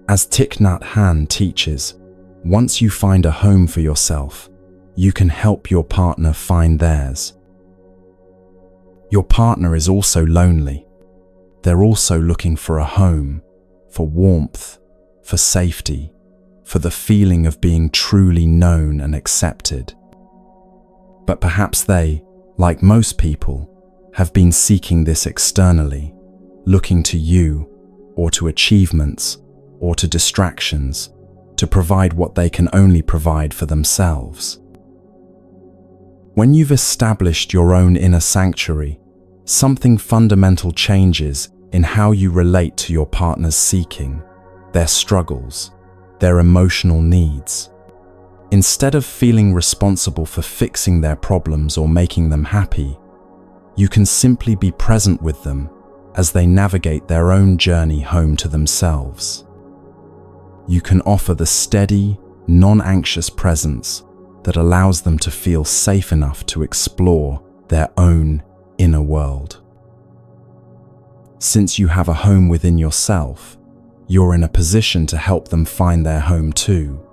As Thich Nhat Hanh teaches, once you find a home for yourself, you can help your partner find theirs. Your partner is also lonely. They're also looking for a home, for warmth, for safety, for the feeling of being truly known and accepted. But perhaps they, like most people, have been seeking this externally, looking to you, or to achievements, or to distractions, to provide what they can only provide for themselves. When you've established your own inner sanctuary, something fundamental changes in how you relate to your partner's seeking, their struggles, their emotional needs. Instead of feeling responsible for fixing their problems or making them happy, you can simply be present with them as they navigate their own journey home to themselves. You can offer the steady, non-anxious presence that allows them to feel safe enough to explore their own inner world. Since you have a home within yourself, you're in a position to help them find their home too,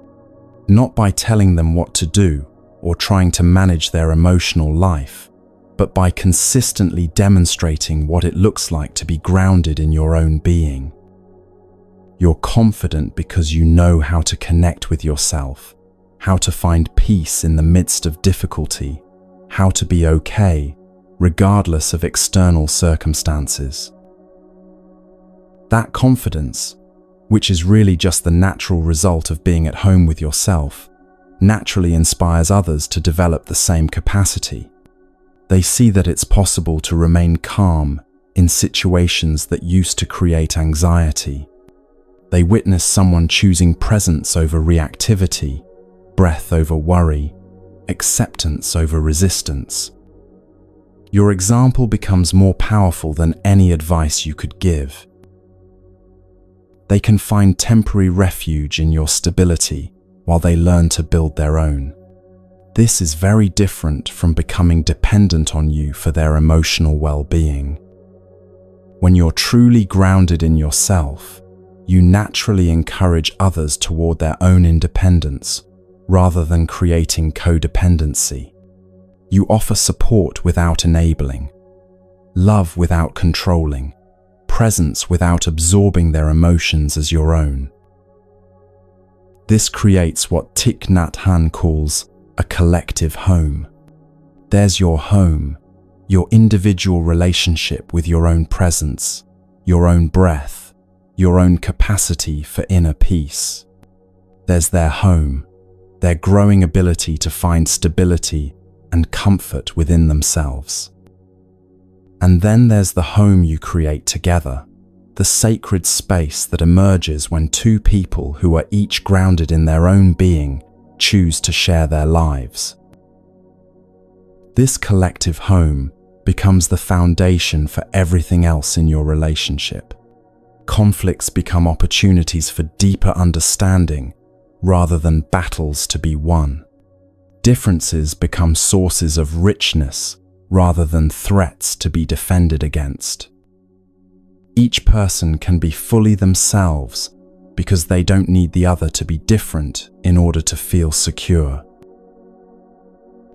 not by telling them what to do or trying to manage their emotional life, but by consistently demonstrating what it looks like to be grounded in your own being. You're confident because you know how to connect with yourself, how to find peace in the midst of difficulty, how to be okay, regardless of external circumstances. That confidence, which is really just the natural result of being at home with yourself, naturally inspires others to develop the same capacity. They see that it's possible to remain calm in situations that used to create anxiety. They witness someone choosing presence over reactivity, breath over worry, acceptance over resistance. Your example becomes more powerful than any advice you could give. They can find temporary refuge in your stability while they learn to build their own. This is very different from becoming dependent on you for their emotional well-being. When you're truly grounded in yourself, you naturally encourage others toward their own independence rather than creating codependency. You offer support without enabling, love without controlling, presence without absorbing their emotions as your own. This creates what Thich Nhat Hanh calls a collective home. There's your home, your individual relationship with your own presence, your own breath, your own capacity for inner peace. There's their home, their growing ability to find stability and comfort within themselves. And then there's the home you create together, the sacred space that emerges when two people who are each grounded in their own being choose to share their lives. This collective home becomes the foundation for everything else in your relationship. Conflicts become opportunities for deeper understanding rather than battles to be won. Differences become sources of richness rather than threats to be defended against. Each person can be fully themselves because they don't need the other to be different in order to feel secure.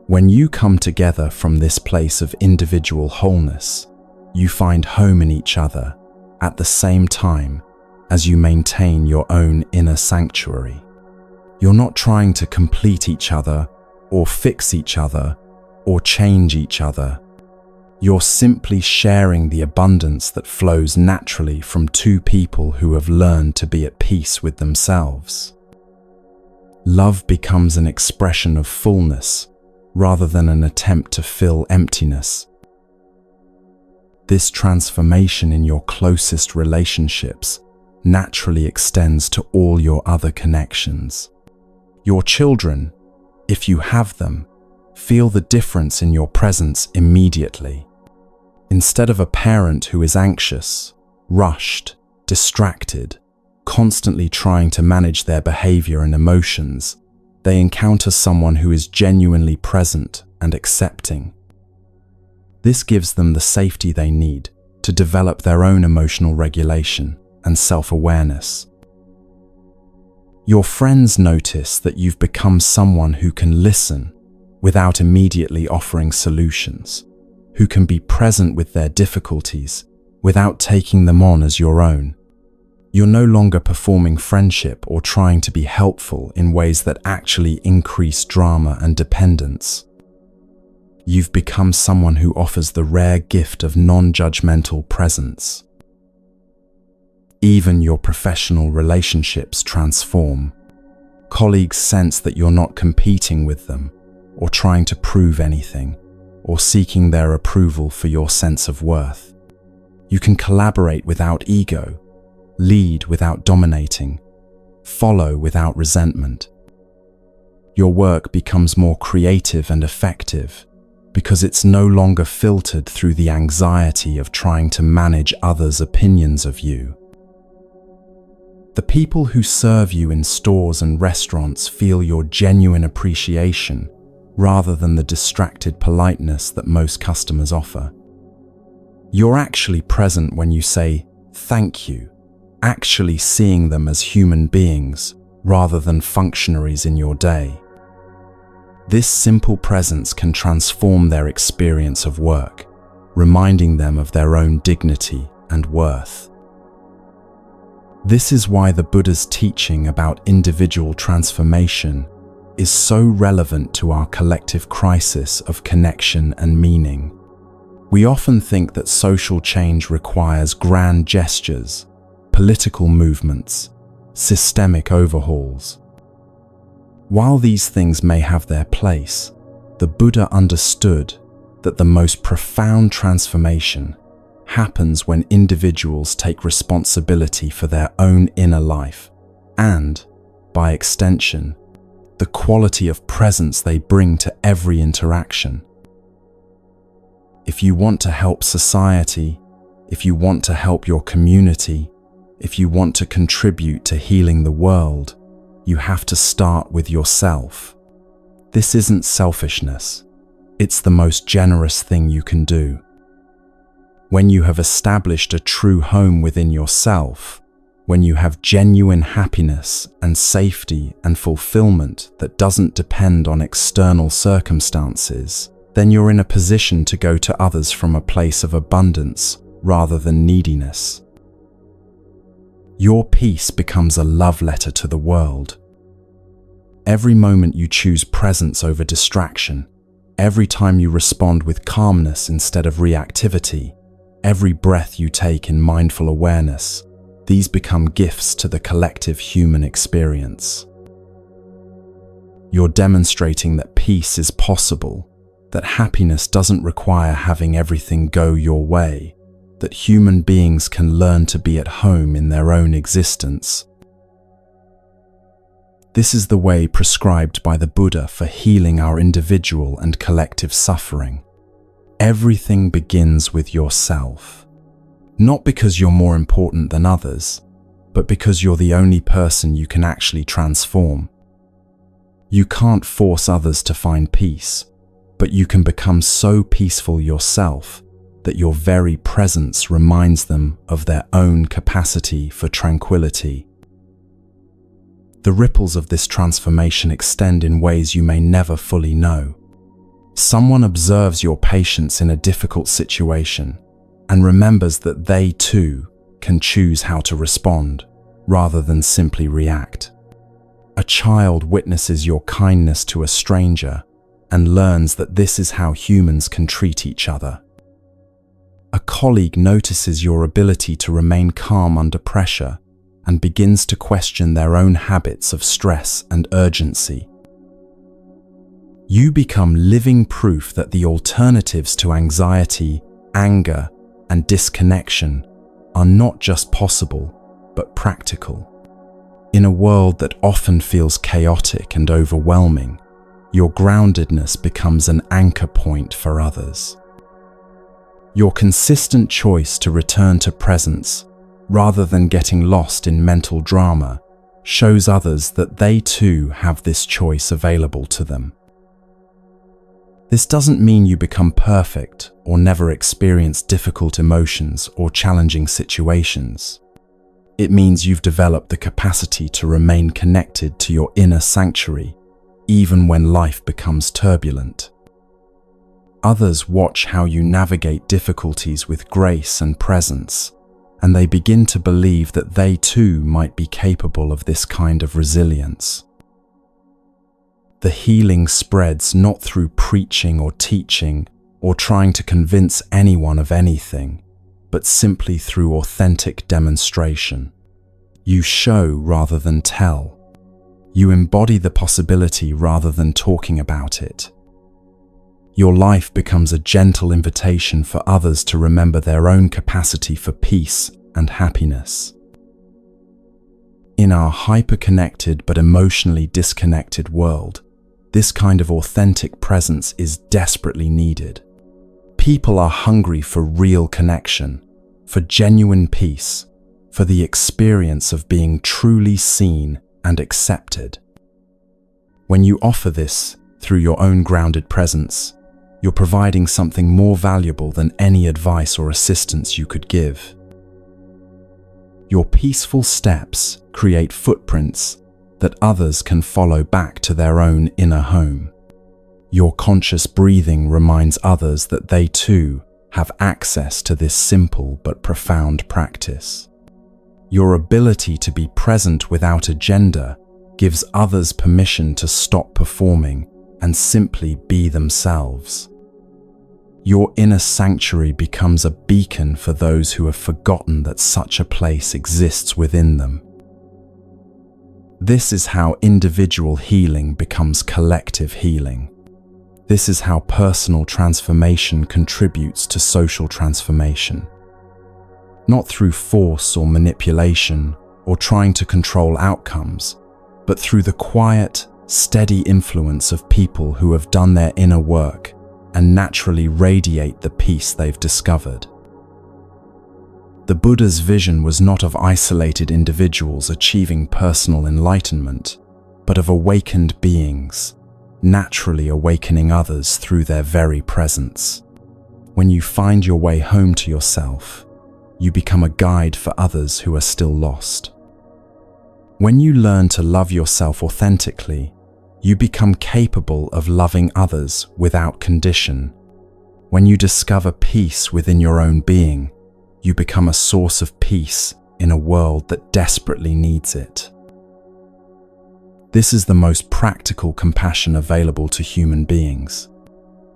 When you come together from this place of individual wholeness, you find home in each other at the same time as you maintain your own inner sanctuary. You're not trying to complete each other or fix each other or change each other. You're simply sharing the abundance that flows naturally from two people who have learned to be at peace with themselves. Love becomes an expression of fullness rather than an attempt to fill emptiness. This transformation in your closest relationships naturally extends to all your other connections. Your children, if you have them, feel the difference in your presence immediately. Instead of a parent who is anxious, rushed, distracted, constantly trying to manage their behavior and emotions, they encounter someone who is genuinely present and accepting. This gives them the safety they need to develop their own emotional regulation and self-awareness. Your friends notice that you've become someone who can listen without immediately offering solutions, who can be present with their difficulties without taking them on as your own. You're no longer performing friendship or trying to be helpful in ways that actually increase drama and dependence. You've become someone who offers the rare gift of non-judgmental presence. Even your professional relationships transform. Colleagues sense that you're not competing with them, or trying to prove anything, or seeking their approval for your sense of worth. You can collaborate without ego, lead without dominating, follow without resentment. Your work becomes more creative and effective because it's no longer filtered through the anxiety of trying to manage others' opinions of you. The people who serve you in stores and restaurants feel your genuine appreciation rather than the distracted politeness that most customers offer. You're actually present when you say thank you, actually seeing them as human beings rather than functionaries in your day. This simple presence can transform their experience of work, reminding them of their own dignity and worth. This is why the Buddha's teaching about individual transformation is so relevant to our collective crisis of connection and meaning. We often think that social change requires grand gestures, political movements, systemic overhauls. While these things may have their place, the Buddha understood that the most profound transformation happens when individuals take responsibility for their own inner life and, by extension, the quality of presence they bring to every interaction. If you want to help society, if you want to help your community, if you want to contribute to healing the world, you have to start with yourself. This isn't selfishness. It's the most generous thing you can do. When you have established a true home within yourself, when you have genuine happiness and safety and fulfillment that doesn't depend on external circumstances, then you're in a position to go to others from a place of abundance rather than neediness. Your peace becomes a love letter to the world. Every moment you choose presence over distraction, every time you respond with calmness instead of reactivity, every breath you take in mindful awareness, these become gifts to the collective human experience. You're demonstrating that peace is possible, that happiness doesn't require having everything go your way, that human beings can learn to be at home in their own existence. This is the way prescribed by the Buddha for healing our individual and collective suffering. Everything begins with yourself. Not because you're more important than others, but because you're the only person you can actually transform. You can't force others to find peace, but you can become so peaceful yourself that your very presence reminds them of their own capacity for tranquility. The ripples of this transformation extend in ways you may never fully know. Someone observes your patience in a difficult situation and remembers that they too can choose how to respond rather than simply react. A child witnesses your kindness to a stranger and learns that this is how humans can treat each other. A colleague notices your ability to remain calm under pressure and begins to question their own habits of stress and urgency. You become living proof that the alternatives to anxiety, anger, and disconnection are not just possible, but practical. In a world that often feels chaotic and overwhelming, your groundedness becomes an anchor point for others. Your consistent choice to return to presence, rather than getting lost in mental drama, shows others that they too have this choice available to them. This doesn't mean you become perfect or never experience difficult emotions or challenging situations. It means you've developed the capacity to remain connected to your inner sanctuary, even when life becomes turbulent. Others watch how you navigate difficulties with grace and presence, and they begin to believe that they too might be capable of this kind of resilience. The healing spreads not through preaching or teaching or trying to convince anyone of anything, but simply through authentic demonstration. You show rather than tell. You embody the possibility rather than talking about it. Your life becomes a gentle invitation for others to remember their own capacity for peace and happiness. In our hyper-connected but emotionally disconnected world, this kind of authentic presence is desperately needed. People are hungry for real connection, for genuine peace, for the experience of being truly seen and accepted. When you offer this through your own grounded presence, you're providing something more valuable than any advice or assistance you could give. Your peaceful steps create footprints that others can follow back to their own inner home. Your conscious breathing reminds others that they too have access to this simple but profound practice. Your ability to be present without agenda gives others permission to stop performing and simply be themselves. Your inner sanctuary becomes a beacon for those who have forgotten that such a place exists within them. This is how individual healing becomes collective healing. This is how personal transformation contributes to social transformation. Not through force or manipulation or trying to control outcomes, but through the quiet, steady influence of people who have done their inner work and naturally radiate the peace they've discovered. The Buddha's vision was not of isolated individuals achieving personal enlightenment, but of awakened beings, naturally awakening others through their very presence. When you find your way home to yourself, you become a guide for others who are still lost. When you learn to love yourself authentically, you become capable of loving others without condition. When you discover peace within your own being, you become a source of peace in a world that desperately needs it. This is the most practical compassion available to human beings.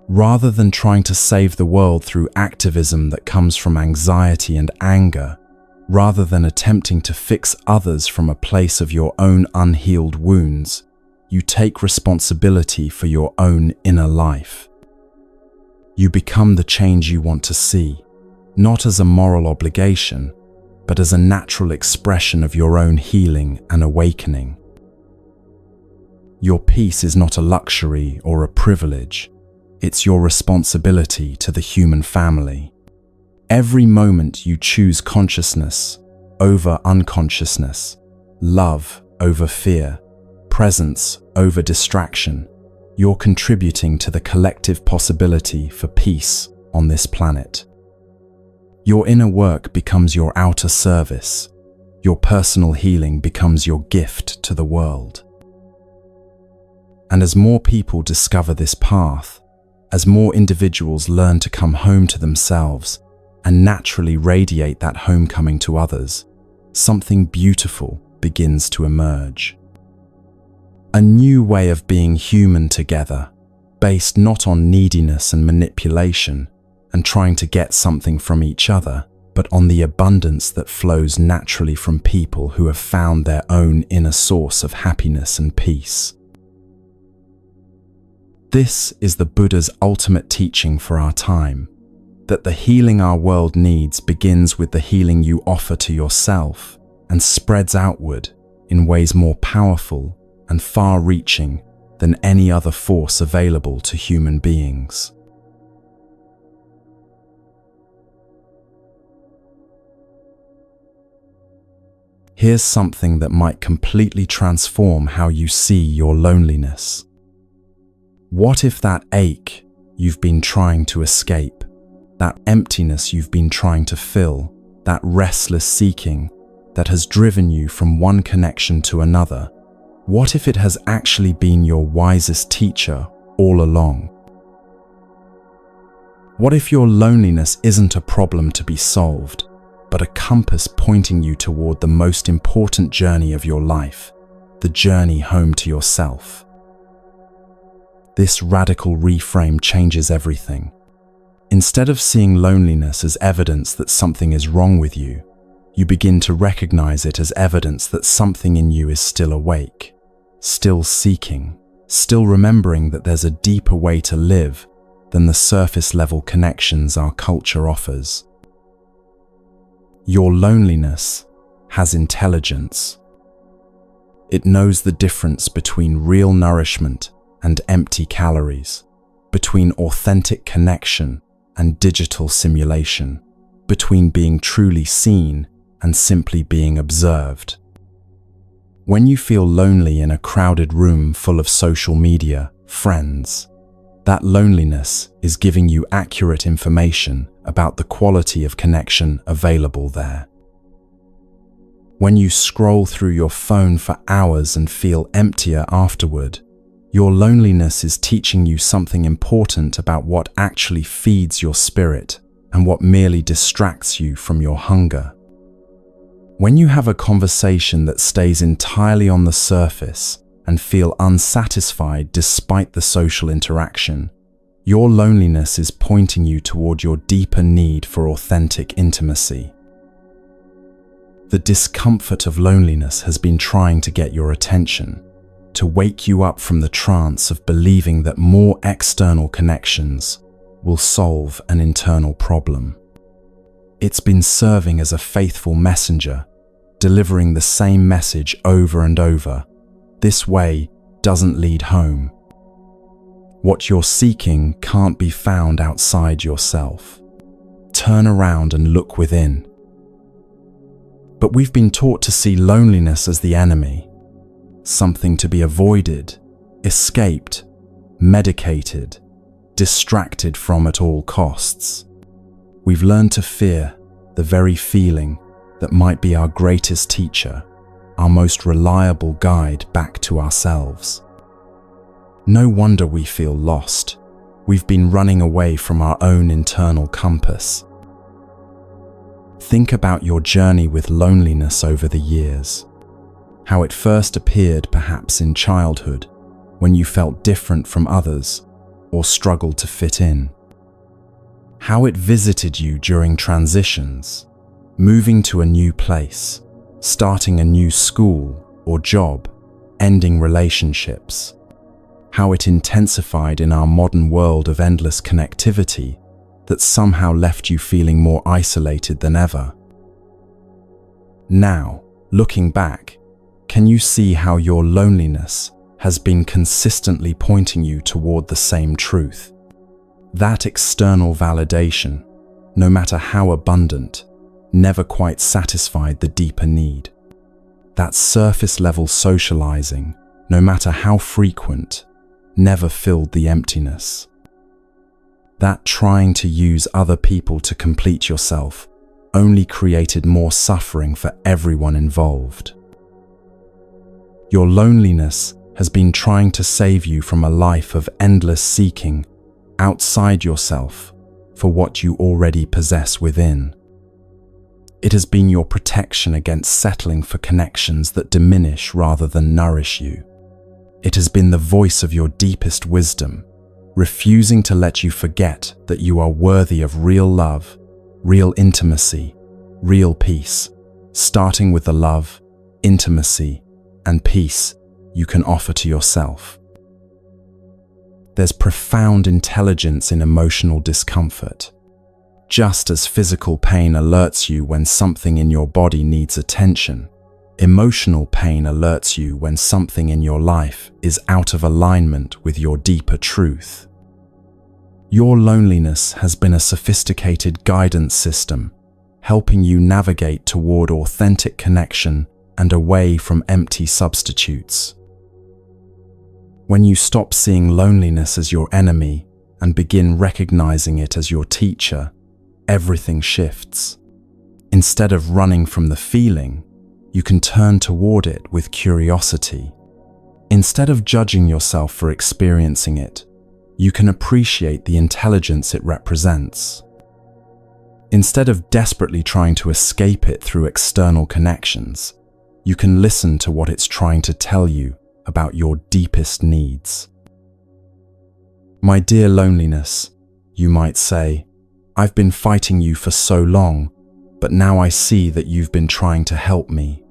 Rather than trying to save the world through activism that comes from anxiety and anger, rather than attempting to fix others from a place of your own unhealed wounds, you take responsibility for your own inner life. You become the change you want to see, not as a moral obligation, but as a natural expression of your own healing and awakening. Your peace is not a luxury or a privilege. It's your responsibility to the human family. Every moment you choose consciousness over unconsciousness, love over fear, presence over distraction, you're contributing to the collective possibility for peace on this planet. Your inner work becomes your outer service. Your personal healing becomes your gift to the world. And as more people discover this path, as more individuals learn to come home to themselves and naturally radiate that homecoming to others, something beautiful begins to emerge. A new way of being human together, based not on neediness and manipulation and trying to get something from each other, but on the abundance that flows naturally from people who have found their own inner source of happiness and peace. This is the Buddha's ultimate teaching for our time, that the healing our world needs begins with the healing you offer to yourself and spreads outward in ways more powerful and far-reaching than any other force available to human beings. Here's something that might completely transform how you see your loneliness. What if that ache you've been trying to escape, that emptiness you've been trying to fill, that restless seeking that has driven you from one connection to another, what if it has actually been your wisest teacher all along? What if your loneliness isn't a problem to be solved, but a compass pointing you toward the most important journey of your life, the journey home to yourself? This radical reframe changes everything. Instead of seeing loneliness as evidence that something is wrong with you, you begin to recognize it as evidence that something in you is still awake, still seeking, still remembering that there's a deeper way to live than the surface-level connections our culture offers. Your loneliness has intelligence. It knows the difference between real nourishment and empty calories, between authentic connection and digital simulation, between being truly seen and simply being observed. When you feel lonely in a crowded room full of social media, friends, that loneliness is giving you accurate information about the quality of connection available there. When you scroll through your phone for hours and feel emptier afterward, your loneliness is teaching you something important about what actually feeds your spirit and what merely distracts you from your hunger. When you have a conversation that stays entirely on the surface and feel unsatisfied despite the social interaction, your loneliness is pointing you toward your deeper need for authentic intimacy. The discomfort of loneliness has been trying to get your attention, to wake you up from the trance of believing that more external connections will solve an internal problem. It's been serving as a faithful messenger, delivering the same message over and over. This way doesn't lead home. What you're seeking can't be found outside yourself. Turn around and look within. But we've been taught to see loneliness as the enemy, something to be avoided, escaped, medicated, distracted from at all costs. We've learned to fear the very feeling that might be our greatest teacher, our most reliable guide back to ourselves. No wonder we feel lost. We've been running away from our own internal compass. Think about your journey with loneliness over the years. How it first appeared perhaps in childhood, when you felt different from others or struggled to fit in. How it visited you during transitions, moving to a new place, starting a new school or job, ending relationships. How it intensified in our modern world of endless connectivity that somehow left you feeling more isolated than ever. Now, looking back, can you see how your loneliness has been consistently pointing you toward the same truth. That external validation, no matter how abundant, never quite satisfied the deeper need. That surface-level socializing, no matter how frequent, never filled the emptiness. That trying to use other people to complete yourself only created more suffering for everyone involved. Your loneliness has been trying to save you from a life of endless seeking outside yourself for what you already possess within. It has been your protection against settling for connections that diminish rather than nourish you. It has been the voice of your deepest wisdom, refusing to let you forget that you are worthy of real love, real intimacy, real peace, starting with the love, intimacy, and peace you can offer to yourself. There's profound intelligence in emotional discomfort. Just as physical pain alerts you when something in your body needs attention, emotional pain alerts you when something in your life is out of alignment with your deeper truth. Your loneliness has been a sophisticated guidance system, helping you navigate toward authentic connection and away from empty substitutes. When you stop seeing loneliness as your enemy and begin recognizing it as your teacher, everything shifts. Instead of running from the feeling, you can turn toward it with curiosity. Instead of judging yourself for experiencing it, you can appreciate the intelligence it represents. Instead of desperately trying to escape it through external connections, you can listen to what it's trying to tell you about your deepest needs. My dear loneliness, you might say, I've been fighting you for so long, but now I see that you've been trying to help me.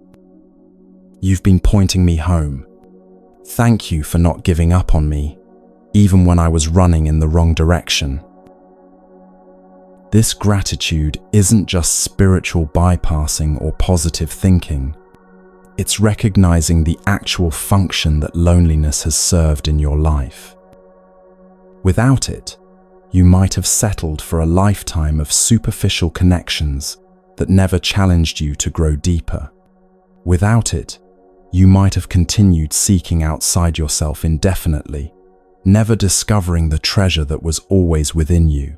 You've been pointing me home. Thank you for not giving up on me, even when I was running in the wrong direction. This gratitude isn't just spiritual bypassing or positive thinking. It's recognizing the actual function that loneliness has served in your life. Without it, you might have settled for a lifetime of superficial connections that never challenged you to grow deeper. Without it, you might have continued seeking outside yourself indefinitely, never discovering the treasure that was always within you.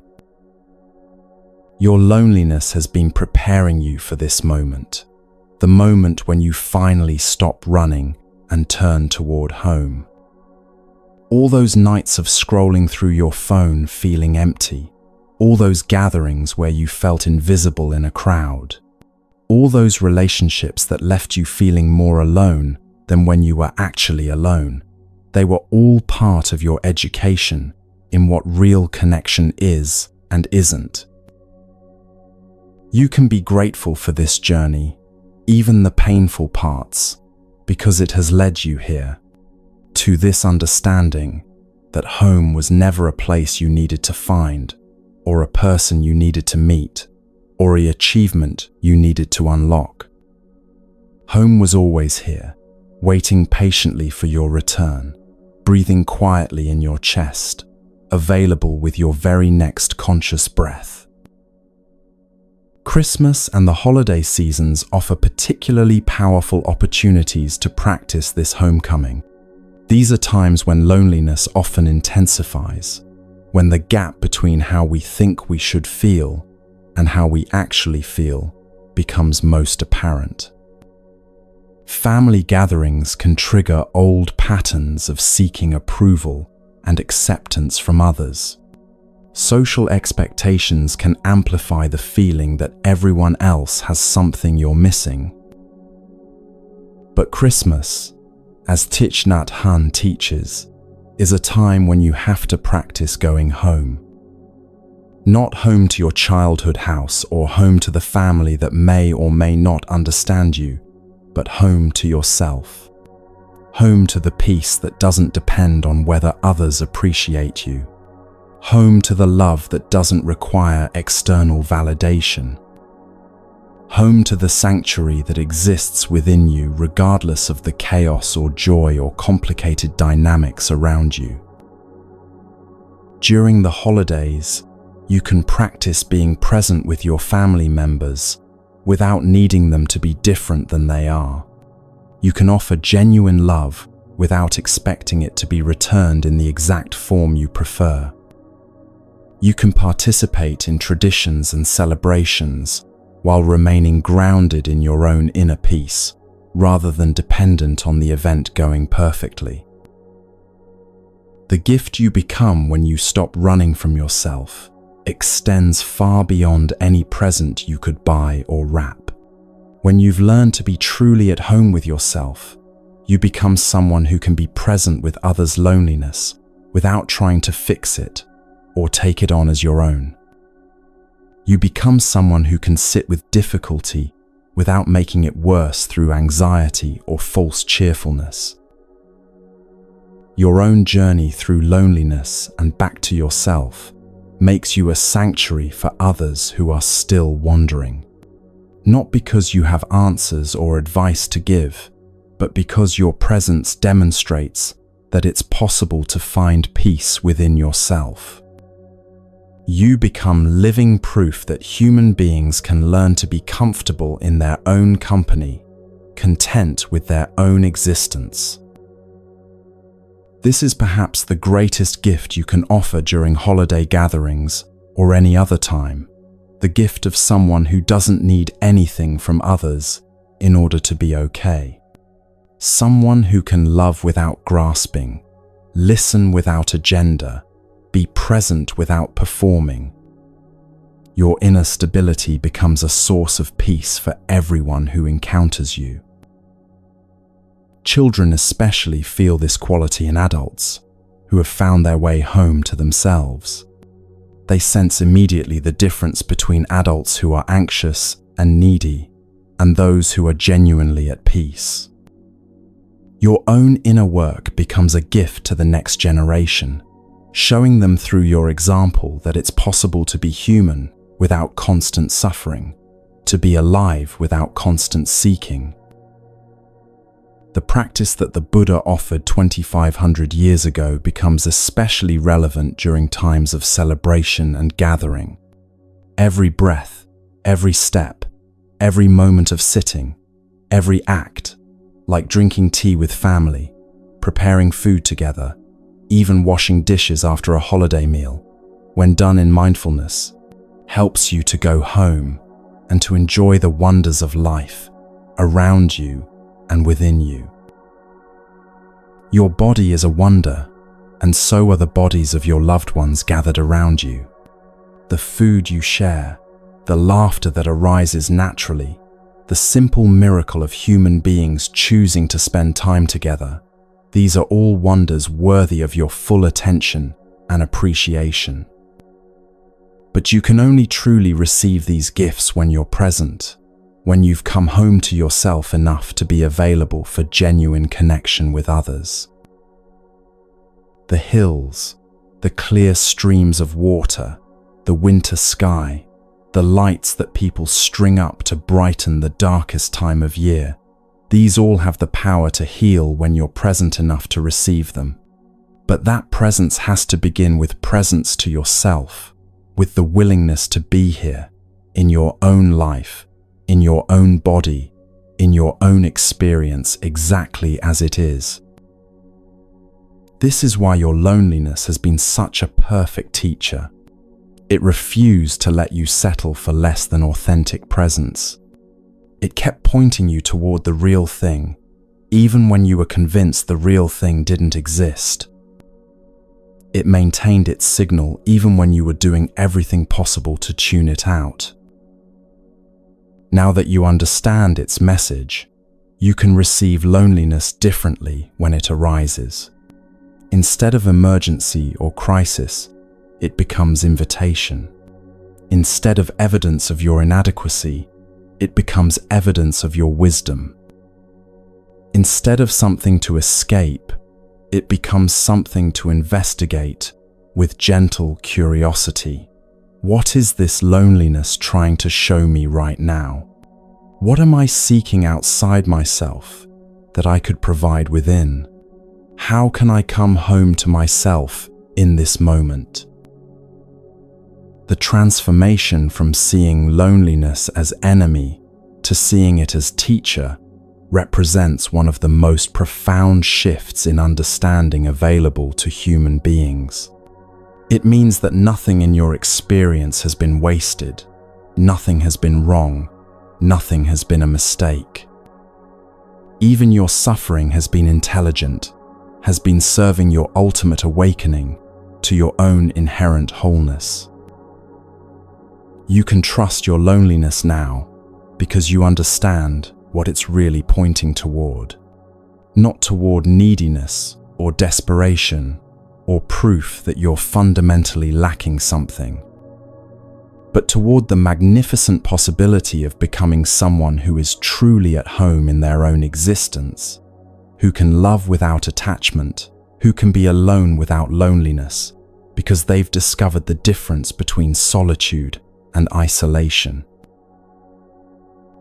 Your loneliness has been preparing you for this moment, the moment when you finally stop running and turn toward home. All those nights of scrolling through your phone feeling empty, all those gatherings where you felt invisible in a crowd, all those relationships that left you feeling more alone than when you were actually alone, they were all part of your education in what real connection is and isn't. You can be grateful for this journey, even the painful parts, because it has led you here, to this understanding that home was never a place you needed to find, or a person you needed to meet, or an achievement you needed to unlock. Home was always here, waiting patiently for your return, breathing quietly in your chest, available with your very next conscious breath. Christmas and the holiday seasons offer particularly powerful opportunities to practice this homecoming. These are times when loneliness often intensifies, when the gap between how we think we should feel and how we actually feel becomes most apparent. Family gatherings can trigger old patterns of seeking approval and acceptance from others. Social expectations can amplify the feeling that everyone else has something you're missing. But Christmas, as Thich Nhat Hanh teaches, is a time when you have to practice going home. Not home to your childhood house or home to the family that may or may not understand you, but home to yourself. Home to the peace that doesn't depend on whether others appreciate you. Home to the love that doesn't require external validation. home to the sanctuary that exists within you regardless of the chaos or joy or complicated dynamics around you. During the holidays, you can practice being present with your family members without needing them to be different than they are. You can offer genuine love without expecting it to be returned in the exact form you prefer. You can participate in traditions and celebrations while remaining grounded in your own inner peace, rather than dependent on the event going perfectly. The gift you become when you stop running from yourself extends far beyond any present you could buy or wrap. When you've learned to be truly at home with yourself, you become someone who can be present with others' loneliness without trying to fix it or take it on as your own. You become someone who can sit with difficulty without making it worse through anxiety or false cheerfulness. Your own journey through loneliness and back to yourself makes you a sanctuary for others who are still wandering. Not because you have answers or advice to give, but because your presence demonstrates that it's possible to find peace within yourself. You become living proof that human beings can learn to be comfortable in their own company, content with their own existence. This is perhaps the greatest gift you can offer during holiday gatherings or any other time, the gift of someone who doesn't need anything from others in order to be okay. Someone who can love without grasping, listen without agenda, be present without performing. Your inner stability becomes a source of peace for everyone who encounters you. Children especially feel this quality in adults who have found their way home to themselves. They sense immediately the difference between adults who are anxious and needy and those who are genuinely at peace. Your own inner work becomes a gift to the next generation, showing them through your example that it's possible to be human without constant suffering, to be alive without constant seeking. The practice that the Buddha offered 2,500 years ago becomes especially relevant during times of celebration and gathering. Every breath, every step, every moment of sitting, every act, like drinking tea with family, preparing food together, even washing dishes after a holiday meal, when done in mindfulness, helps you to go home and to enjoy the wonders of life around you and within you. Your body is a wonder, and so are the bodies of your loved ones gathered around you. The food you share, the laughter that arises naturally, the simple miracle of human beings choosing to spend time together, these are all wonders worthy of your full attention and appreciation. But you can only truly receive these gifts when you're present, when you've come home to yourself enough to be available for genuine connection with others. The hills, the clear streams of water, the winter sky, the lights that people string up to brighten the darkest time of year, these all have the power to heal when you're present enough to receive them. But that presence has to begin with presence to yourself, with the willingness to be here, in your own life, in your own body, in your own experience exactly as it is. This is why your loneliness has been such a perfect teacher. It refused to let you settle for less than authentic presence. It kept pointing you toward the real thing, even when you were convinced the real thing didn't exist. It maintained its signal even when you were doing everything possible to tune it out. Now that you understand its message, you can receive loneliness differently when it arises. Instead of emergency or crisis, it becomes invitation. Instead of evidence of your inadequacy, it becomes evidence of your wisdom. Instead of something to escape, it becomes something to investigate with gentle curiosity. What is this loneliness trying to show me right now? What am I seeking outside myself that I could provide within? How can I come home to myself in this moment? The transformation from seeing loneliness as enemy to seeing it as teacher represents one of the most profound shifts in understanding available to human beings. It means that nothing in your experience has been wasted, nothing has been wrong, nothing has been a mistake. Even your suffering has been intelligent, has been serving your ultimate awakening to your own inherent wholeness. You can trust your loneliness now because you understand what it's really pointing toward. Not toward neediness or desperation or proof that you're fundamentally lacking something, but toward the magnificent possibility of becoming someone who is truly at home in their own existence, who can love without attachment, who can be alone without loneliness, because they've discovered the difference between solitude and isolation.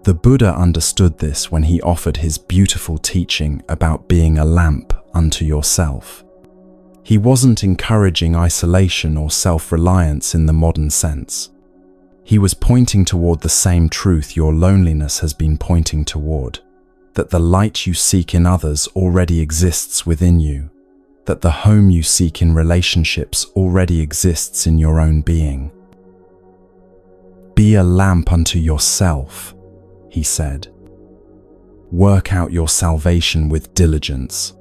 The Buddha understood this when he offered his beautiful teaching about being a lamp unto yourself. He wasn't encouraging isolation or self-reliance in the modern sense. He was pointing toward the same truth your loneliness has been pointing toward, that the light you seek in others already exists within you, that the home you seek in relationships already exists in your own being. Be a lamp unto yourself, he said. Work out your salvation with diligence.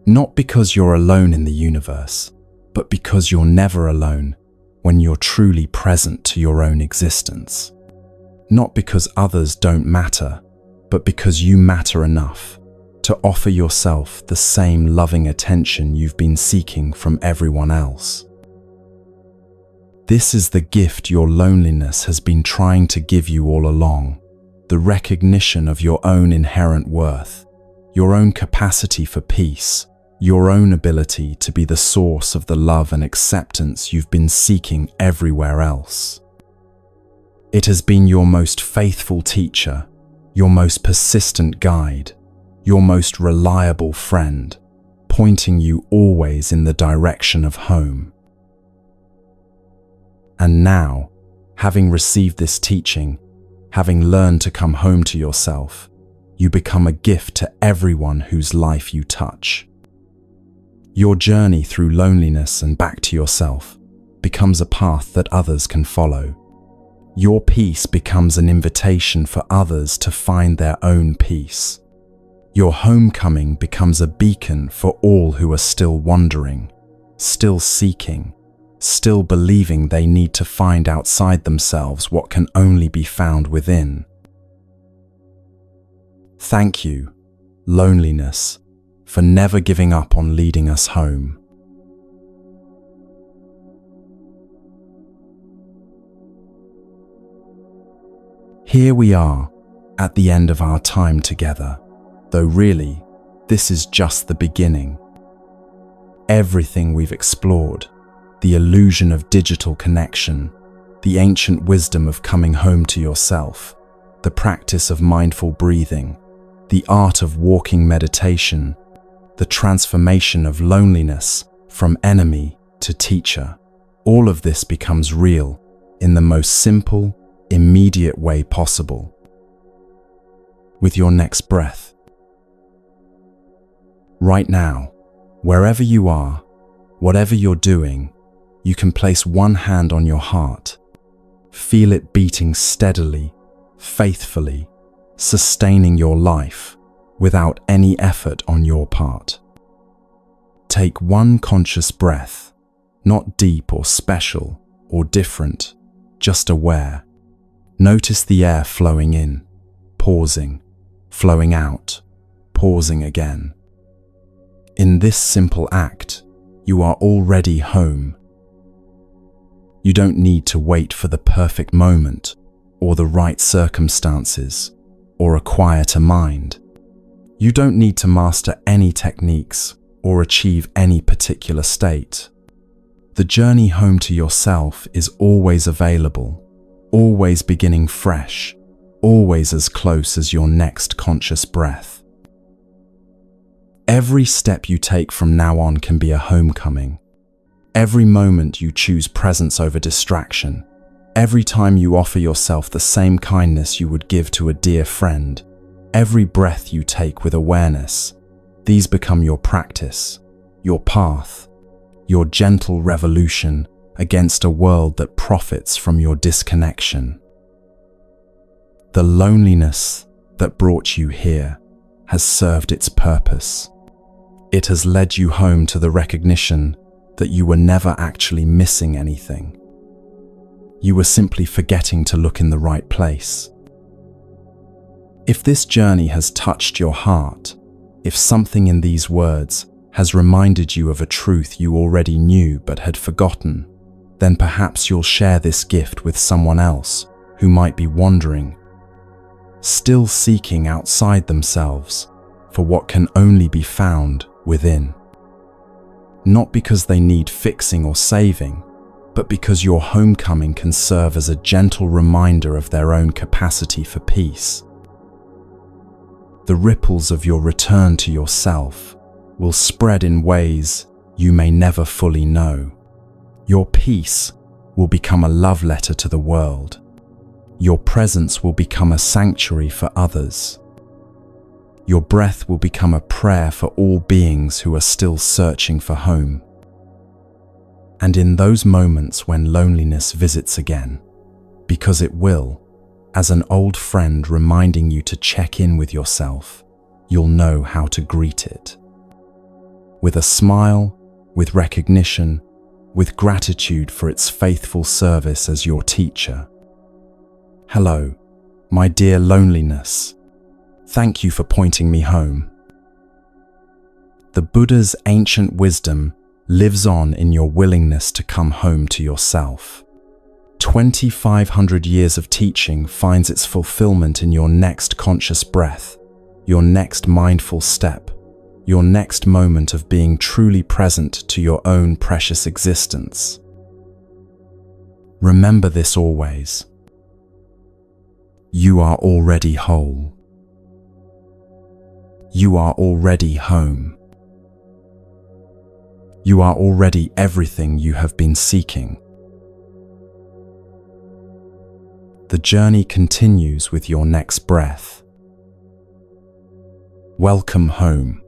Not because you're alone in the universe, but because you're never alone when you're truly present to your own existence. Not because others don't matter, but because you matter enough to offer yourself the same loving attention you've been seeking from everyone else. This is the gift your loneliness has been trying to give you all along, the recognition of your own inherent worth, your own capacity for peace, your own ability to be the source of the love and acceptance you've been seeking everywhere else. It has been your most faithful teacher, your most persistent guide, your most reliable friend, pointing you always in the direction of home. And now, having received this teaching, having learned to come home to yourself, you become a gift to everyone whose life you touch. Your journey through loneliness and back to yourself becomes a path that others can follow. Your peace becomes an invitation for others to find their own peace. Your homecoming becomes a beacon for all who are still wandering, still seeking, still believing they need to find outside themselves what can only be found within. Thank you, loneliness, for never giving up on leading us home. Here we are, at the end of our time together, though really, this is just the beginning. Everything we've explored, the illusion of digital connection, the ancient wisdom of coming home to yourself, the practice of mindful breathing, the art of walking meditation, the transformation of loneliness from enemy to teacher, all of this becomes real in the most simple, immediate way possible. With your next breath. Right now, wherever you are, whatever you're doing, you can place one hand on your heart. Feel it beating steadily, faithfully, sustaining your life without any effort on your part. Take one conscious breath, not deep or special or different, just aware. Notice the air flowing in, pausing, flowing out, pausing again. In this simple act, you are already home. You don't need to wait for the perfect moment or the right circumstances or a quieter mind. You don't need to master any techniques or achieve any particular state. The journey home to yourself is always available, always beginning fresh, always as close as your next conscious breath. Every step you take from now on can be a homecoming. Every moment you choose presence over distraction, every time you offer yourself the same kindness you would give to a dear friend, every breath you take with awareness, these become your practice, your path, your gentle revolution against a world that profits from your disconnection. The loneliness that brought you here has served its purpose. It has led you home to the recognition that you were never actually missing anything. You were simply forgetting to look in the right place. If this journey has touched your heart, if something in these words has reminded you of a truth you already knew but had forgotten, then perhaps you'll share this gift with someone else who might be wandering, still seeking outside themselves for what can only be found within. Not because they need fixing or saving, but because your homecoming can serve as a gentle reminder of their own capacity for peace. The ripples of your return to yourself will spread in ways you may never fully know. Your peace will become a love letter to the world. Your presence will become a sanctuary for others. Your breath will become a prayer for all beings who are still searching for home. And in those moments when loneliness visits again, because it will, as an old friend reminding you to check in with yourself, you'll know how to greet it. With a smile, with recognition, with gratitude for its faithful service as your teacher. Hello, my dear loneliness. Thank you for pointing me home. The Buddha's ancient wisdom lives on in your willingness to come home to yourself. 2,500 years of teaching finds its fulfillment in your next conscious breath, your next mindful step, your next moment of being truly present to your own precious existence. Remember this always. You are already whole. You are already home. You are already everything you have been seeking. The journey continues with your next breath. Welcome home.